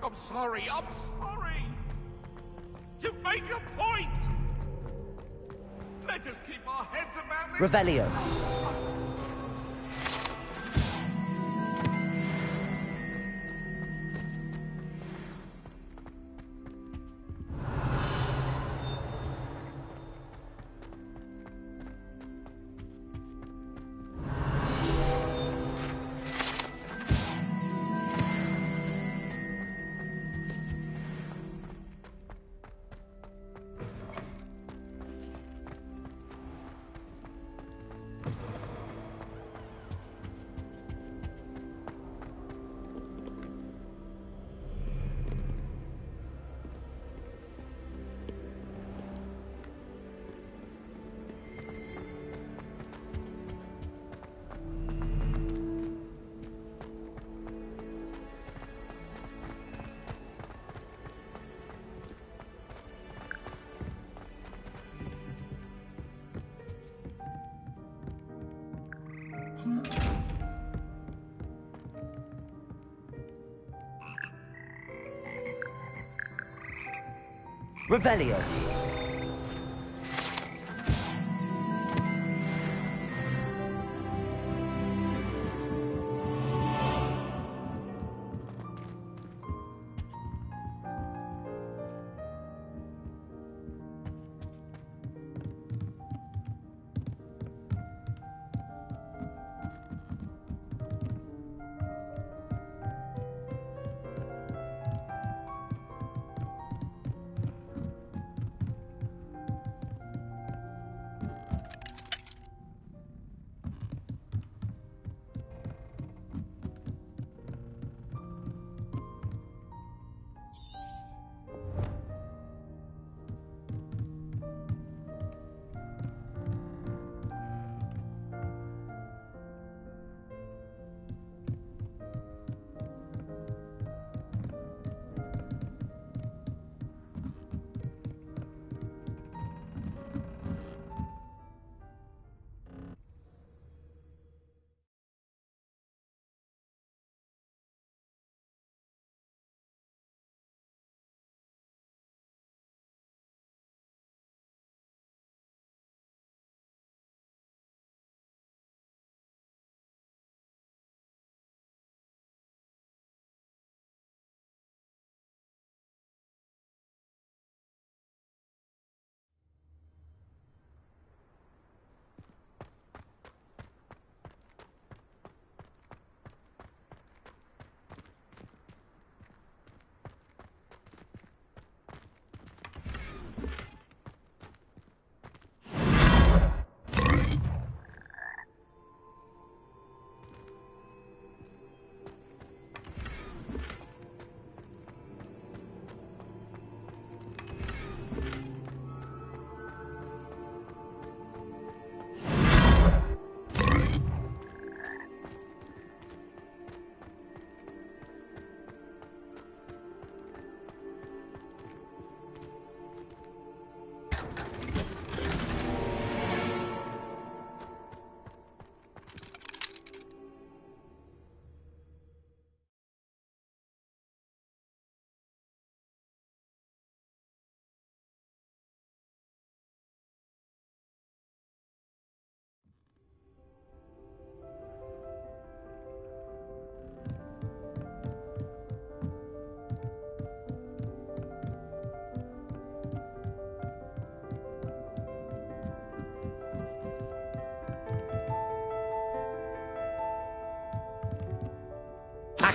I'm sorry. You Make a point! Let us keep our heads about this.
Revelio. Revelio.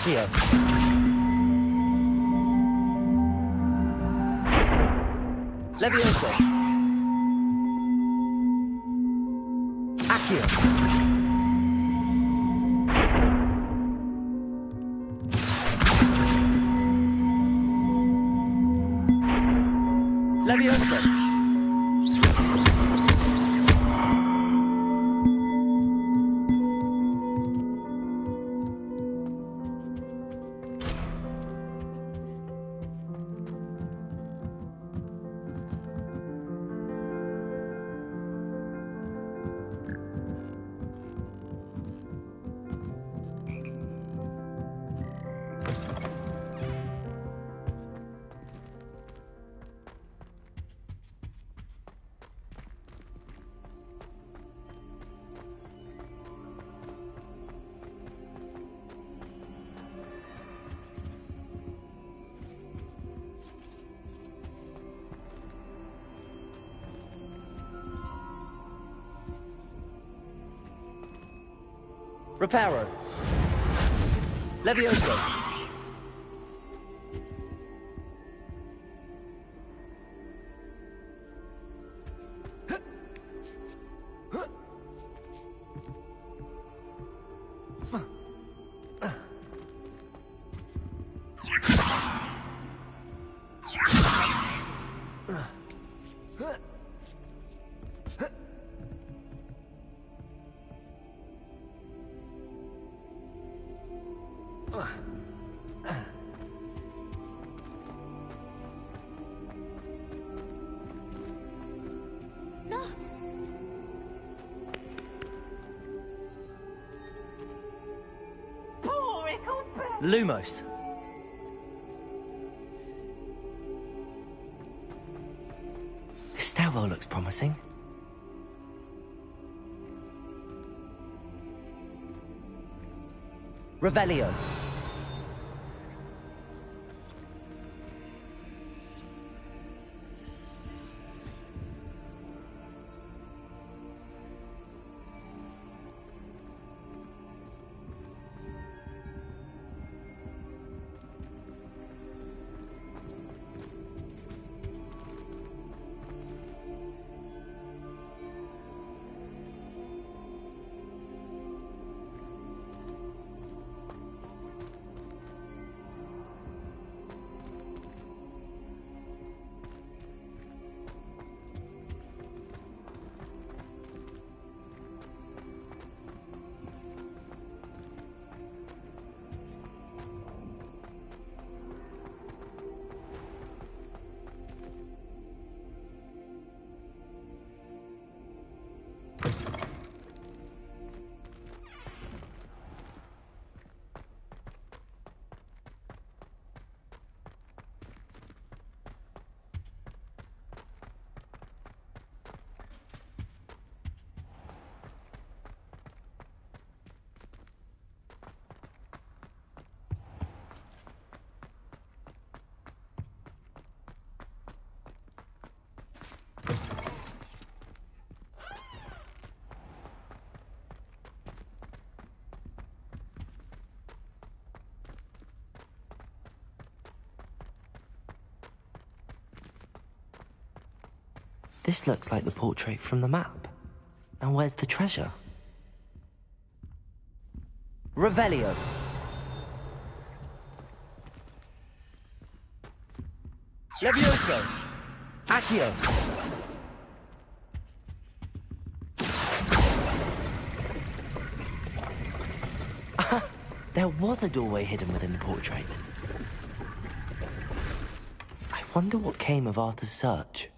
Accio. Levioso. Accio. Levioso. Reparo. Levioso. Lumos. This stairwell looks promising. Revelio. This looks like the portrait from the map. And where's the treasure? Revelio. Levioso. Accio. There was a doorway hidden within the portrait. I wonder what came of Arthur's search.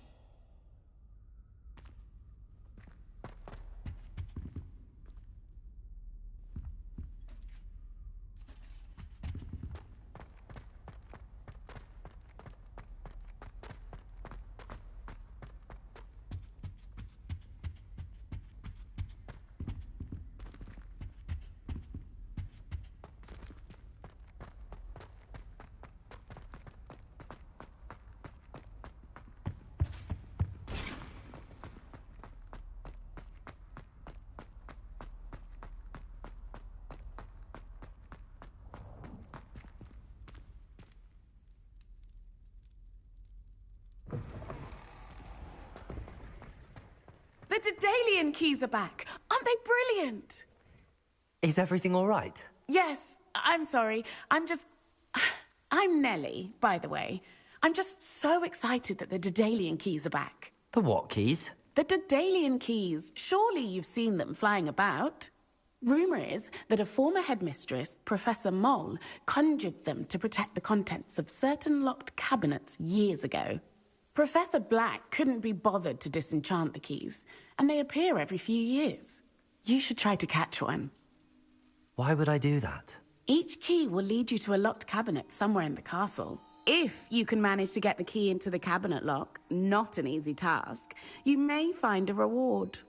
The Daedalian keys are back. Aren't they brilliant?
Is everything all right?
Yes, I'm sorry. I'm Nellie, by the way. I'm just so excited that the Daedalian keys are back.
The what keys?
The Daedalian keys. Surely you've seen them flying about. Rumour is that a former headmistress, Professor Moll, conjured them to protect the contents of certain locked cabinets years ago. Professor Black couldn't be bothered to disenchant the keys, and they appear every few years. You should try to catch one.
Why would I do that?
Each key will lead you to a locked cabinet somewhere in the castle. If you can manage to get the key into the cabinet lock, not an easy task, you may find a reward.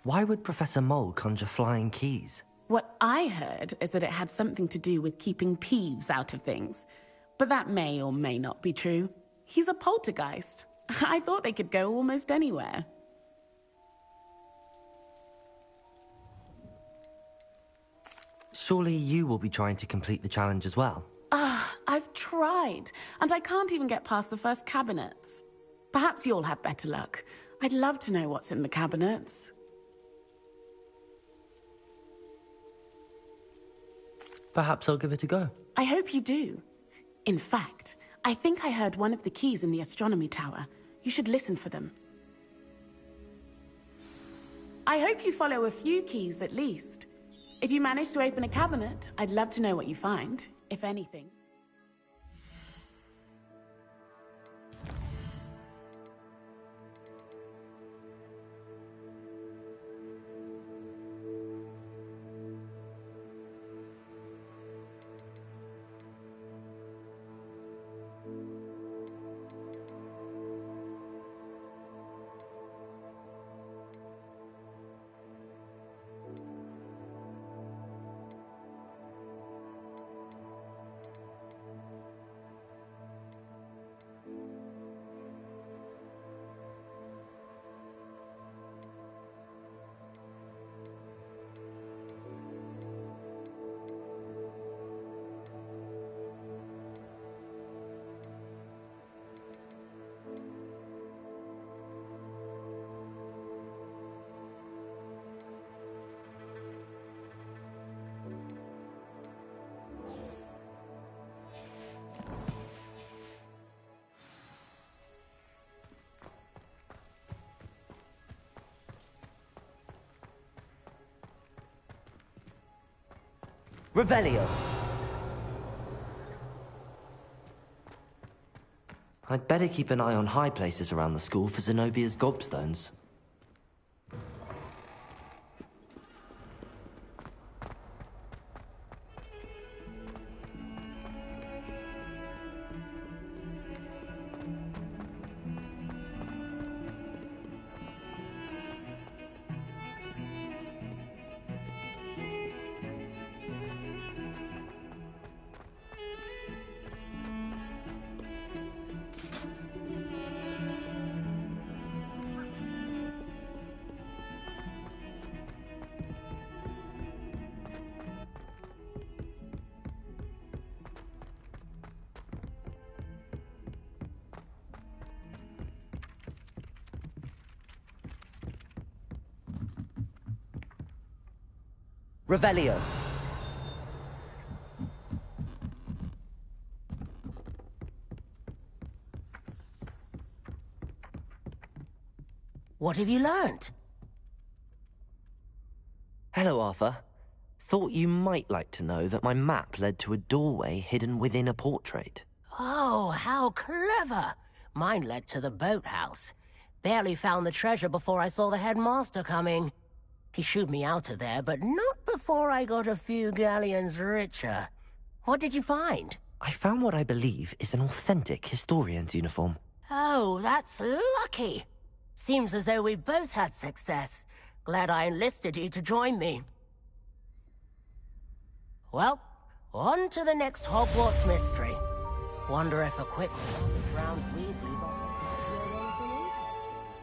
Why would Professor Moll conjure flying keys?
What I heard is that it had something to do with keeping Peeves out of things. But that may or may not be true. He's a poltergeist. I thought they could go almost anywhere.
Surely you will be trying to complete the challenge as well.
I've tried, and I can't even get past the first cabinets. Perhaps you'll have better luck. I'd love to know what's in the cabinets.
Perhaps I'll give it a go.
I hope you do. In fact, I think I heard one of the keys in the astronomy tower. You should listen for them. I hope you follow a few keys at least. If you manage to open a cabinet, I'd love to know what you find, if anything.
Revelio. I'd better keep an eye on high places around the school for Zenobia's gobstones. Revelio.
What have you learnt?
Hello, Arthur. Thought you might like to know that my map led to a doorway hidden within a portrait.
Oh, how clever! Mine led to the boathouse. Barely found the treasure before I saw the headmaster coming. He shooed me out of there, but not before I got a few galleons richer. What did you find?
I found what I believe is an authentic historian's uniform.
Oh, that's lucky. Seems as though we both had success. Glad I enlisted you to join me. Well, on to the next Hogwarts mystery. Wonder if a quick look around Weasley box will reveal anything interesting.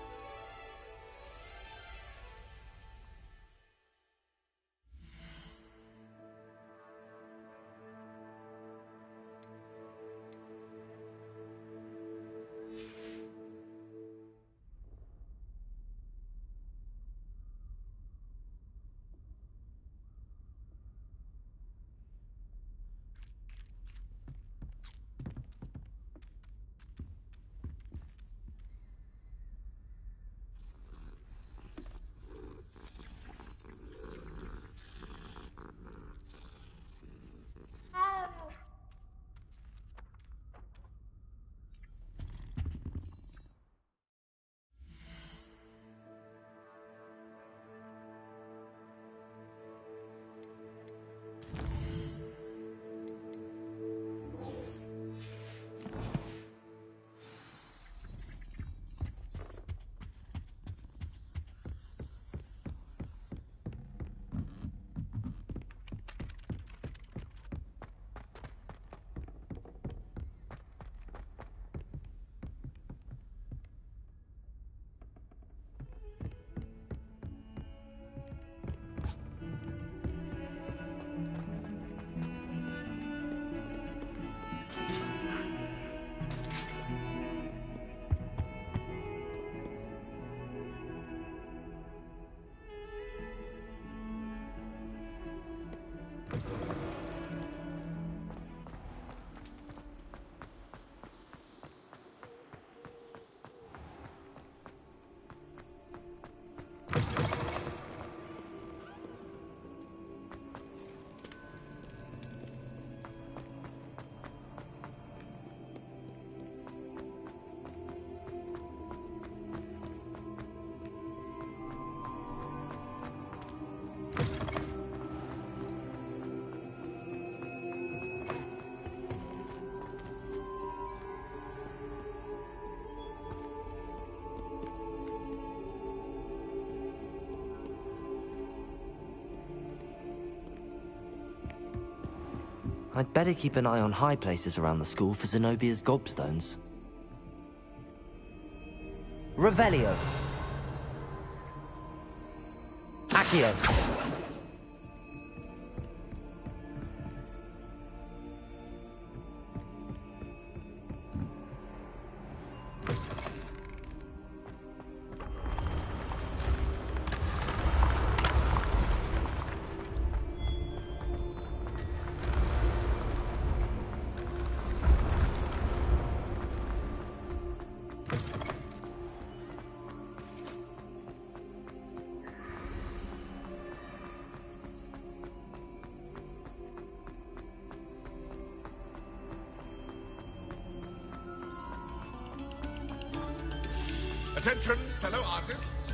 I'd better keep an eye on high places around the school for Zenobia's gobstones. Revelio. Accio.
Attention, fellow artists.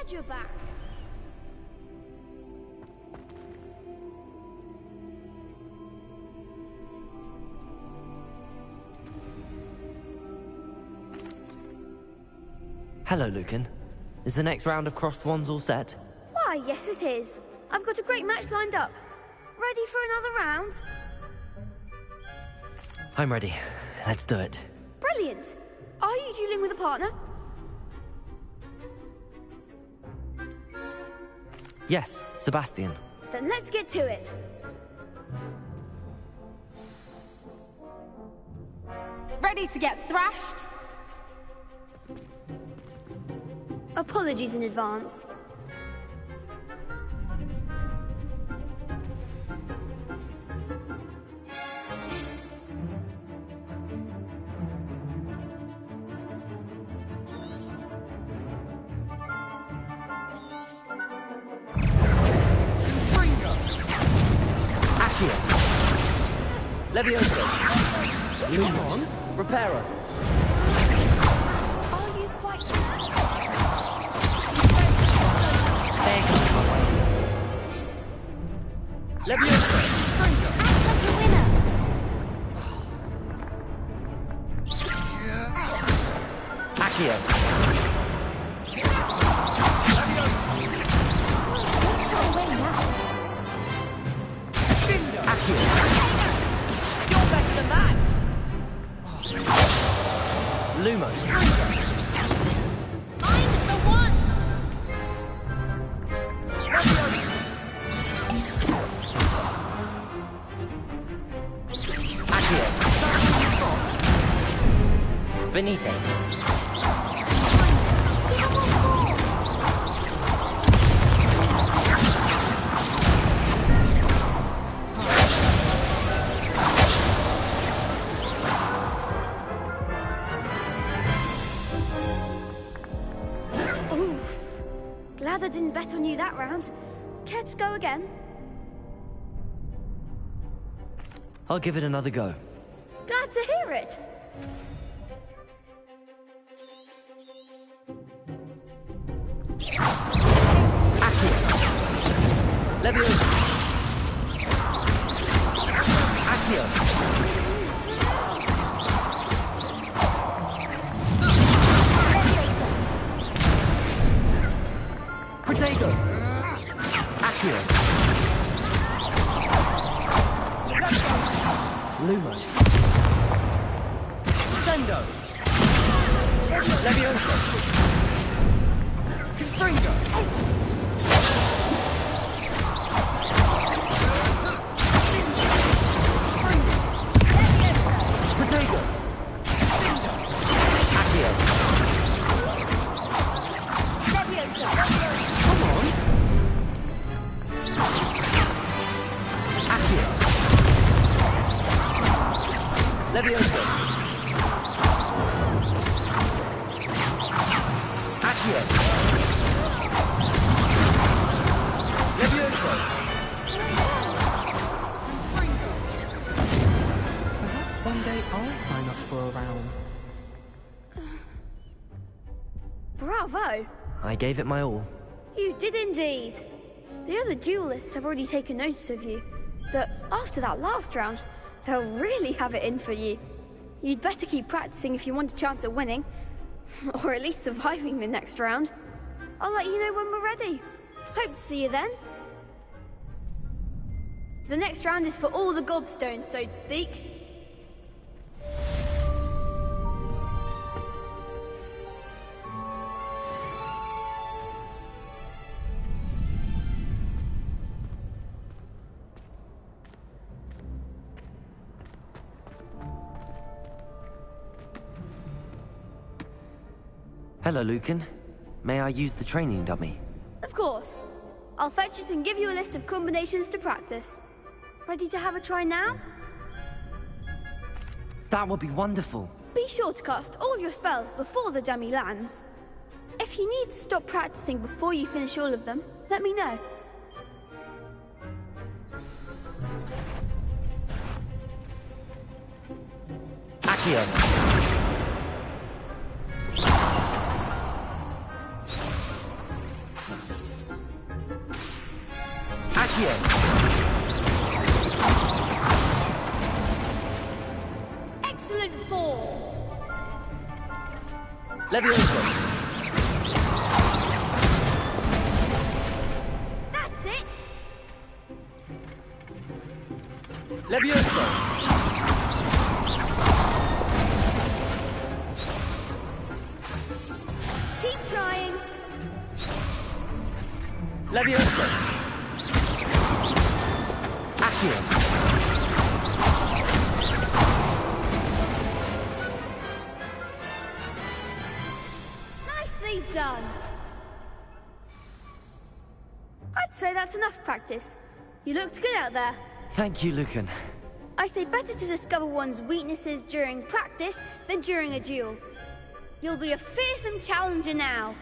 Glad you're back.
Hello, Lucan. Is the next round of crossed wands all set?
Why, yes it is. I've got a great match lined up. Ready for another round?
I'm ready. Let's do it.
Brilliant. Are you dueling with a partner?
Yes, Sebastian.
Then let's get to it. Ready to get thrashed? Apologies in advance.
Levioso. Lumos. Reparo.
Are you quite...
Levioso. Accio.
You're better than that!
Lumos.
I'm the one!
Accio. Benito.
Oof. Glad I didn't bet on you that round. Care to go again?
I'll give it another go.
Glad to hear it.
Levioso. Accio. Protego. Accio. Lumos. Sendo. Levioso. Confringo. Protego. Accio. Levioso. Accio. Levioso.
Perhaps one day I'll sign up for a round.
Bravo!
I gave it my all.
You did indeed. The other duelists have already taken notice of you, but after that last round, they'll really have it in for you. You'd better keep practicing if you want a chance at winning, or at least surviving the next round. I'll let you know when we're ready. Hope to see you then. The next round is for all the gobstones, so to speak.
Hello, Lucan. May I use the training dummy?
Of course. I'll fetch it and give you a list of combinations to practice. Ready to have a try now?
That would be wonderful.
Be sure to cast all your spells before the dummy lands. If you need to stop practicing before you finish all of them, let me know.
Accio.
Excellent form.
Levioso.
That's it.
Levioso.
Keep trying.
Levioso. Accio.
Nicely done. I'd say that's enough practice. You looked good out there.
Thank you, Lucan.
I say better to discover one's weaknesses during practice than during a duel. You'll be a fearsome challenger now.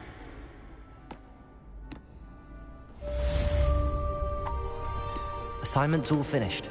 Assignment's all finished.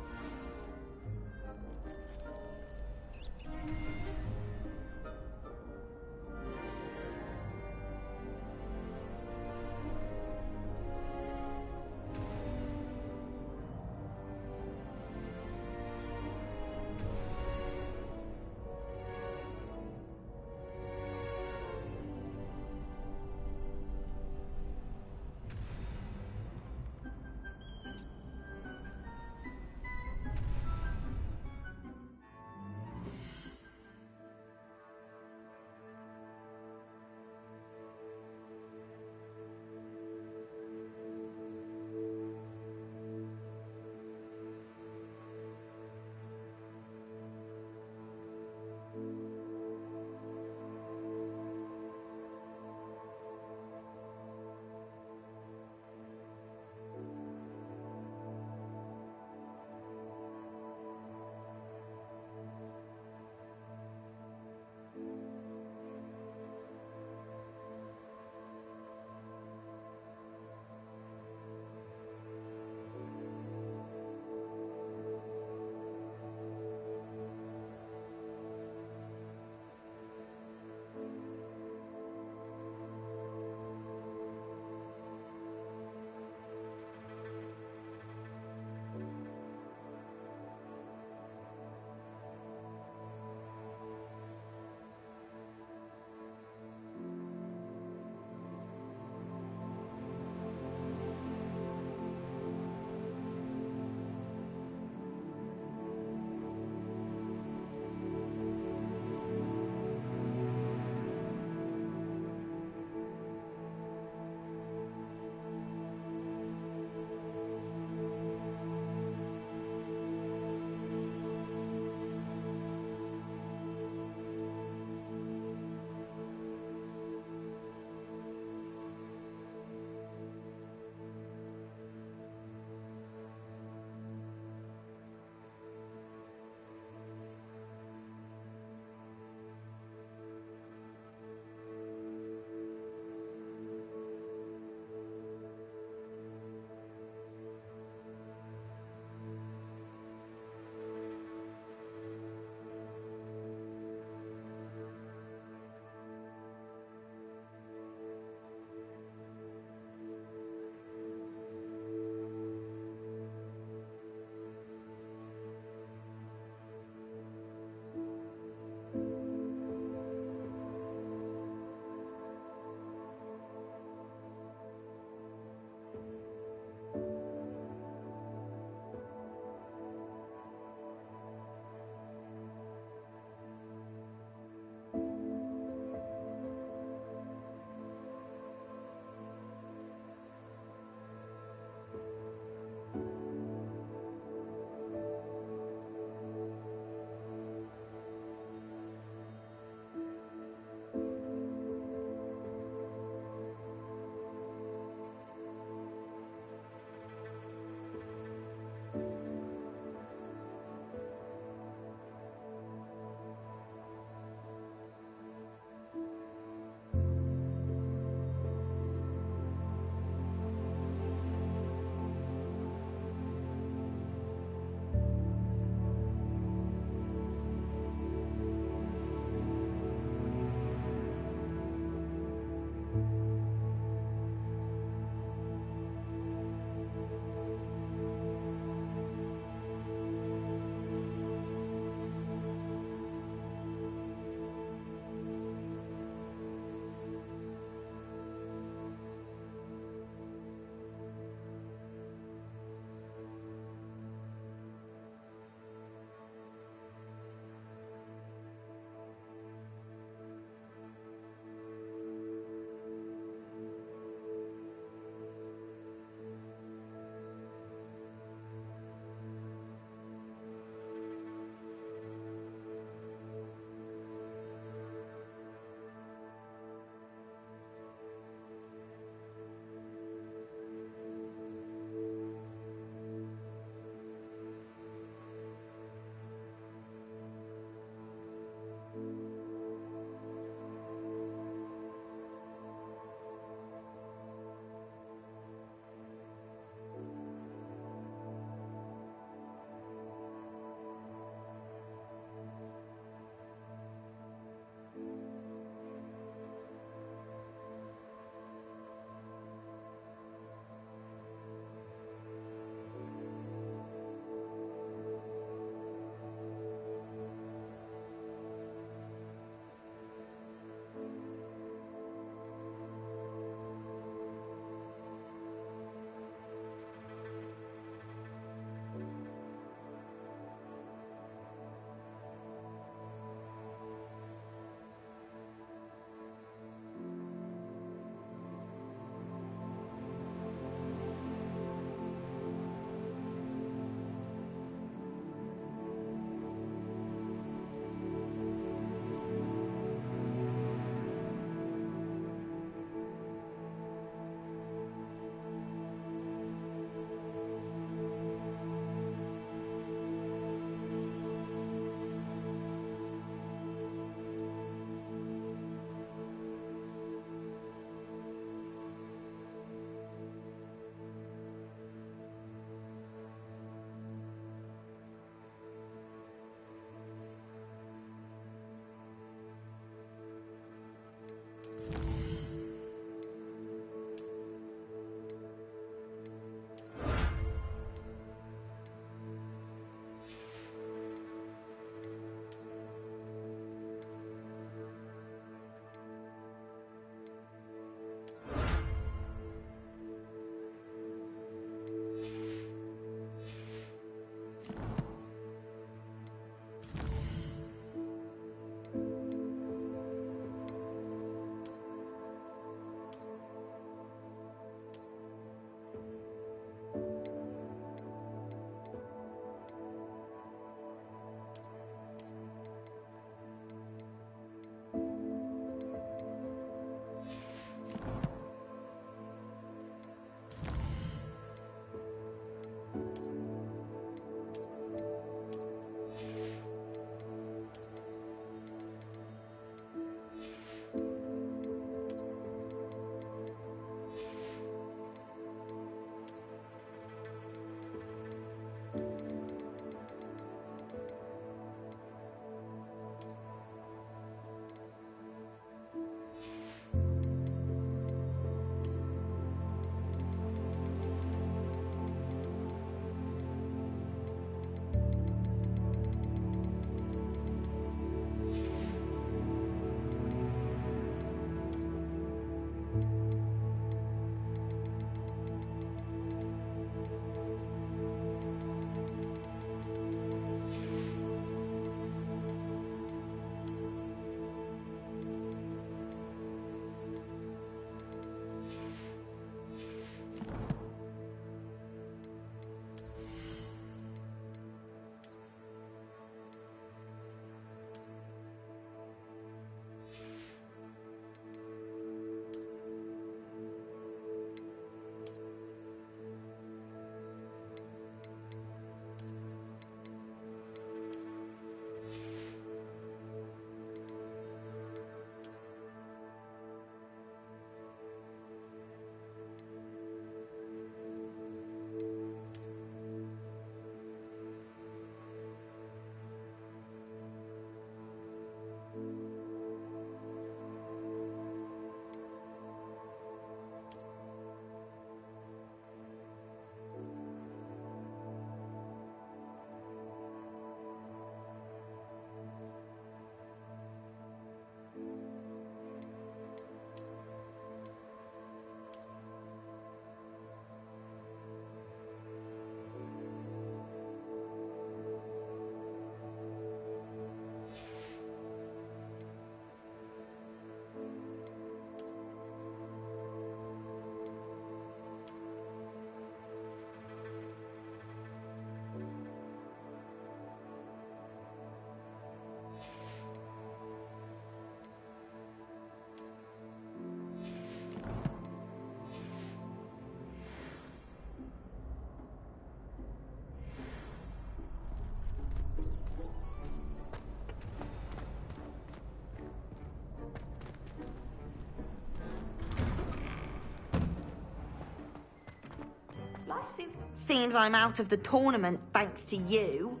Seems I'm out of the tournament thanks to you.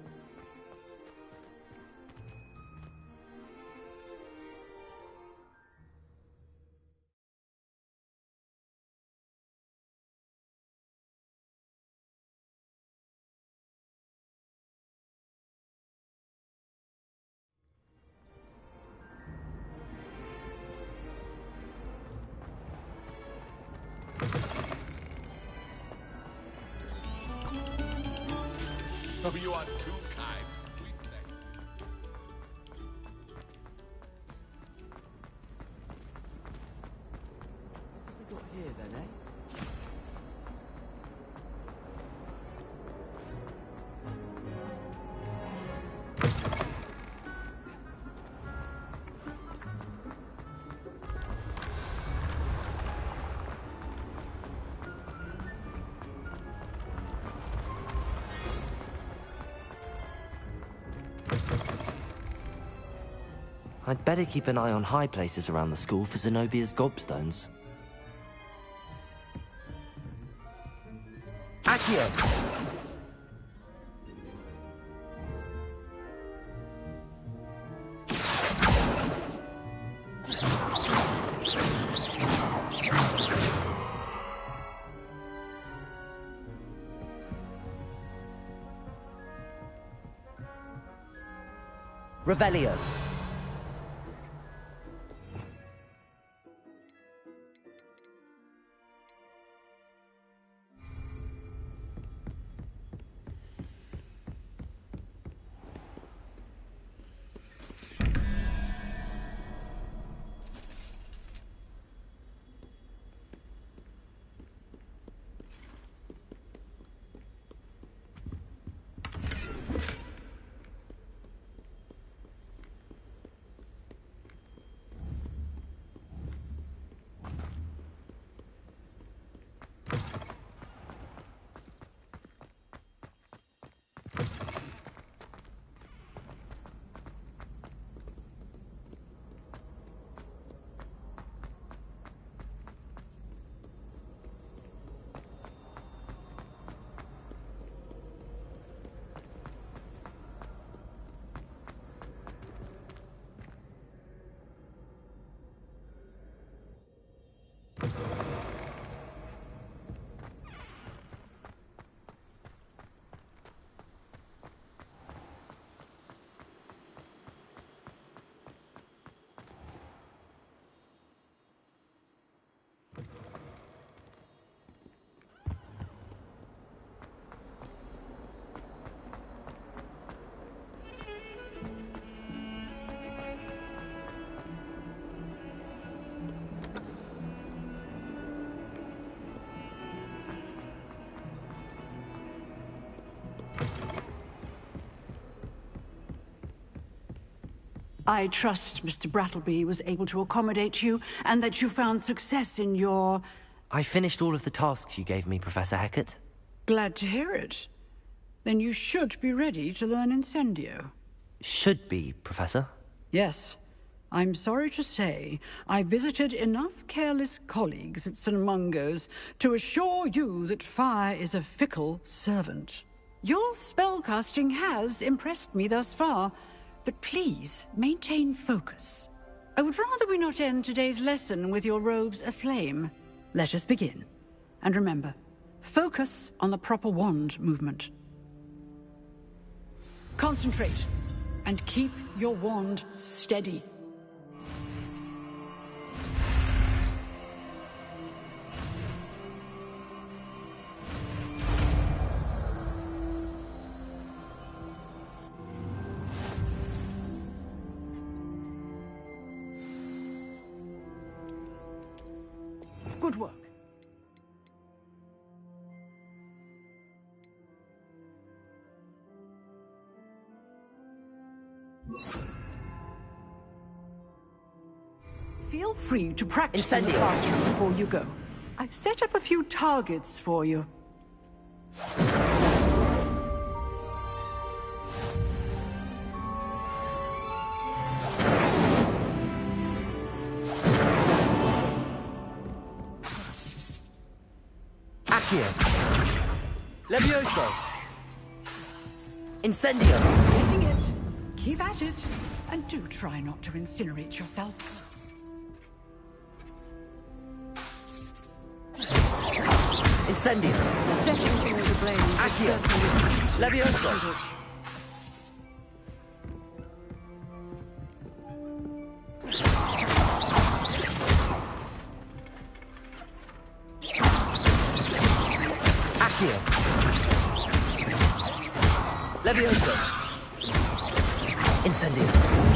Oh, you are too kind. We thank
What have we got here then, eh? I'd better keep an eye on high places around the school for Zenobia's gobstones. Accio! Revelio.
I trust Mr. Brattleby was able to accommodate you, and that you found success in your...
I finished all of the tasks you gave me, Professor Hecat.
Glad to hear it. Then you should be ready to learn Incendio.
Should be, Professor.
Yes. I'm sorry to say, I visited enough careless colleagues at St. Mungo's to assure you that fire is a fickle servant. Your spellcasting has impressed me thus far, but please maintain focus. I would rather we not end today's lesson with your robes aflame. Let us begin. And remember, focus on the proper wand movement. Concentrate, and keep your wand steady. Good work. Feel free to practice in the classroom before you go. I've set up a few targets for you.
Accio! Levioso! Incendio!
Getting it. Keep at it. And do try not to incinerate yourself.
Incendio!
Setting all the blaze.
Accio! Levioso! Accio! Levioso! Incendio!